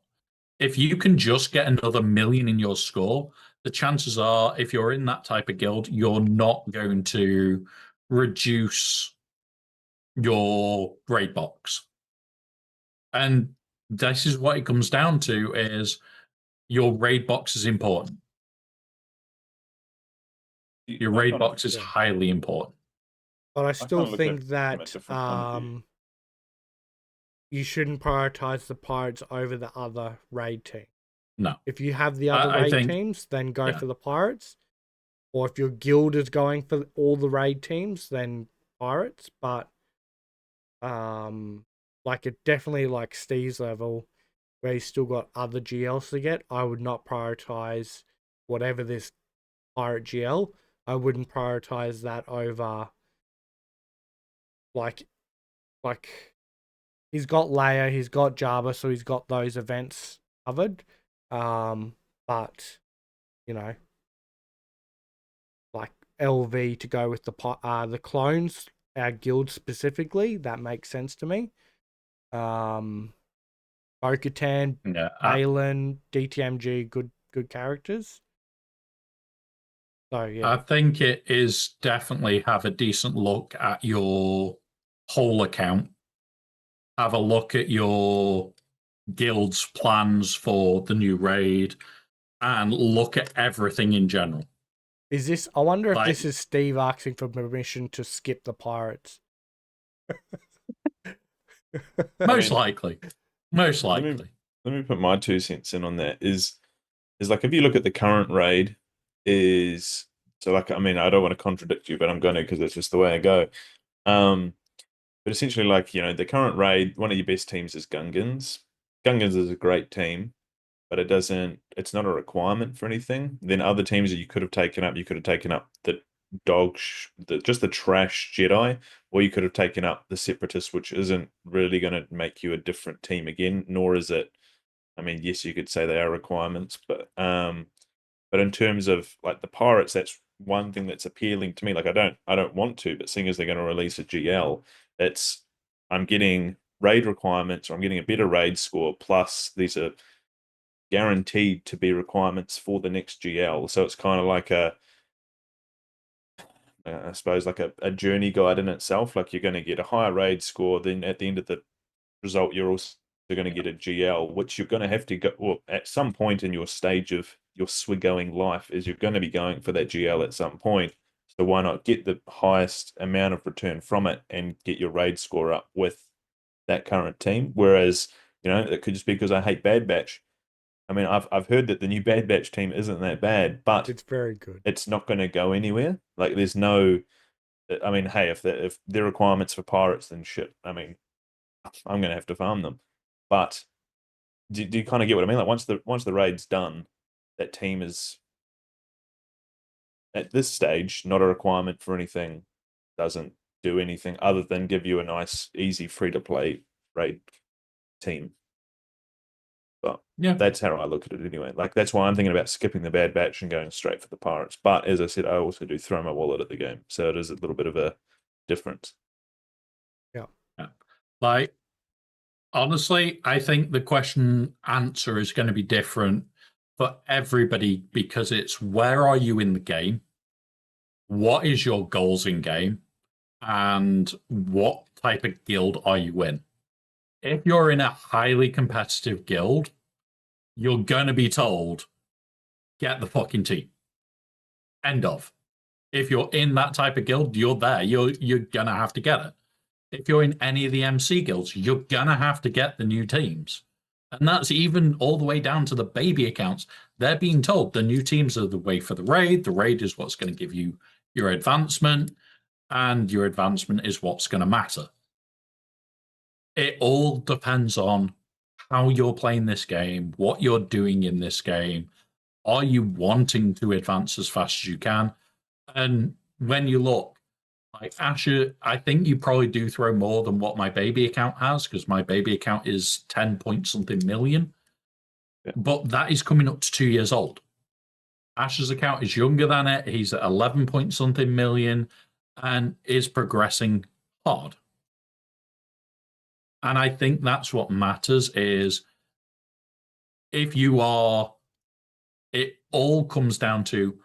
If you can just get another million in your score, the chances are, if you're in that type of guild, you're not going to reduce your grade box. And this is what it comes down to, is your raid box is important. Your raid box is highly important. But I still think that you shouldn't prioritize the pirates over the other raid team. No. If you have the other raid teams, then go for the pirates. Or if your guild is going for all the raid teams, then pirates. But it definitely, like Steve's level, where he's still got other GLs to get, I would not prioritize whatever this pirate GL. I wouldn't prioritize that over like he's got Leia, he's got Jabba, so he's got those events covered. But like LV to go with the clones our guild specifically. That makes sense to me. Bo-Katan, Yeah, Balin, DTMG, good characters. So yeah, I think it is definitely have a decent look at your whole account. Have a look at your guild's plans for the new raid and look at everything in general. is this? I wonder if Like, this is Steve asking for permission to skip the pirates. I most mean, likely. Most let me likely. let me put my 2 cents in on that. Is like if you look at the current raid, is so like I mean I don't want to contradict you, but I'm going to because it's just the way I go. Um, but essentially, like the current raid, one of your best teams is Gungans. Gungans is a great team, but it's not a requirement for anything. Then other teams that you could have taken up, you could have taken up the just the trash Jedi, or you could have taken up the Separatists, which isn't really going to make you a different team again, nor is it. I mean, yes, you could say they are requirements, but in terms of like the Pirates, that's one thing that's appealing to me. Like I don't want to, but seeing as they're going to release a GL, it's I'm getting raid requirements, or I'm getting a better raid score, plus these are guaranteed to be requirements for the next GL. So it's kind of like I suppose like a journey guide in itself. Like you're going to get a higher raid score, then at the end of the result, you're also going to get a GL, which you're going to have to go, well, at some point in your stage of your SWGoing life, is you're going to be going for that GL at some point. So why not get the highest amount of return from it and get your raid score up with that current team? Whereas, it could just be because I hate Bad Batch. I mean, I've heard that the new Bad Batch team isn't that bad, but It's very good. it's not going to go anywhere. Like, there's no. I mean, hey, if they're requirements for pirates, then shit. I mean, I'm going to have to farm them. But do you kind of get what I mean? Like once the raid's done, that team is at this stage not a requirement for anything. Doesn't do anything other than give you a nice, easy, free to play raid team. But Yeah. that's how I look at it anyway. Like that's why I'm thinking about skipping the Bad Batch and going straight for the Pirates. But as I said, I also do throw my wallet at the game, so it is a little bit of a difference. Yeah. Yeah. Like, honestly, I think the question answer is going to be different for everybody because it's where are you in the game? What is your goals in game? And what type of guild are you in? If you're in a highly competitive guild, you're going to be told, get the fucking team. End of. If you're in that type of guild, you're there. You're going to have to get it. If you're in any of the MC guilds, you're going to have to get the new teams. And that's even all the way down to the baby accounts. They're being told the new teams are the way for the raid. The raid is what's going to give you your advancement, and your advancement is what's going to matter. It all depends on how you're playing this game, what you're doing in this game. Are you wanting to advance as fast as you can? And when you look, like Asher, I think you probably do throw more than what my baby account has because my baby account is 10 point something million. Yeah. But that is coming up to 2 years old. Asher's account is younger than it. He's at 11 point something million and is progressing hard. And I think that's what matters is if you are, it all comes down to,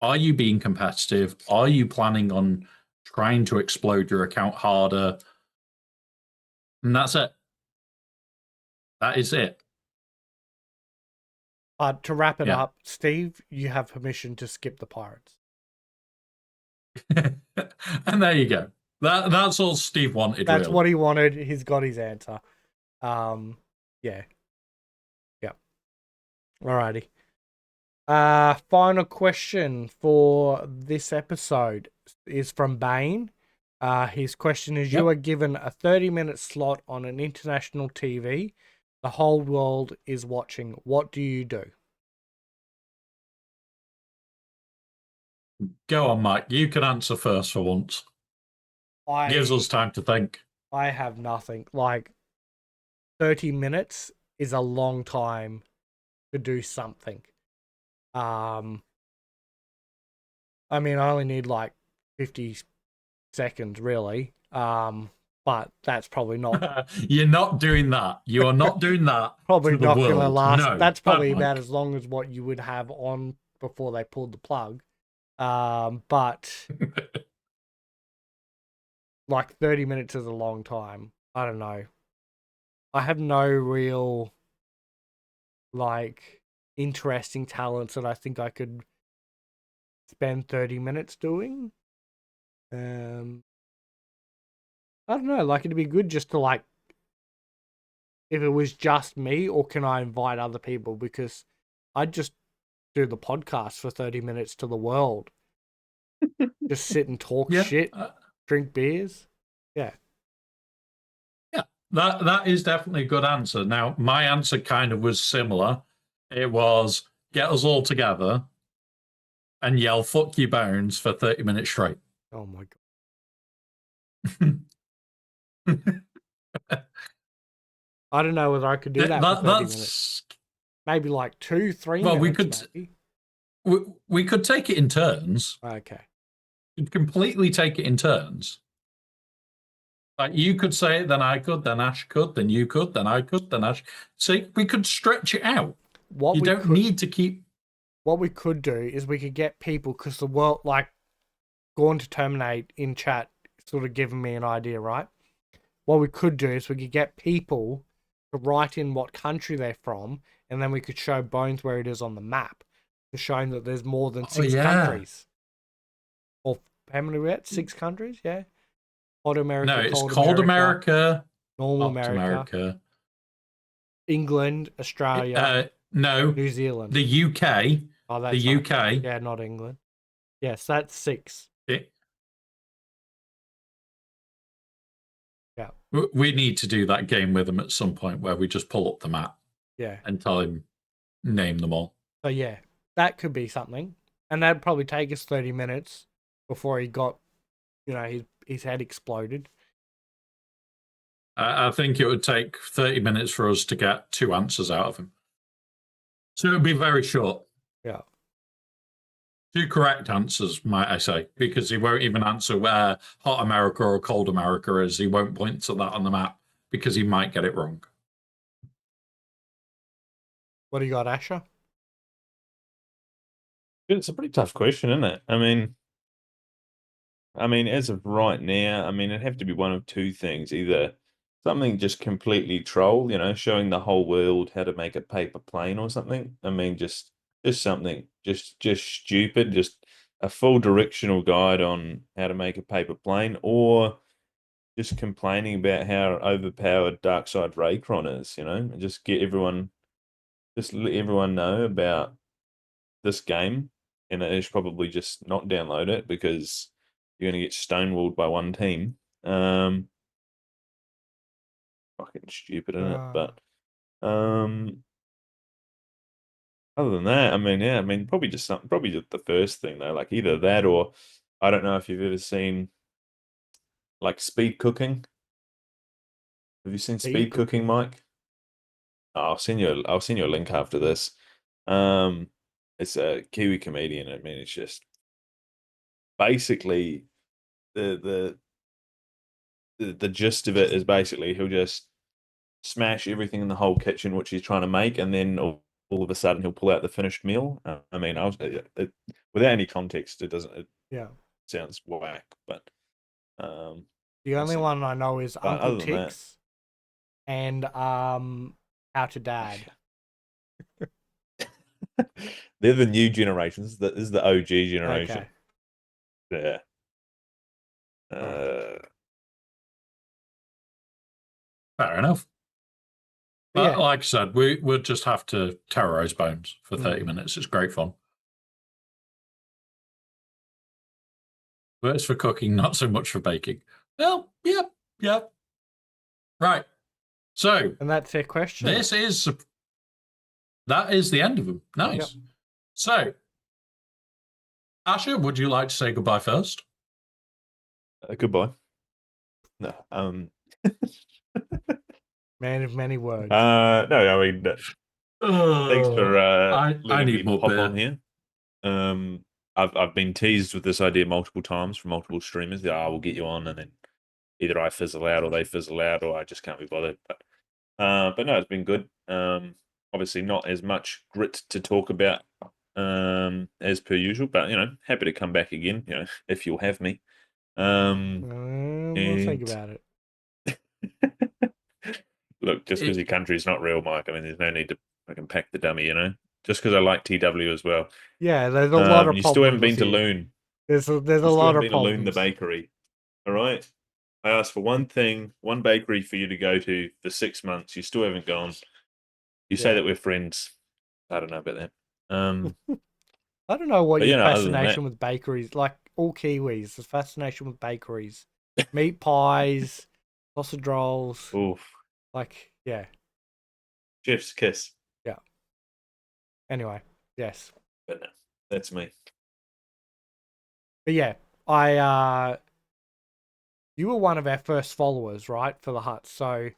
are you being competitive? Are you planning on trying to explode your account harder? And that's it. That is it. To wrap it Yeah. up, Steve, you have permission to skip the Pirates. And there you go. That's all Steve wanted, That's really. what he wanted. He's got his answer. Yeah. Yep. Alrighty. Final question for this episode is from Bane. His question is: Yep. You are given a 30-minute slot on an international TV. The whole world is watching. What do you do? Go on, Mike. You can answer first for once. Gives us time to think. I have nothing. Like 30 minutes is a long time to do something. I mean, I only need like 50 seconds, really. But that's probably not You're not doing that. You are not doing that. probably to the not going to world. last. No, That's probably bad about luck. as long as what you would have on before they pulled the plug. But like 30 minutes is a long time. I don't know. I have no real like interesting talents that I think I could spend 30 minutes doing. I don't know, like it'd be good just to like if it was just me, or can I invite other people? Because I'd just do the podcast for 30 minutes to the world. Just sit and talk Yeah, shit, drink beers. Yeah. yeah. That is definitely a good answer. Now, my answer kind of was similar. It was get us all together and yell "fuck you bones" for 30 minutes straight. Oh my God. I don't know whether I could do that for 30 minutes. That's Maybe like 2-3 well, minutes, maybe. we could take it in turns. Okay. We'd completely take it in turns. Like you could say it, then I could, then Ash could, then you could, then I could, then Ash. See, we could stretch it out. You don't need to keep. What we could do is we could get people, because the world, like, Gone to Terminate in chat sort of given me an idea, right? What we could do is we could get people to write in what country they're from, and then we could show Bones where it is on the map, to showing that there's more than 6 countries. Or how many are we at? 6 countries? Yeah. Hot America, No, it's cold America, normal hot America, England, Australia, no, New Zealand. the UK. Oh, that's the right. UK. Yeah, not England. Yes, that's 6. Yeah. We need to do that game with him at some point where we just pull up the map. Yeah. And tell him name them all. So yeah, that could be something. And that'd probably take us 30 minutes before he got, his head exploded. I think it would take 30 minutes for us to get 2 answers out of him. So it would be very short. Yeah. 2 correct answers, might I say, because he won't even answer where hot America or cold America is. He won't point to that on the map because he might get it wrong. What do you got, Asher? It's a pretty tough question, isn't it? I mean, as of right now, it'd have to be one of 2 things. Either something just completely troll, showing the whole world how to make a paper plane or something. Just something just stupid, just a full directional guide on how to make a paper plane, or just complaining about how overpowered Darkside Raycron is, and just let everyone know about this game, and they should probably just not download it because you're going to get stonewalled by one team. Fucking stupid, isn't it? But other than that, probably just something. Probably just the first thing though, like either that or I don't know if you've ever seen like speed cooking. Have you seen speed cooking, Mike? I'll send you a link after this. It's a Kiwi comedian. It's just basically the gist of it is basically he'll just smash everything in the whole kitchen which he's trying to make, and then all of a sudden he'll pull out the finished meal. Without any context, it doesn't. It sounds whack, but the only one I know is Uncle Tix and How to Dad. They're the new generations. That is the OG generation. Okay. Yeah. Fair enough. But like I said, we'll just have to terrorize Bones for 30 minutes. It's great fun. But it's for cooking, not so much for baking. Well, yeah. Right. So, and that's their question. That is the end of them. Nice. Yep. So, Asher, would you like to say goodbye first? Goodbye. No. Man of many words. No, thanks for I need more hop beer. on here. I've been teased with this idea multiple times from multiple streamers that I will get you on, and then either I fizzle out or they fizzle out, or I just can't be bothered. But no, it's been good. Obviously not as much grit to talk about as per usual, but happy to come back again, if you'll have me. We'll think about it. Look, just because your country's not real, Mike, I mean, there's no need to fucking pack the dummy, Just because I like TW as well. Yeah, there's a lot of you problems. still haven't been with to you. Loon. There's a You lot still of haven't been to Loon, the problems. bakery. All right. I asked for one thing, one bakery for you to go to for 6 months. You still haven't gone. You say Yeah. that we're friends. I don't know about that. I don't know what But, your other than fascination that- with bakeries, like all Kiwis, the fascination with bakeries, meat pies, sausage rolls, Oof. like, yeah. Chef's kiss. Yeah. Anyway, yes. But no, that's me. But yeah, you were one of our first followers, right, for the Hutts. So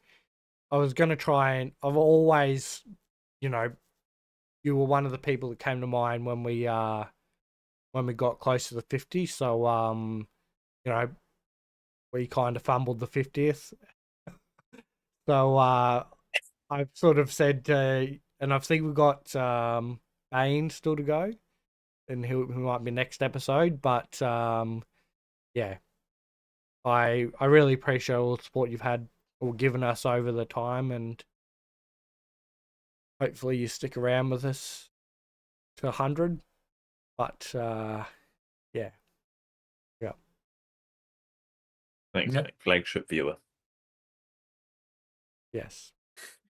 I was going to try and I've always, you were one of the people that came to mind when we got close to the 50. So, we kind of fumbled the 50th. So I've sort of said, and I think we've got Bane still to go, and who might be next episode. But yeah, I really appreciate all the support you've had or given us over the time, and hopefully you stick around with us to 100. But yeah. Thanks, Yep. mate. Flagship viewer. Yes.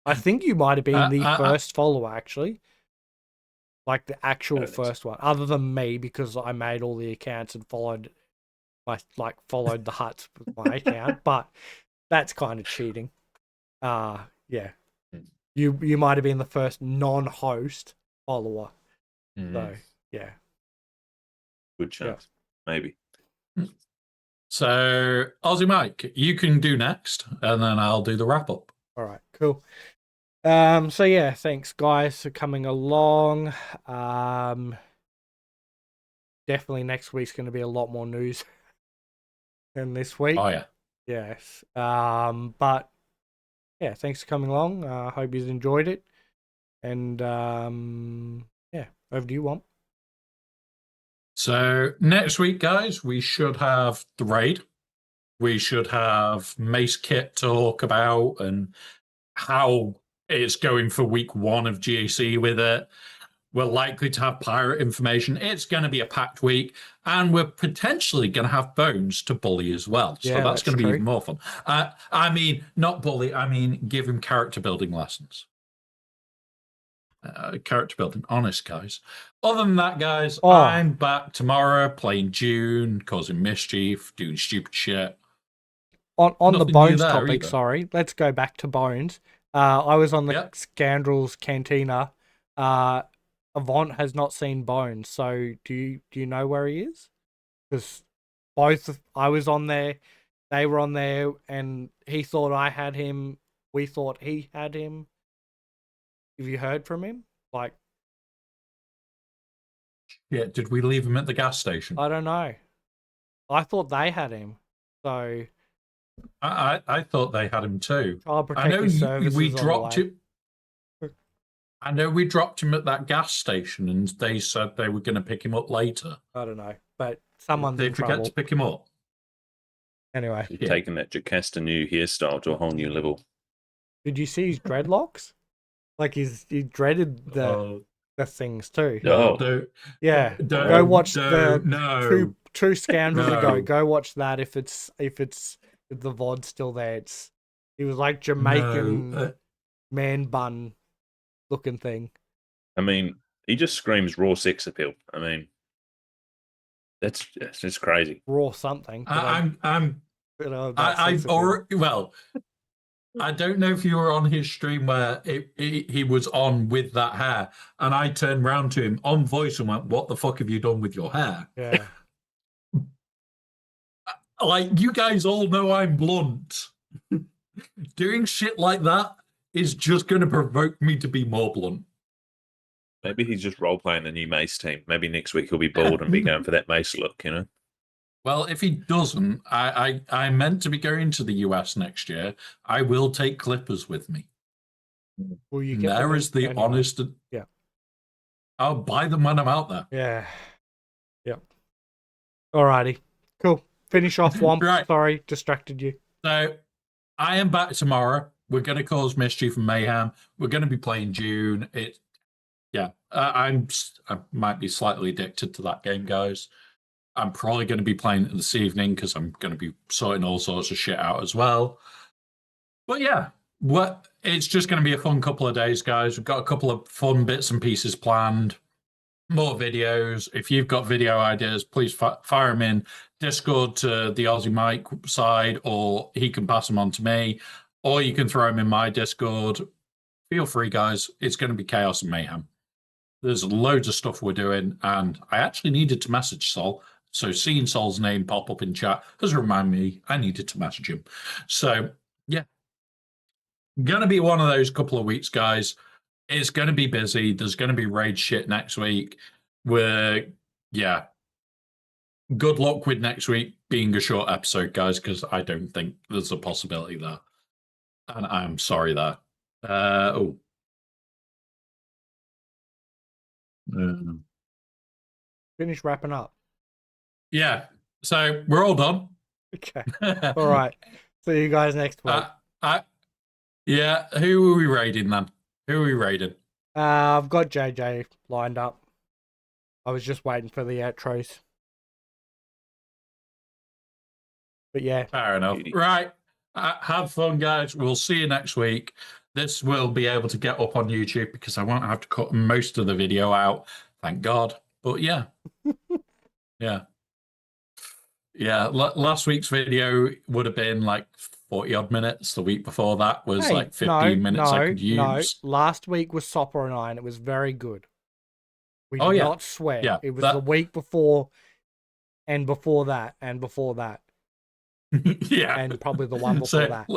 I think you might have been the first follower, actually. Like the actual first one, other than me, because I made all the accounts and followed the Hutts with my account. But that's kind of cheating. Yeah. You might have been the first non-host follower. So yeah. Good chance. Maybe. So, Aussie Mike, you can do next, and then I'll do the wrap up. All right, cool. So yeah, thanks guys for coming along. Definitely next week's going to be a lot more news than this week. Oh yeah. Yes. But yeah, thanks for coming along. I hope you enjoyed it. And yeah, over to you, Womp. So next week, guys, we should have the raid. We should have Mace Kit to talk about and how it's going for week 1 of GAC with it. We're likely to have pirate information. It's going to be a packed week, and we're potentially going to have Bones to bully as well. So Yeah, that's going to be true. even more fun. I mean, not bully. I mean, give him character building lessons. Character building, honest guys. Other than that, guys, I'm back tomorrow playing June, causing mischief, doing stupid shit. On the Bones there topic, either. sorry, let's go back to Bones. I was on the Scoundrels Cantina. Avant has not seen Bones, so do you know where he is? Because I was on there, they were on there, and he thought I had him. We thought he had him. Have you heard from him? Like, yeah, did we leave him at the gas station? I don't know. I thought they had him, so I thought they had him too. Child Protective Services we on the dropped way. him. I know we dropped him at that gas station, and they said they were going to pick him up later. I don't know, but someone's Did in they forget trouble. to pick him up? Anyway, You've taken that Jocasta new hairstyle to a whole new level. Did you see his dreadlocks? Like he dreaded the things too. No. Yeah. Go watch the two Scoundrels ago. Go watch that if the VOD's still there. He was like Jamaican man bun looking thing. I mean, he just screams raw sex appeal. I mean, that's just crazy. Raw something. I've already, well, I don't know if you were on his stream where he was on with that hair, and I turned round to him on voice and went, "What the fuck have you done with your hair?" Yeah. Like, you guys all know I'm blunt. Doing shit like that is just going to provoke me to be more blunt. Maybe he's just role playing the new Mace team. Maybe next week he'll be bored and be going for that Mace look, you know? Well, if he doesn't, I meant to be going to the US next year. I will take Clippers with me. Will you And get there them is the anyway? honest. Yeah. I'll buy them when I'm out there. Yeah. Yep. Alrighty. Cool. Finish off, Womp. Right. Sorry, distracted you. So I am back tomorrow. We're going to cause mischief and mayhem. We're going to be playing June. I might be slightly addicted to that game, guys. I'm probably going to be playing it this evening because I'm going to be sorting all sorts of shit out as well. But yeah, it's just going to be a fun couple of days, guys. We've got a couple of fun bits and pieces planned. More videos. If you've got video ideas, please fire them in Discord to the Aussie Mike side, or he can pass them on to me, or you can throw them in my Discord. Feel free, guys. It's going to be chaos and mayhem. There's loads of stuff we're doing, and I actually needed to message Sol. So seeing Sol's name pop up in chat has reminded me I needed to message him. So yeah, gonna be one of those couple of weeks, guys. It's going to be busy. There's going to be raid shit next week. Good luck with next week being a short episode, guys, because I don't think there's a possibility there. And I'm sorry there. Finish wrapping up. Yeah. So we're all done. Okay. All right. See you guys next week. Yeah. Who are we raiding then? Who are we raiding? I've got JJ lined up. I was just waiting for the outros. But yeah. Fair enough. Right. Have fun, guys. We'll see you next week. This will be able to get up on YouTube because I won't have to cut most of the video out. Thank God. But yeah. Yeah. Yeah. Last week's video would have been like 40 odd minutes. The week before that was like 15 minutes I could use. No. Last week was Sopper and I, and it was very good. We Oh, did yeah. not swear. Yeah, It was the week before, and before that, and before that. Yeah. And probably the one before that.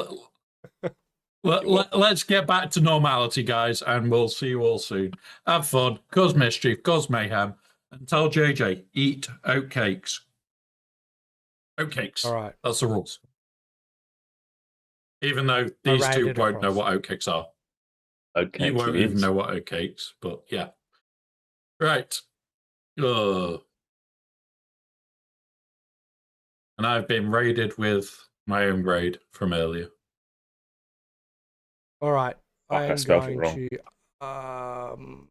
Let's get back to normality, guys, and we'll see you all soon. Have fun, cause mischief, cause mayhem, and tell JJ, eat oatcakes. Oatcakes. All right. That's the rules. Even though these two won't know across. what oatcakes are. Okay, You won't even know what oatcakes, but yeah. Right. And I've been raided with my own raid from earlier. All right. I I'm spelled it going wrong. to